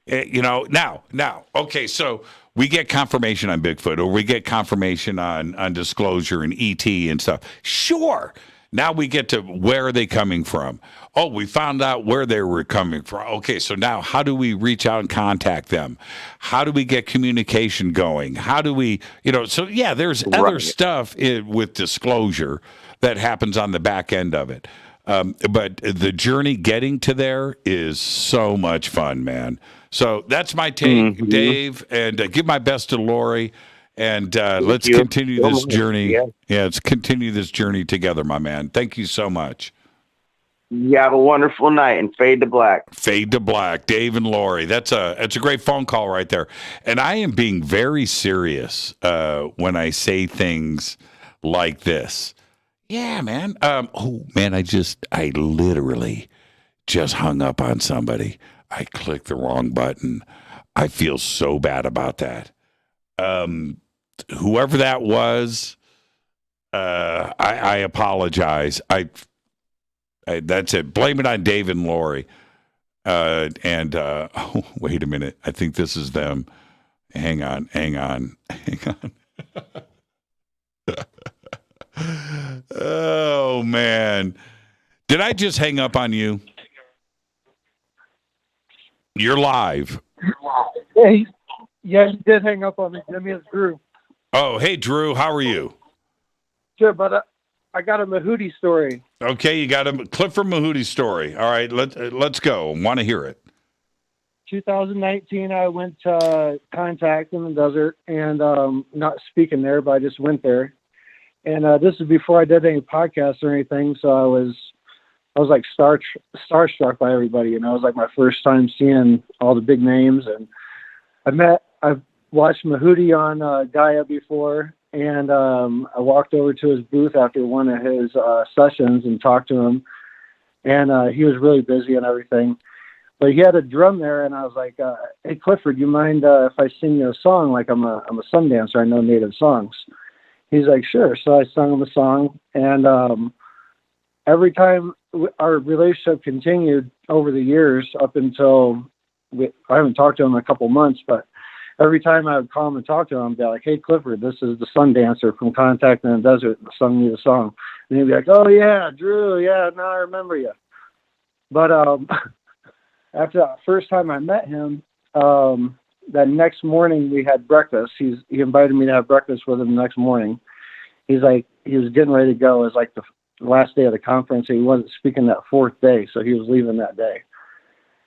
You know, now, okay, so we get confirmation on Bigfoot, or we get confirmation on disclosure and ET and stuff. Sure. Now we get to where are they coming from? Oh, we found out where they were coming from. Okay, so now how do we reach out and contact them? How do we get communication going? How do we, you know, so yeah, there's other stuff with disclosure that happens on the back end of it. But the journey getting to there is so much fun, man. So that's my take, Dave, and give my best to Lori. And let's continue this journey. Yeah, let's continue this journey together, my man. Thank you so much. You have a wonderful night, and fade to black. Fade to black, Dave and Lori. That's a great phone call right there. And I am being very serious when I say things like this. Yeah, man. Oh, man, I literally just hung up on somebody. I clicked the wrong button. I feel so bad about that. Whoever that was, I apologize. That's it. Blame it on Dave and Lori. Oh, wait a minute. I think this is them. Hang on. Oh, man. Did I just hang up on you? You're live. Hey, yeah, you did hang up on me. Jimmy, it's Drew. Oh, hey, Drew. How are you? Good, but I got a Mahouti story. Okay, you got a Clifford Mahouti story. All right, let's go. I want to hear it. 2019, I went to Contact in the desert, and not speaking there, but I just went there. And this is before I did any podcasts or anything, so I was like starstruck by everybody. You know, it was like my first time seeing all the big names, and I've watched Mahouti on Gaia before, and I walked over to his booth after one of his sessions and talked to him, and he was really busy and everything. But he had a drum there, and I was like, "Hey Clifford, you mind if I sing you a song? Like I'm a sun dancer, I know native songs." He's like, "Sure." So I sung him a song, and every time our relationship continued over the years up until I haven't talked to him in a couple months, but every time I would call him and talk to him, I'd be like, "Hey Clifford, this is the sun dancer from Contact in the Desert that sung me the song." And he'd be like, "Oh yeah, Drew, yeah, now I remember you." But after that first time I met him, that next morning we had breakfast. He invited me to have breakfast with him the next morning. He's like, he was getting ready to go. It was like the last day of the conference. He wasn't speaking that fourth day, so he was leaving that day.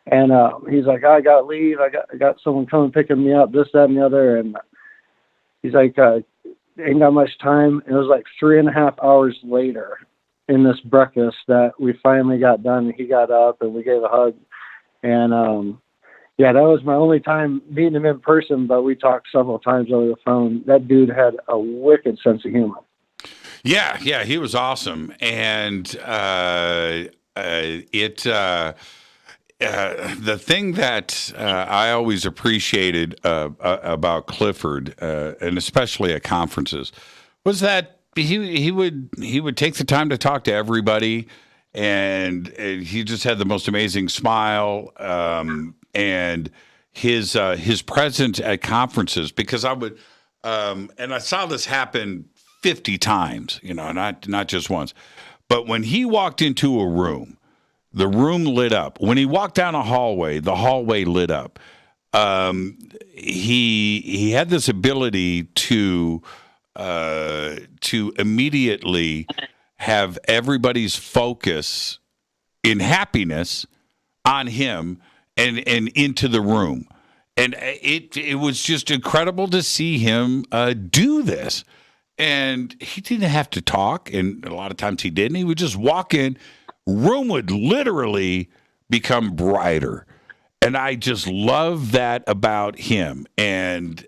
And he's like, "I got to leave. I got someone coming picking me up, this, that, and the other." And he's like, "Ain't got much time." And it was like 3.5 hours later in this breakfast that we finally got done. He got up and we gave a hug. And yeah, that was my only time meeting him in person, but we talked several times over the phone. That dude had a wicked sense of humor. Yeah, he was awesome. And the thing that I always appreciated about Clifford, and especially at conferences, was that he would take the time to talk to everybody, and he just had the most amazing smile, and his presence at conferences. Because I would, and I saw this happen 50 times, not just once, but when he walked into a room. The room lit up. When he walked down a hallway, the hallway lit up. He had this ability to immediately have everybody's focus in happiness on him and into the room. And it was just incredible to see him do this. And he didn't have to talk, and a lot of times he didn't. He would just walk in. Room would literally become brighter. And I just love that about him. And he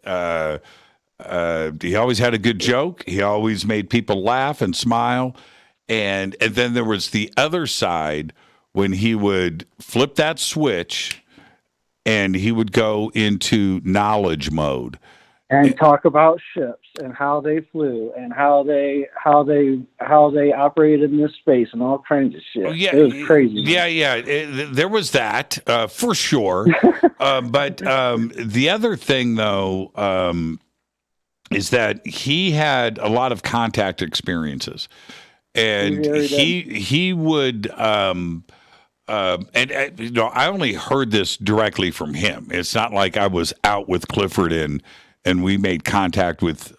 always had a good joke. He always made people laugh and smile. And then there was the other side when he would flip that switch and he would go into knowledge mode. And talk about ships and how they flew and how they operated in this space and all kinds of shit. Yeah, it was crazy. Yeah. There was that for sure. But the other thing, though, is that he had a lot of contact experiences, and he would. And I only heard this directly from him. It's not like I was out with Clifford and we made contact with,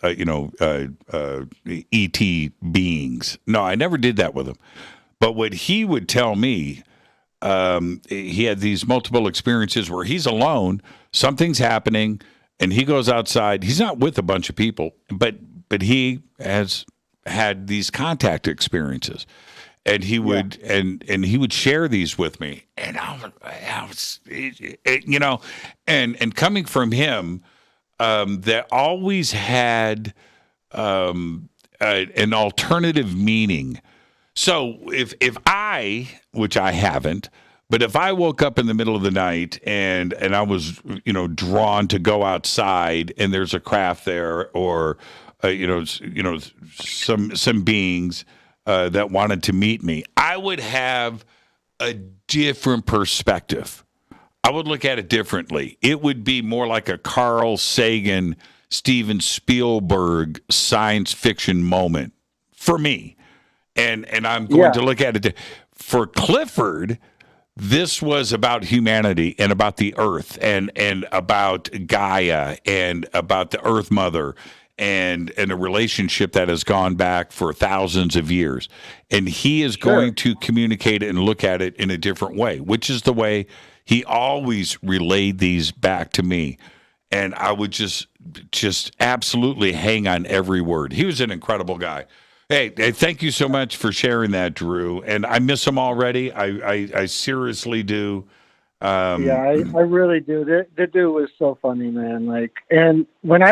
E.T. beings. No, I never did that with him. But what he would tell me, he had these multiple experiences where he's alone, something's happening, and he goes outside. He's not with a bunch of people, but he has had these contact experiences. And he would and he would share these with me. And I was and coming from him, that always had an alternative meaning. So if I, which I haven't, but if I woke up in the middle of the night and I was drawn to go outside and there's a craft there or some beings that wanted to meet me, I would have a different perspective. I would look at it differently. It would be more like a Carl Sagan, Steven Spielberg science fiction moment for me. And I'm going to look at it. For Clifford, this was about humanity and about the earth and about Gaia and about the Earth Mother and a relationship that has gone back for thousands of years. And he is going to communicate it and look at it in a different way, which is the way he always relayed these back to me. And I would just absolutely hang on every word. He was an incredible guy. Hey, thank you so much for sharing that, Drew. And I miss him already. I seriously do. I really do. The dude was so funny, man. And when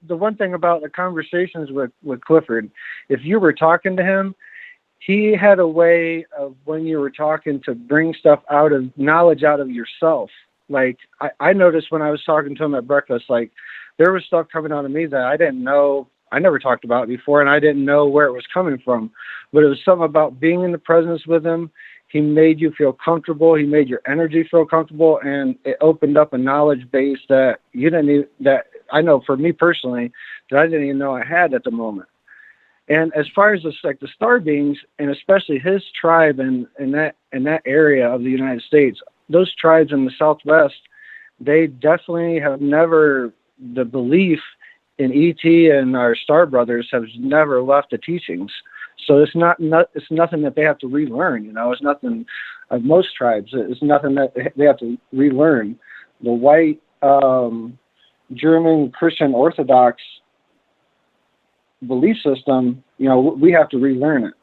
the one thing about the conversations with Clifford, if you were talking to him, he had a way of, when you were talking, to bring stuff knowledge out of yourself. Like I noticed when I was talking to him at breakfast, like there was stuff coming out of me that I didn't know. I never talked about it before, and I didn't know where it was coming from. But it was something about being in the presence with him. He made you feel comfortable. He made your energy feel comfortable, and it opened up a knowledge base that that I know for me personally that I didn't even know I had at the moment. And as far as the star beings, and especially his tribe in that area of the United States, those tribes in the Southwest, they definitely have never, the belief in ET and our Star Brothers has never left the teachings. So it's it's nothing that they have to relearn. It's nothing. Most tribes, it's nothing that they have to relearn. The white German Christian Orthodox belief system, we have to relearn it.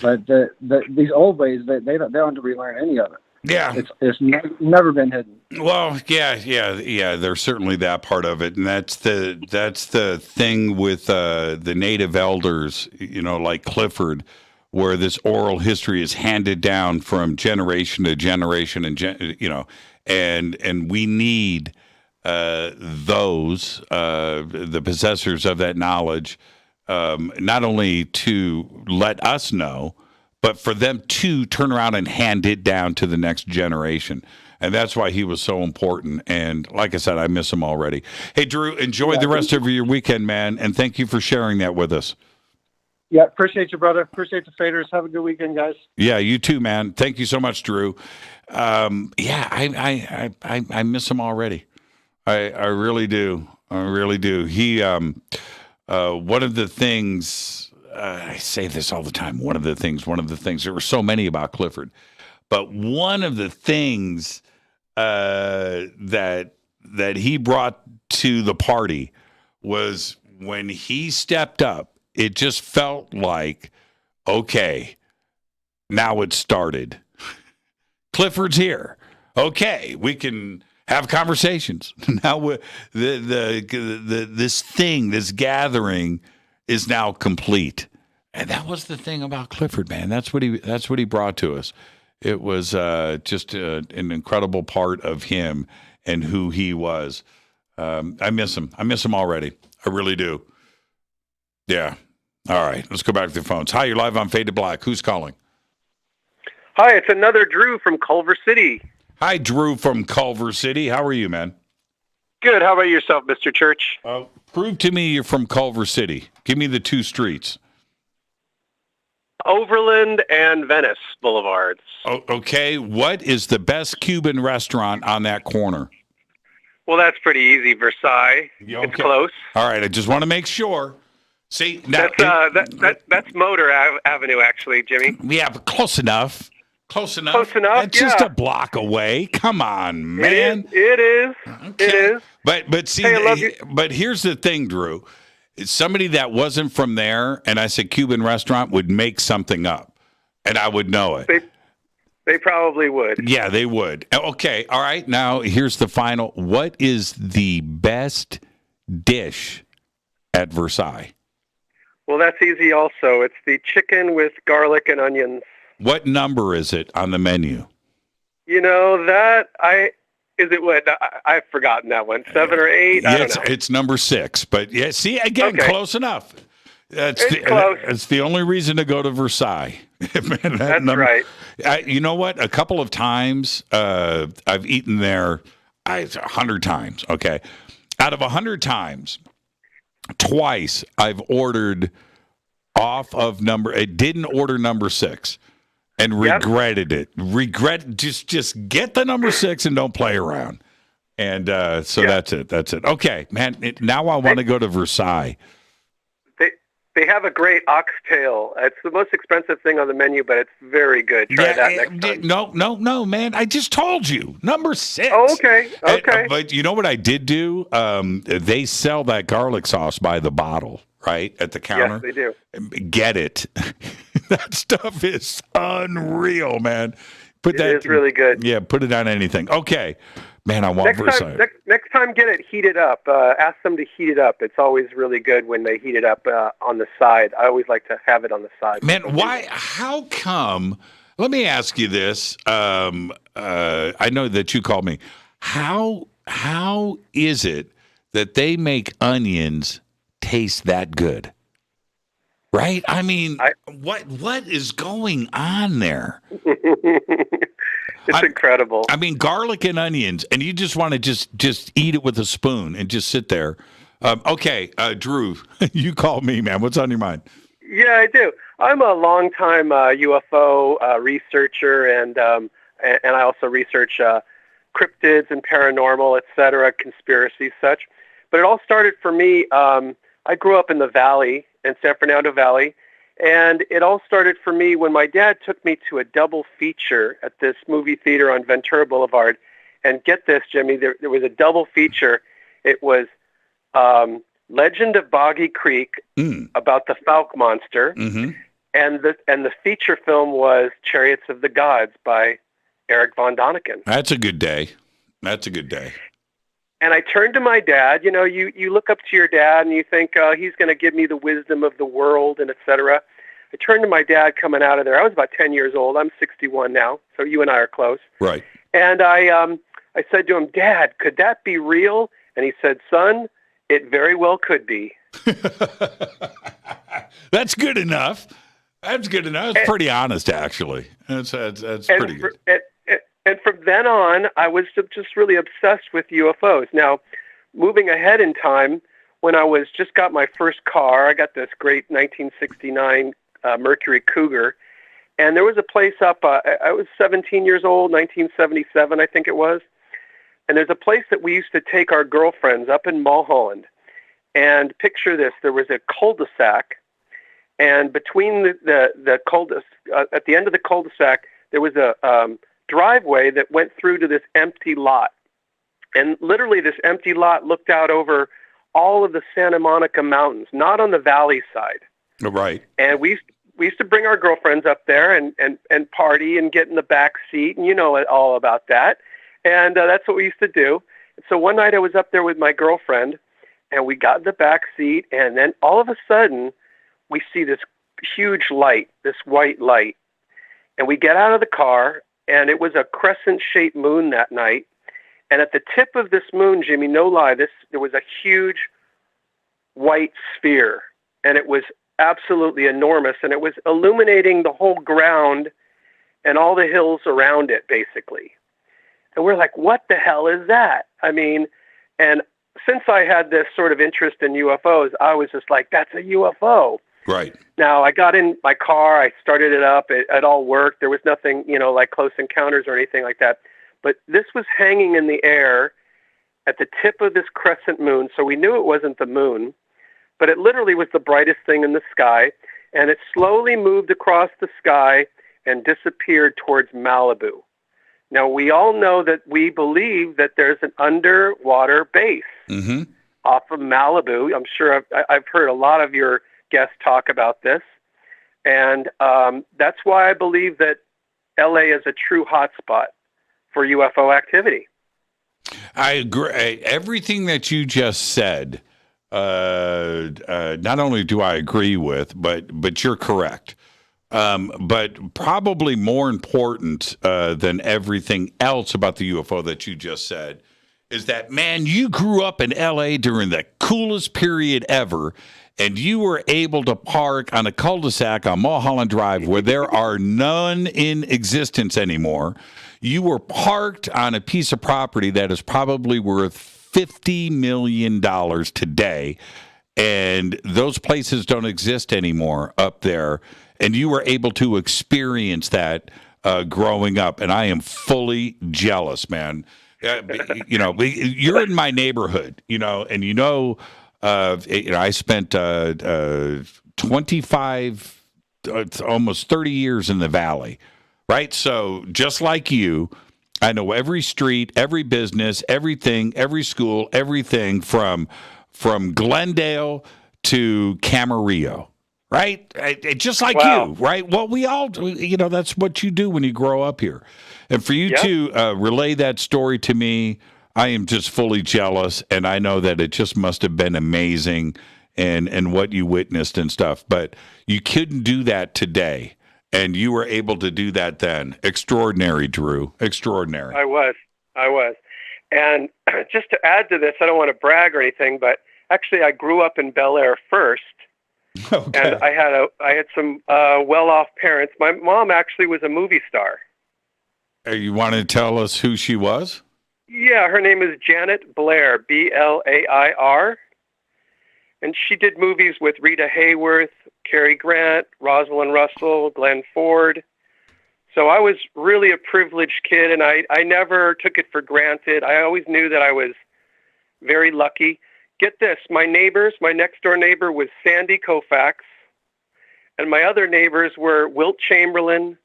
But these old ways, they don't have to relearn any of it. Yeah, it's never been hidden. Well, yeah. There's certainly that part of it, and that's the thing with the native elders, like Clifford, where this oral history is handed down from generation to generation, and and we need those the possessors of that knowledge, not only to let us know, but for them to turn around and hand it down to the next generation. And that's why he was so important. And like I said, I miss him already. Hey, Drew, enjoy the rest of your weekend, man. And thank you for sharing that with us. Yeah, appreciate you, brother. Appreciate the faders. Have a good weekend, guys. Yeah, you too, man. Thank you so much, Drew. I miss him already. I really do. I really do. He, one of the things, I say this all the time, one of the things, there were so many about Clifford, but one of the things that he brought to the party was when he stepped up, it just felt like, okay, now it started. Clifford's here. Okay, we can have conversations. Now this gathering is now complete. And that was the thing about Clifford, man. That's what he brought to us. It was just an incredible part of him and who he was. I miss him. I miss him already. I really do. Yeah. All right. Let's go back to the phones. Hi, you're live on Fade to Black. Who's calling? Hi, it's another Drew from Culver City. Hi, Drew from Culver City. How are you, man? Good. How about yourself, Mr. Church? Prove to me you're from Culver City. Give me the two streets. Overland and Venice Boulevards. Oh, okay. What is the best Cuban restaurant on that corner? Well, that's pretty easy. Versailles. Okay. It's close. All right. I just want to make sure. See, now, that's Motor Avenue, actually, Jimmy. Yeah, but close enough. Close enough. Close enough. It's just a block away. Come on, man. It is. Okay. It is. But see, hey, I love you. But here's the thing, Drew. Somebody that wasn't from there, and I said Cuban restaurant, would make something up, and I would know it. They probably would. Yeah, they would. Okay. All right. Now here's the final. What is the best dish at Versailles? Well, that's easy also. It's the chicken with garlic and onions. What number is it on the menu? You know, I've forgotten that one. 7 or 8? I don't know. It's number 6. But yeah, see, again, okay. Close enough. Close. It's the only reason to go to Versailles. Man, that's right. You know what? A couple of times I've eaten there 100 times. Okay. Out of 100 times, twice I've ordered off of didn't order number 6 and regretted it. Just get the number 6 and don't play around. And that's it. That's it. Okay, man. Now I want to go to Versailles. They have a great oxtail. It's the most expensive thing on the menu, but it's very good. Try that next time. No, man. I just told you. Number 6. Oh, okay. But you know what I did do? They sell that garlic sauce by the bottle, right, at the counter. Yes, they do. Get it. That stuff is unreal, man. It is really good. Yeah, put it on anything. Okay. Man, I want Versailles. Next time, get it heated up. Ask them to heat it up. It's always really good when they heat it up on the side. I always like to have it on the side. Man, why? How come? Let me ask you this. I know that you called me. How is it that they make onions taste that good? Right? I mean, what is going on there? It's incredible. I mean, garlic and onions, and you just want to just eat it with a spoon and just sit there. Okay, Drew, you call me, man. What's on your mind? Yeah, I do. I'm a longtime UFO researcher, and I also research cryptids and paranormal, etc., conspiracies, such. But it all started for me. I grew up in the Valley, in San Fernando Valley. And it all started for me when my dad took me to a double feature at this movie theater on Ventura Boulevard. And get this, Jimmy, there was a double feature. It was Legend of Boggy Creek about the Falk Monster. Mm-hmm. And the feature film was Chariots of the Gods by Eric von Däniken. That's a good day. And I turned to my dad. You know, you look up to your dad and you think he's going to give me the wisdom of the world and et cetera. I turned to my dad coming out of there. I was about 10 years old. I'm 61 now, so you and I are close. Right. And I said to him, Dad, could that be real? And he said, son, it very well could be. That's good enough. That's good enough. It's pretty honest, actually. That's pretty good. And from then on, I was just really obsessed with UFOs. Now, moving ahead in time, when I just got my first car, I got this great 1969 Mercury Cougar, and there was a place up, I was 17 years old, 1977, I think it was, and there's a place that we used to take our girlfriends up in Mulholland. And picture this, there was a cul-de-sac, and between the cul-de-sac, at the end of the cul-de-sac, there was a driveway that went through to this empty lot. And literally this empty lot looked out over all of the Santa Monica Mountains, not on the valley side. Right. And we used to bring our girlfriends up there and party and get in the back seat, and you know all about that. And that's what we used to do. And so one night I was up there with my girlfriend, and we got in the back seat, and then all of a sudden we see this huge light, this white light. And we get out of the car, and it was a crescent-shaped moon that night. And at the tip of this moon, Jimmy, no lie, there was a huge white sphere, and it was absolutely enormous, and it was illuminating the whole ground and all the hills around it, basically. And we're like, what the hell is that? I mean, and since I had this sort of interest in UFOs, I was just like, that's a UFO. Right. Now, I got in my car, I started it up, it all worked. There was nothing, like Close Encounters or anything like that. But this was hanging in the air at the tip of this crescent moon, so we knew it wasn't the moon, but it literally was the brightest thing in the sky, and it slowly moved across the sky and disappeared towards Malibu. Now, we all know that we believe that there's an underwater base off of Malibu. I'm sure I've heard a lot of your guests talk about this, and that's why I believe that LA is a true hotspot for UFO activity. I agree. Everything that you just said, not only do I agree with, but you're correct. But probably more important than everything else about the UFO that you just said is that, man, you grew up in LA during the coolest period ever, and you were able to park on a cul-de-sac on Mulholland Drive where there are none in existence anymore. You were parked on a piece of property that is probably worth $50 million today, and those places don't exist anymore up there, and you were able to experience that growing up, and I am fully jealous, man. You're in my neighborhood, and I spent 25, almost 30 years in the Valley, right? So just like you, I know every street, every business, everything, every school, everything from Glendale to Camarillo, right? Just like you, right? Well, we all, that's what you do when you grow up here. And for you to relay that story to me, I am just fully jealous, and I know that it just must have been amazing and what you witnessed and stuff. But you couldn't do that today, and you were able to do that then. Extraordinary, Drew. Extraordinary. I was. And just to add to this, I don't want to brag or anything, but actually I grew up in Bel Air first. Okay. And I had some well-off parents. My mom actually was a movie star. You want to tell us who she was? Yeah, her name is Janet Blair, Blair. And she did movies with Rita Hayworth, Cary Grant, Rosalind Russell, Glenn Ford. So I was really a privileged kid, and I never took it for granted. I always knew that I was very lucky. Get this, my next door neighbor was Sandy Koufax, and my other neighbors were Wilt Chamberlain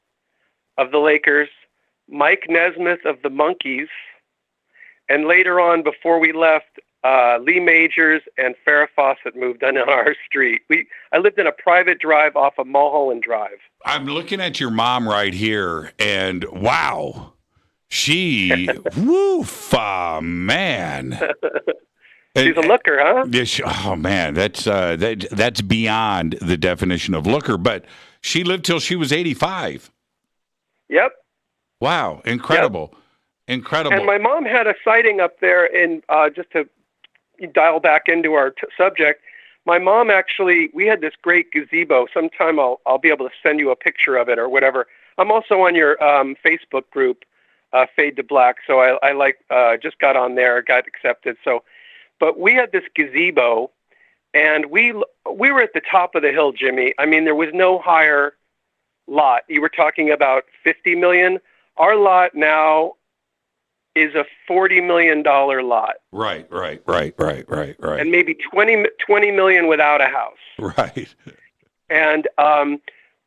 of the Lakers, Mike Nesmith of the Monkees, and later on, before we left, Lee Majors and Farrah Fawcett moved on our street. I lived in a private drive off of Mulholland Drive. I'm looking at your mom right here, and wow, she, man. She's a looker, huh? Oh man, that's beyond the definition of looker. But She lived till she was 85. Yep. Wow, incredible. Yep. Incredible. And my mom had a sighting up there in, just to dial back into our subject, my mom actually, we had this great gazebo. Sometime I'll be able to send you a picture of it or whatever. I'm also on your Facebook group, Fade to Black. So I just got on there, got accepted. So, but we had this gazebo, and we were at the top of the hill, Jimmy. I mean, there was no higher lot. You were talking about 50 million. Our lot now is a $40 million lot. Right. And maybe 20 million without a house. Right. And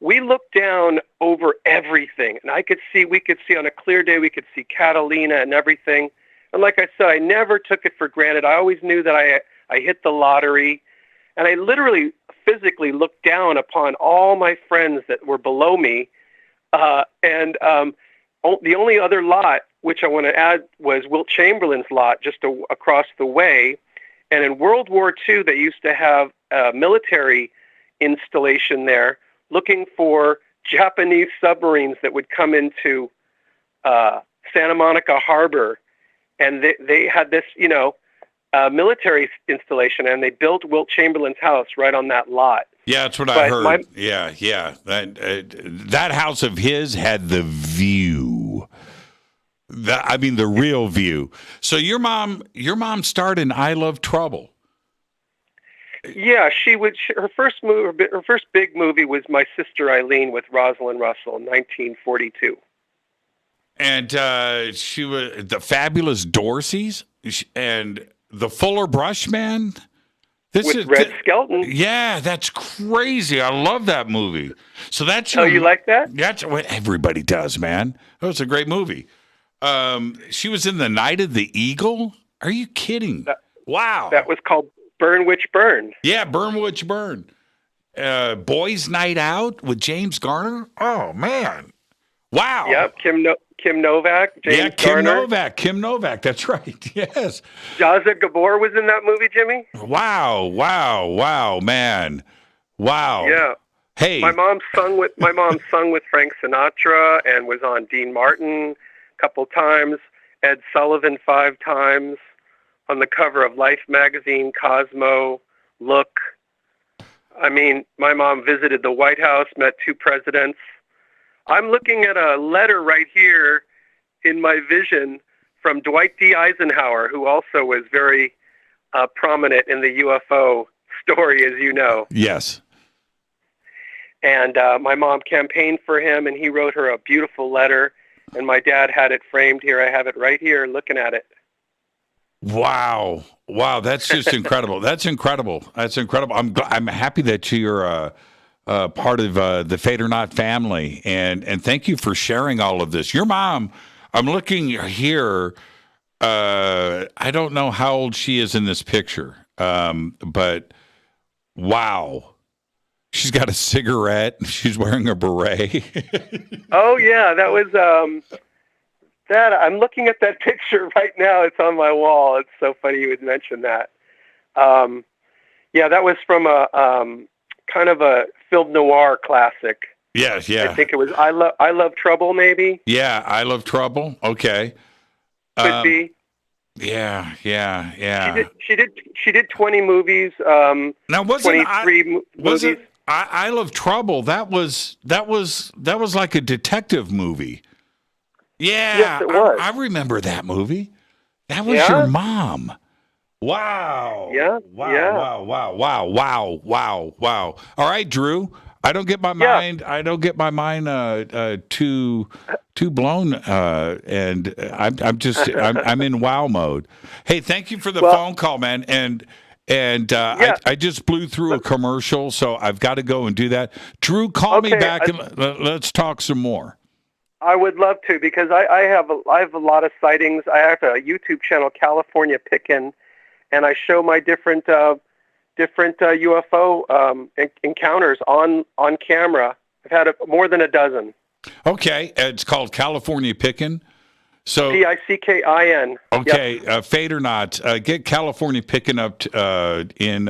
we looked down over everything. And we could see on a clear day, we could see Catalina and everything. And like I said, I never took it for granted. I always knew that I hit the lottery. And I literally physically looked down upon all my friends that were below me. And the only other lot, which I want to add, was Wilt Chamberlain's lot just across the way. And in World War II, they used to have a military installation there looking for Japanese submarines that would come into Santa Monica Harbor. And they had this, military installation, and they built Wilt Chamberlain's house right on that lot. Yeah, that's what I heard. Yeah. That house of his had the view. The real view. So your mom starred in I Love Trouble. Yeah, her first big movie was My Sister Eileen with Rosalind Russell in 1942. And she was the Fabulous Dorseys and The Fuller Brush Man. With Red Skelton. Yeah, that's crazy. I love that movie. So that's you like that? That's what everybody does, man. That was a great movie. She was in The Night of the Eagle. Are you kidding? Wow. That was called Burn Witch Burn. Yeah, Burn Witch Burn. Boys Night Out with James Garner. Oh man. Wow. Yep, Kim Novak, James Garner. Kim Novak, that's right. Yes. Jaza Gabor was in that movie, Jimmy. Wow, man. Wow. Yeah. Hey. My mom sung with Frank Sinatra and was on Dean Martin a couple times, Ed Sullivan 5 times, on the cover of Life magazine, Cosmo, Look. I mean, my mom visited the White House, met 2 presidents. I'm looking at a letter right here in my vision from Dwight D. Eisenhower, who also was very prominent in the UFO story, as you know. Yes. And my mom campaigned for him, and he wrote her a beautiful letter, and my dad had it framed here. I have it right here looking at it. Wow, that's just incredible. That's incredible. I'm happy that you're part of the Fadernight family, and thank you for sharing all of this. Your mom, I'm looking here. I don't know how old she is in this picture, but wow, she's got a cigarette. She's wearing a beret. Oh yeah, that was that. I'm looking at that picture right now. It's on my wall. It's so funny you would mention that. Yeah, that was from a kind of a film noir classic. Yes, yeah. I think it was I Love Trouble, maybe. Yeah, I Love Trouble. Okay. Could be. Yeah. She did 20 movies. Now wasn't 23 movies. I Love Trouble? That was like a detective movie. Yeah, yes, it was. I remember that movie. That was your mom. Wow. Yeah. Wow. All right, Drew. I don't get my mind. I don't get my mind too blown, and I'm in wow mode. Hey, thank you for the phone call, man. And I just blew through a commercial, so I've got to go and do that. Drew, call me back and let's talk some more. I would love to, because I have a lot of sightings. I have a YouTube channel, California Pickin', and I show my different UFO encounters on camera. I've had more than a dozen. Okay, it's called California Pickin'. So Pickin. Okay, Fadernight, get California Pickin' up in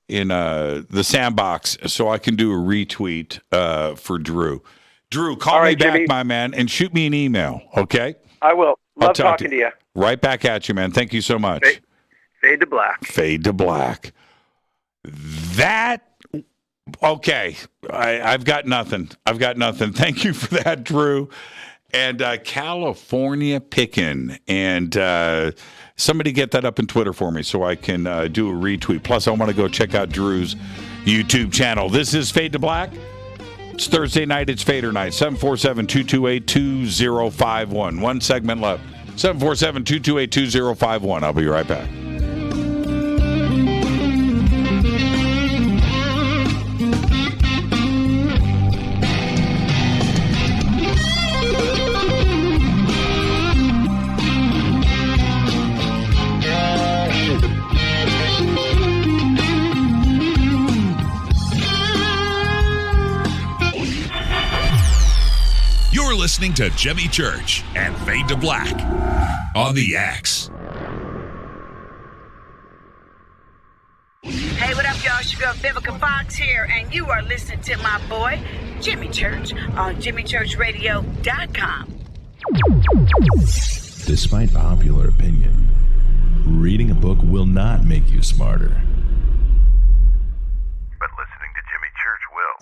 the sandbox so I can do a retweet for Drew. Drew, call me back, Jimmy, my man, and shoot me an email, okay? I will. Love talking to you. Right back at you, man. Thank you so much. Fade to black. Fade to black. Okay. I've got nothing. Thank you for that, Drew. And California Pickin'. And somebody get that up in Twitter for me so I can do a retweet. Plus, I want to go check out Drew's YouTube channel. This is Fade to Black. It's Thursday night. It's Fadernight. 747-228-2051. One segment left. 747-228-2051. I'll be right back. Listening to Jimmy Church and Fade to Black on the X. Hey, what up, y'all? It's your girl Vivica Fox here, and you are listening to my boy Jimmy Church on jimmychurchradio.com. Despite popular opinion, reading a book will not make you smarter. But listening to Jimmy Church will.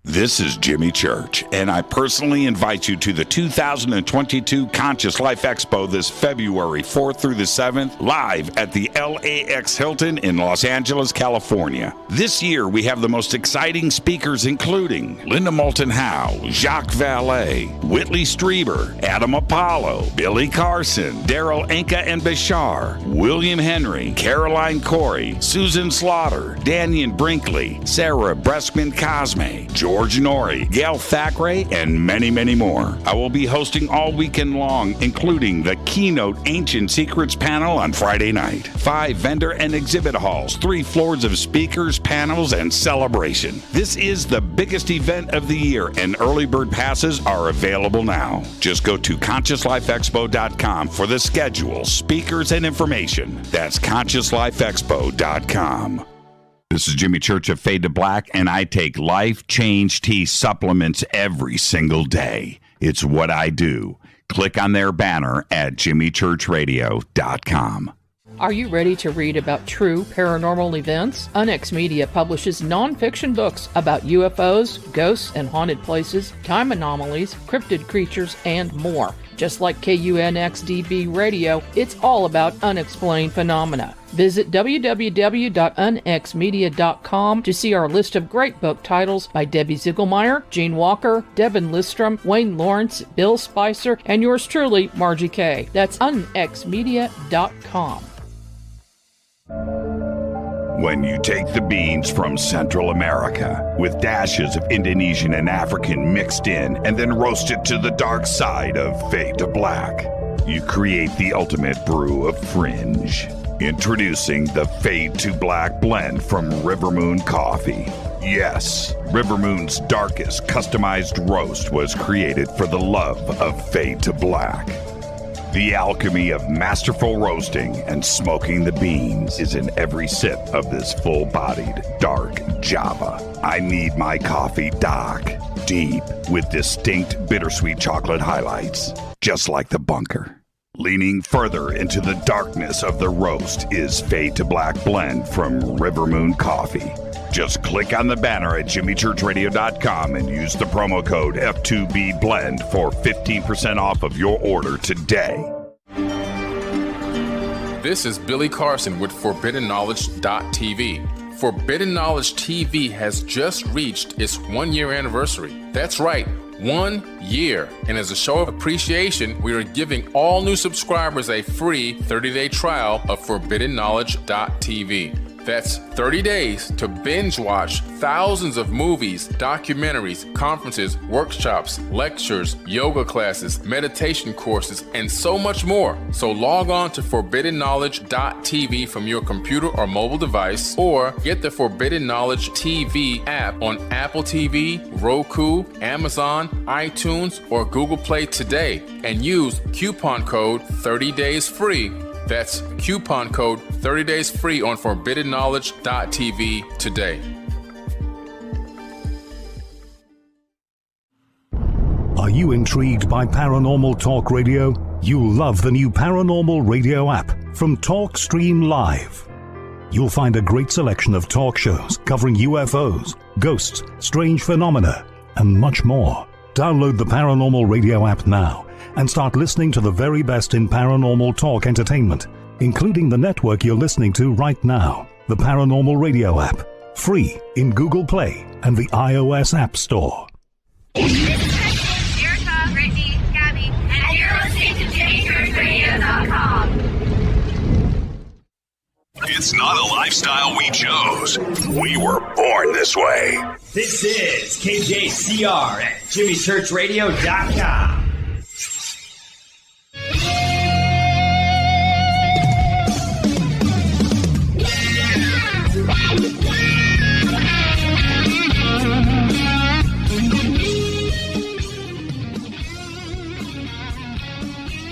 This is Jimmy Church, and I personally invite you to the 2022 Conscious Life Expo this February 4th through the 7th, live at the LAX Hilton in Los Angeles, California. This year, we have the most exciting speakers, including Linda Moulton Howe, Jacques Vallée, Whitley Strieber, Adam Apollo, Billy Carson, Daryl Anka and Bashar, William Henry, Caroline Corey, Susan Slaughter, Daniel Brinkley, Sarah Breskman-Cosme, George Norrie, Gail Thackeray, and many, many more. I will be hosting all weekend long, including the keynote Ancient Secrets panel on Friday night, 5 vendor and exhibit halls, 3 floors of speakers, panels, and celebration. This is the biggest event of the year, and early bird passes are available now. Just go to ConsciousLifeExpo.com for the schedule, speakers, and information. That's ConsciousLifeExpo.com. This is Jimmy Church of Fade to Black, and I take Life Change Tea supplements every single day. It's what I do. Click on their banner at jimmychurchradio.com. Are you ready to read about true paranormal events? Un-X Media publishes nonfiction books about UFOs, ghosts and haunted places, time anomalies, cryptid creatures, and more. Just like KUNXDB Radio, it's all about unexplained phenomena. Visit www.unxmedia.com to see our list of great book titles by Debbie Ziegelmeyer, Gene Walker, Devin Listrom, Wayne Lawrence, Bill Spicer, and yours truly, Margie Kay. That's unxmedia.com. When you take the beans from Central America with dashes of Indonesian and African mixed in and then roast it to the dark side of Fade to Black, you create the ultimate brew of fringe. Introducing the Fade to Black blend from Rivermoon Coffee. Yes, Rivermoon's darkest customized roast was created for the love of Fade to Black. The alchemy of masterful roasting and smoking the beans is in every sip of this full-bodied, dark Java. I need my coffee dark, deep, with distinct bittersweet chocolate highlights, just like the bunker. Leaning further into the darkness of the roast is Fade to Black blend from Rivermoon Coffee. Just click on the banner at jimmychurchradio.com and use the promo code F2B Blend for 15% off of your order today. This is Billy Carson with ForbiddenKnowledge.tv. Forbidden Knowledge TV has just reached its 1-year anniversary. That's right, 1 year. And as a show of appreciation, we are giving all new subscribers a free 30-day trial of ForbiddenKnowledge.tv. That's 30 days to binge watch thousands of movies, documentaries, conferences, workshops, lectures, yoga classes, meditation courses, and so much more. So log on to ForbiddenKnowledge.tv from your computer or mobile device, or get the Forbidden Knowledge TV app on Apple TV, Roku, Amazon, iTunes, or Google Play today, and use coupon code 30daysfree. That's coupon code 30 days free on forbiddenknowledge.tv today. Are you intrigued by Paranormal Talk Radio? You'll love the new Paranormal Radio app from TalkStream Live. You'll find a great selection of talk shows covering UFOs, ghosts, strange phenomena, and much more. Download the Paranormal Radio app now and start listening to the very best in paranormal talk entertainment, including the network you're listening to right now, the Paranormal Radio app, free in Google Play and the iOS App Store. Brittany, Gabby, and you're listening to JimmyChurchRadio.com. It's not a lifestyle we chose. We were born this way. This is KJCR at JimmyChurchRadio.com.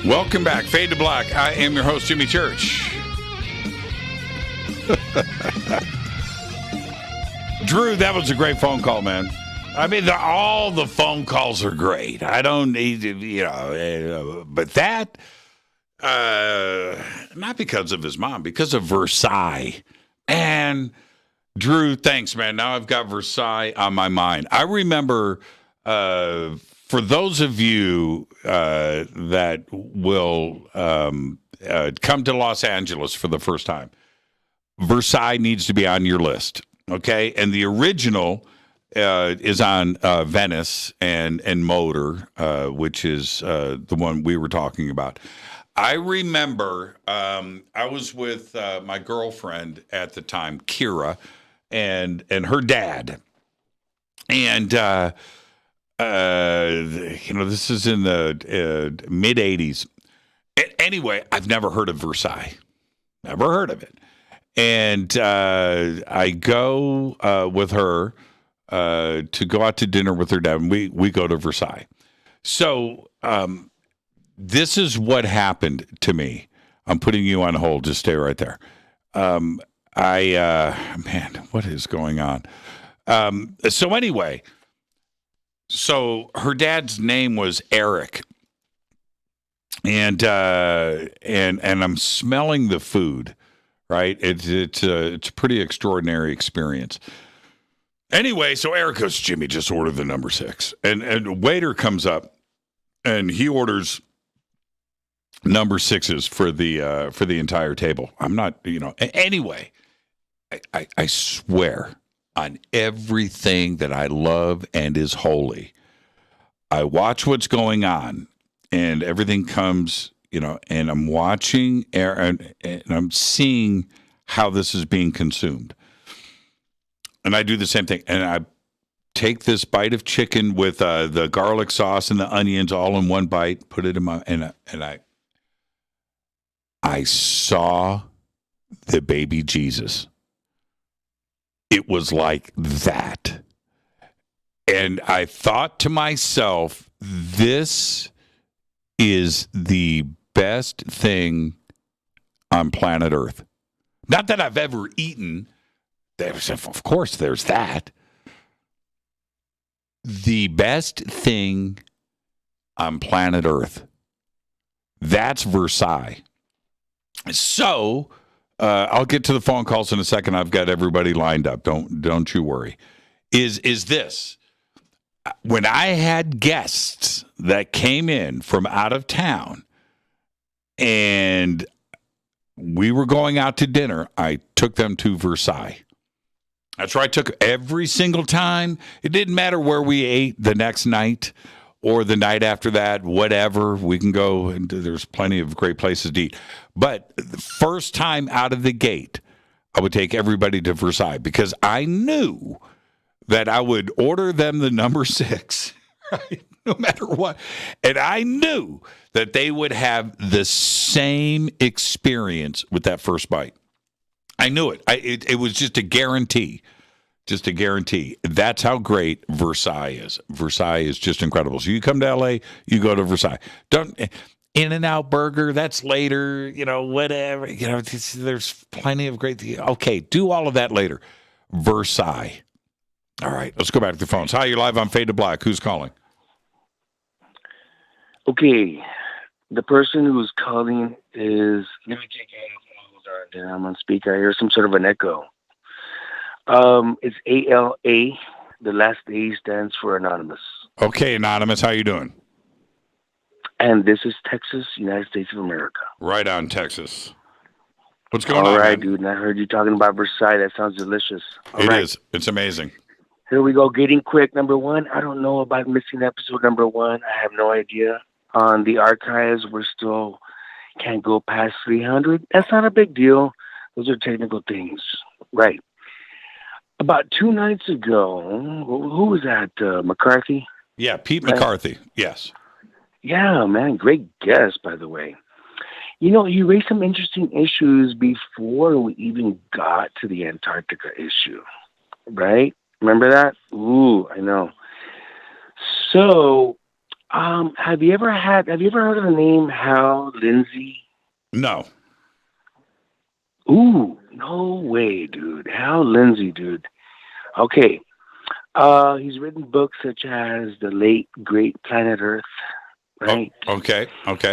Welcome back. Fade to Black. I am your host, Jimmy Church. Drew, that was a great phone call, man. I mean, all the phone calls are great. I don't need to, but that, not because of his mom, because of Versailles. And Drew, thanks, man. Now I've got Versailles on my mind. I remember, for those of you that will come to Los Angeles for the first time, Versailles needs to be on your list, okay? And the original is on Venice and Motor, which is the one we were talking about. I remember I was with my girlfriend at the time, Kira, and her dad. And this is in the mid 80s. Anyway, I've never heard of Versailles. Never heard of it. And I go with her to go out to dinner with her dad, and we go to Versailles. So this is what happened to me. I'm putting you on hold. Just stay right there. Man, what is going on? So anyway, so her dad's name was Eric, and I'm smelling the food. Right, it's a pretty extraordinary experience. Anyway, so Eric goes, Jimmy, just order the number 6, and a waiter comes up, and he orders number 6s for the entire table. I'm not, Anyway, I swear on everything that I love and is holy, I watch what's going on, and everything comes. And I'm watching and I'm seeing how this is being consumed. And I do the same thing. And I take this bite of chicken with the garlic sauce and the onions all in one bite, put it in my, and I saw the baby Jesus. It was like that. And I thought to myself, this is the best thing on planet Earth. Not that I've ever eaten. Of course, there's that. The best thing on planet Earth. That's Versailles. So, I'll get to the phone calls in a second. I've got everybody lined up. Don't you worry. Is this? When I had guests that came in from out of town and we were going out to dinner, I took them to Versailles. That's where I took every single time. It didn't matter where we ate the next night or the night after that, whatever. We can go, and there's plenty of great places to eat. But the first time out of the gate, I would take everybody to Versailles because I knew that I would order them the number 6, right? No matter what. And I knew that they would have the same experience with that first bite. I knew it. It was just a guarantee. Just a guarantee. That's how great Versailles is. Versailles is just incredible. So you come to LA, you go to Versailles. In-N-Out Burger, that's later, whatever. There's plenty of great things. Okay, do all of that later. Versailles. All right, let's go back to the phones. Hi, you're live on Fade to Black. Who's calling? Okay, the person who's calling is, let me take it. I'm on speaker. I hear some sort of an echo. It's ALA. The last A stands for Anonymous. Okay, Anonymous, how you doing? And this is Texas, United States of America. Right on, Texas. What's going on, All right, man? dude. And I heard you talking about Versailles. That sounds delicious. It is. It's amazing. Here we go. Getting quick. Number one, I don't know about missing episode number one. I have no idea. On the archives, we're still can't go past 300. That's not a big deal. Those are technical things. Right. About 2 nights ago, who was that? McCarthy? Yeah, Pete Right. McCarthy. Yes. Yeah, man. Great guess, by the way. You raised some interesting issues before we even got to the Antarctica issue, right? Remember that? Ooh, I know. So, have you ever heard of the name Hal Lindsey? No. Ooh, no way, dude. Hal Lindsey, dude. Okay. He's written books such as The Late Great Planet Earth, right? Oh, okay.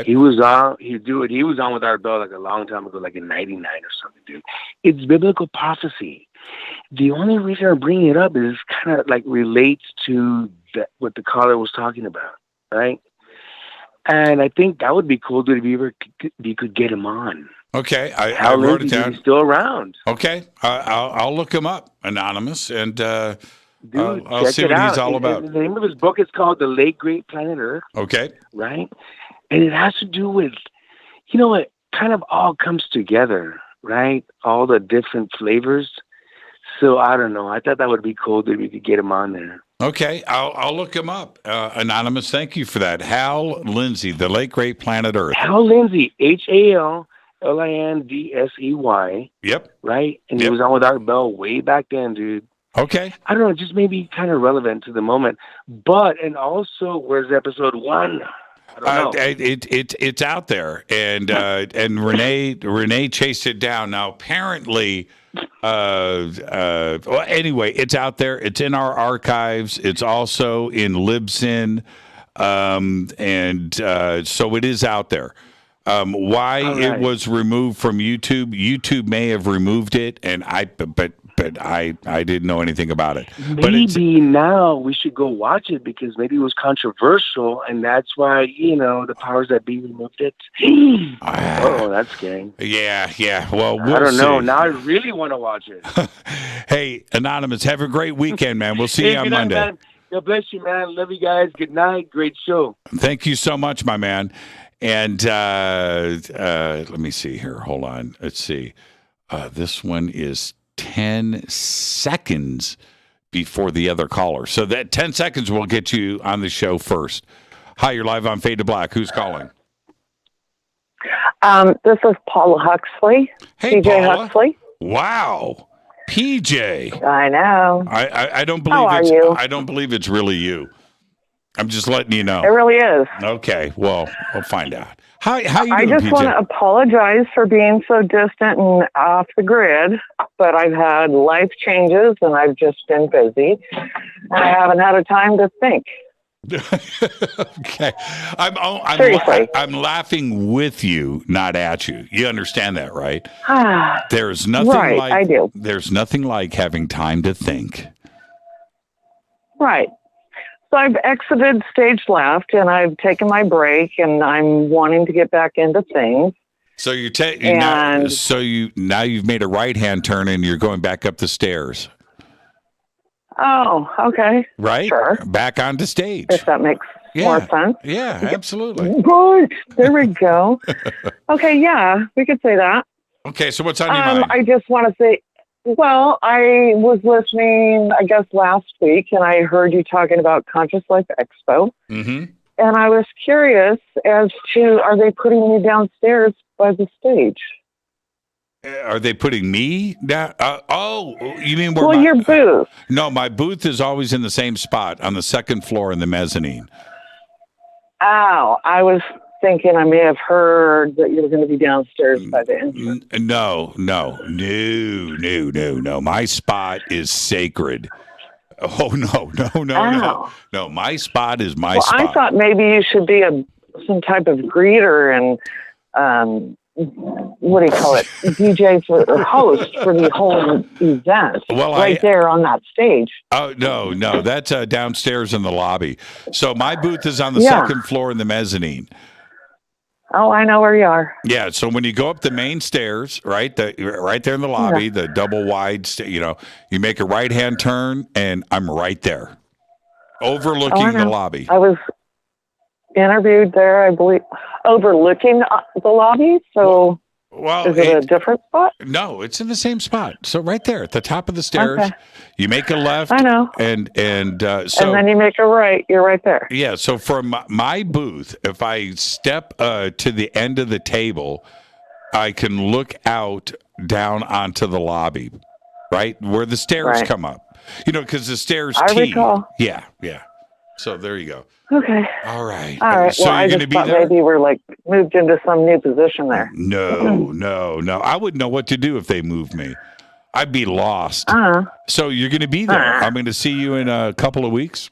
He was on with Art Bell like a long time ago, like in 99 or something, dude. It's biblical prophecy. The only reason I'm bringing it up is kind of like relates to what the caller was talking about, right? And I think that would be cool, dude, if you could get him on. Okay, I wrote it down. He's still around. Okay, I'll look him up, Anonymous, and Dude, I'll check see it what out. he's all about. And the name of his book is called The Late Great Planet Earth. Okay. Right? And it has to do with, it kind of all comes together, right? All the different flavors. So I don't know. I thought that would be cool if we could get him on there. Okay, I'll look him up. Anonymous, thank you for that. Hal Lindsey, The Late Great Planet Earth. Hal Lindsey, HALLINDSEY. Yep. Right? And he was on with Art Bell way back then, dude. Okay. I don't know, just maybe kind of relevant to the moment. And also, where's episode 1? I don't know. It's out there, and Renee chased it down. Now, apparently, anyway, it's out there. It's in our archives. It's also in Libsyn, so it is out there. Why it was removed from YouTube may have removed it, and but I didn't know anything about it. Maybe now we should go watch it because maybe it was controversial, and that's why the powers that be removed it. Oh, that's scary. Yeah. Well, I don't know. see. Now I really want to watch it. Hey, Anonymous, have a great weekend, man. We'll see you on Monday. Man. God bless you, man. Love you guys. Good night. Great show. Thank you so much, my man. And let me see here. Hold on. Let's see. This one is 10 seconds before the other caller. So that 10 seconds will get you on the show first. Hi, you're live on Fade to Black. Who's calling? This is Paula Huxley. Hey, PJ Paula. Huxley. Wow. PJ. I know. I don't believe How are it's you? I don't believe it's really you. I'm just letting you know. It really is. Okay. Well, we'll find out. How you doing, I just PJ? want to apologize for being so distant and off the grid, but I've had life changes and I've just been busy. And I haven't had a time to think. Okay. Seriously. I'm laughing with you, not at you. You understand that, right? There's nothing Right, like I do. There's nothing like having time to think. Right. So I've exited stage left and I've taken my break and I'm wanting to get back into things. So And- now you've made a right-hand turn and you're going back up the stairs, Oh, okay. right? Sure. Back onto stage. If that makes more sense. Yeah, absolutely. Right. There we go. Okay, yeah, we could say that. Okay, so what's on your mind? I just want to say, well, I was listening, I guess, last week, and I heard you talking about Conscious Life Expo. Mm-hmm. And I was curious as to, are they putting you downstairs by the stage? Are they putting me down? You mean where Well, your booth. No, my booth is always in the same spot on the second floor in the mezzanine. Oh, I was thinking I may have heard that you were going to be downstairs by the entrance. No. My spot is sacred. Oh, no. My spot is my spot. I thought maybe you should be some type of greeter and what do you call it? DJ or host for the whole event. Well, there on that stage. Oh, no. That's downstairs in the lobby. So my booth is on the second floor in the mezzanine. Oh, I know where you are. Yeah, so when you go up the main stairs, right there in the lobby, the double wide, you make a right-hand turn, and I'm right there, overlooking the lobby. I was interviewed there, I believe, overlooking the lobby. So, is it a different spot? No, it's in the same spot. So right there at the top of the stairs, you make a left. I know. And then you make a right. You're right there. Yeah. So from my booth, if I step to the end of the table, I can look out down onto the lobby, right where the stairs come up. Because the stairs. I recall. Yeah. So there you go. Okay. All right. So well, I just thought maybe we're moved into some new position there. No. I wouldn't know what to do if they moved me. I'd be lost. So you're going to be there. I'm going to see you in a couple of weeks.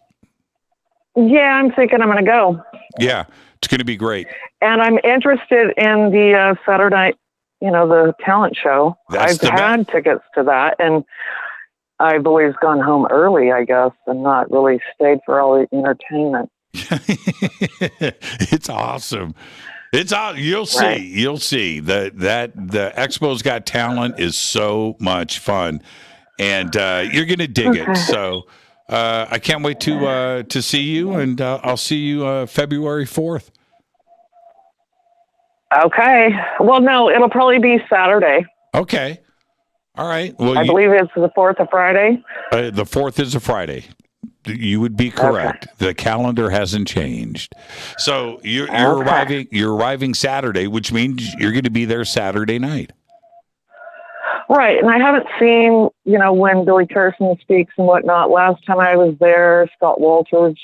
Yeah, I'm thinking I'm going to go. Yeah, it's going to be great. And I'm interested in the Saturday night, the talent show. I've had tickets to that, and I've always gone home early, I guess, and not really stayed for all the entertainment. It's awesome. You'll see. Right. You'll see that the Expo's Got Talent is so much fun, and you're gonna dig it. So I can't wait to see you, and I'll see you February 4th. Okay. Well, no, it'll probably be Saturday. Okay. All right. Well, I believe it's the 4th of Friday. The 4th is a Friday. You would be correct. Okay. The calendar hasn't changed. So you're arriving Saturday, which means you're going to be there Saturday night. Right. And I haven't seen, when Billy Carson speaks and whatnot. Last time I was there, Scott Walters.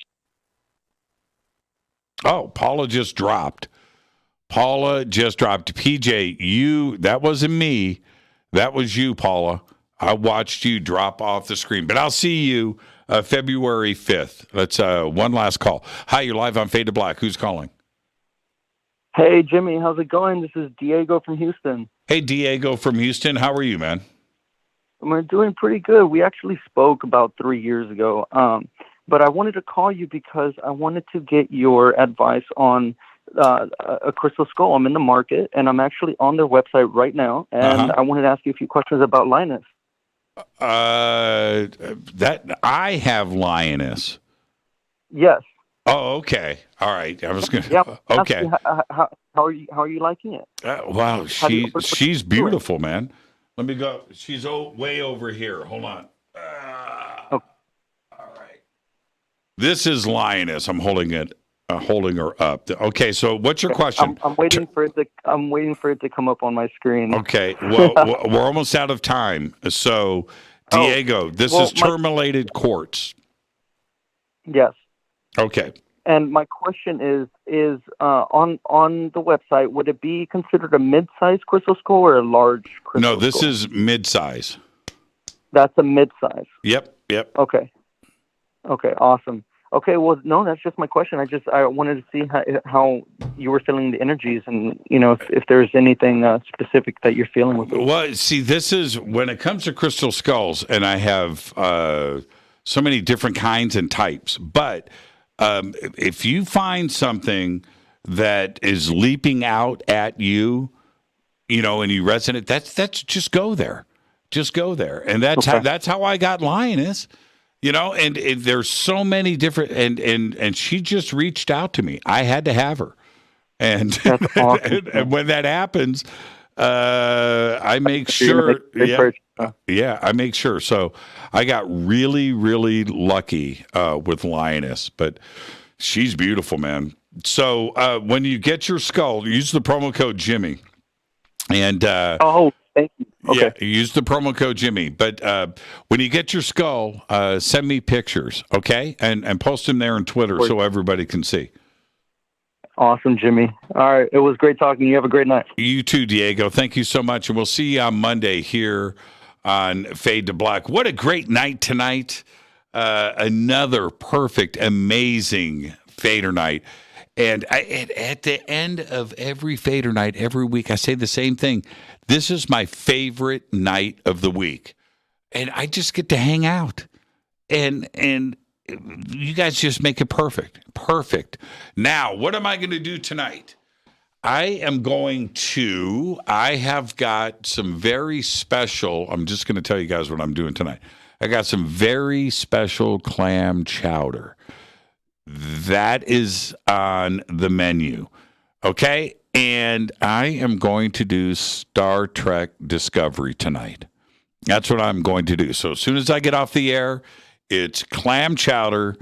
Oh, Paula just dropped. PJ, that wasn't me. That was you, Paula. I watched you drop off the screen. But I'll see you February 5th. That's one last call. Hi, you're live on Fade to Black. Who's calling? Hey, Jimmy. How's it going? This is Diego from Houston. Hey, Diego from Houston. How are you, man? We're doing pretty good. We actually spoke about 3 years ago. But I wanted to call you because I wanted to get your advice on a crystal skull. I'm in the market, and I'm actually on their website right now, and I wanted to ask you a few questions about Linus. That I have lioness. Yes. Oh, okay. All right. I was gonna. Yep. Okay. How are you liking it? Wow, she's beautiful, man. Let me go. She's way over here. Hold on. All right. This is lioness. I'm holding her up. Okay. So, what's your question? I'm waiting for it to come up on my screen. Okay. Well, we're almost out of time. So, Diego, this is tourmalated quartz. Yes. Okay. And my question is on the website, would it be considered a mid-size crystal skull or a large crystal skull? No, this is mid-size. That's a mid-size. Yep. Okay, awesome. Okay, well, no, that's just my question. I wanted to see how you were feeling the energies and, if there's anything specific that you're feeling with it. Well, see, this is, when it comes to crystal skulls, and I have so many different kinds and types, but if you find something that is leaping out at you, and you resonate, that's just go there. Just go there. And that's how I got Lioness. And there's so many different, and she just reached out to me. I had to have her. And, that's awesome. and when that happens, I make sure. I make sure. So I got really, really lucky with Lioness, but she's beautiful, man. So when you get your skull, use the promo code Jimmy. And thank you. Okay. Yeah, use the promo code Jimmy. But when you get your skull, send me pictures, okay? And post them there on Twitter so everybody can see. Awesome, Jimmy. All right. It was great talking. You have a great night. You too, Diego. Thank you so much. And we'll see you on Monday here on Fade to Black. What a great night tonight. Another perfect, amazing Fader night. And at the end of every Fader night, every week, I say the same thing. This is my favorite night of the week. And I just get to hang out. And you guys just make it perfect. Perfect. Now, what am I going to do tonight? I have got some very special, I'm just going to tell you guys what I'm doing tonight. I got some very special clam chowder. That is on the menu. Okay? And I am going to do Star Trek Discovery tonight. That's what I'm going to do. So as soon as I get off the air, it's clam chowder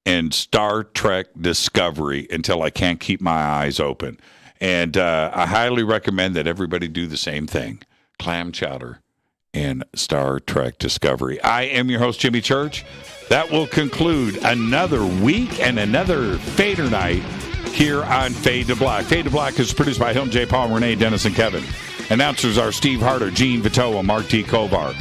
and Star Trek Discovery until I can't keep my eyes open. And I highly recommend that everybody do the same thing. Clam chowder and Star Trek Discovery. I am your host, Jimmy Church. That will conclude another week and another Fader night here on Fade to Black. Fade to Black is produced by Hilton J. Paul, Renee, Dennis, and Kevin. Announcers are Steve Harder, Gene Vitoa, Mark T. Kovar.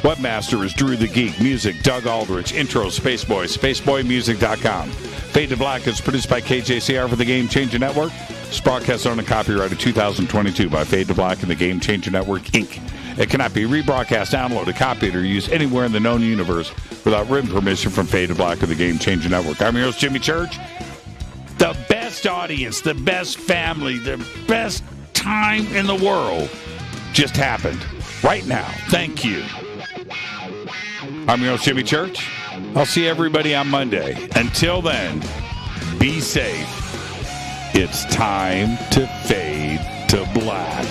Webmaster is Drew the Geek. Music, Doug Aldrich. Intro, Spaceboy, spaceboymusic.com. Fade to Black is produced by KJCR for the Game Changer Network. It's broadcast on and copyrighted 2022 by Fade to Black and the Game Changer Network, Inc. It cannot be rebroadcast, downloaded, copied, or used anywhere in the known universe without written permission from Fade to Black or the Game Changer Network. I'm your host, Jimmy Church. The best audience, the best family, the best time in the world just happened right now. Thank you. I'm your host, Jimmy Church. I'll see everybody on Monday. Until then, be safe. It's time to fade to black.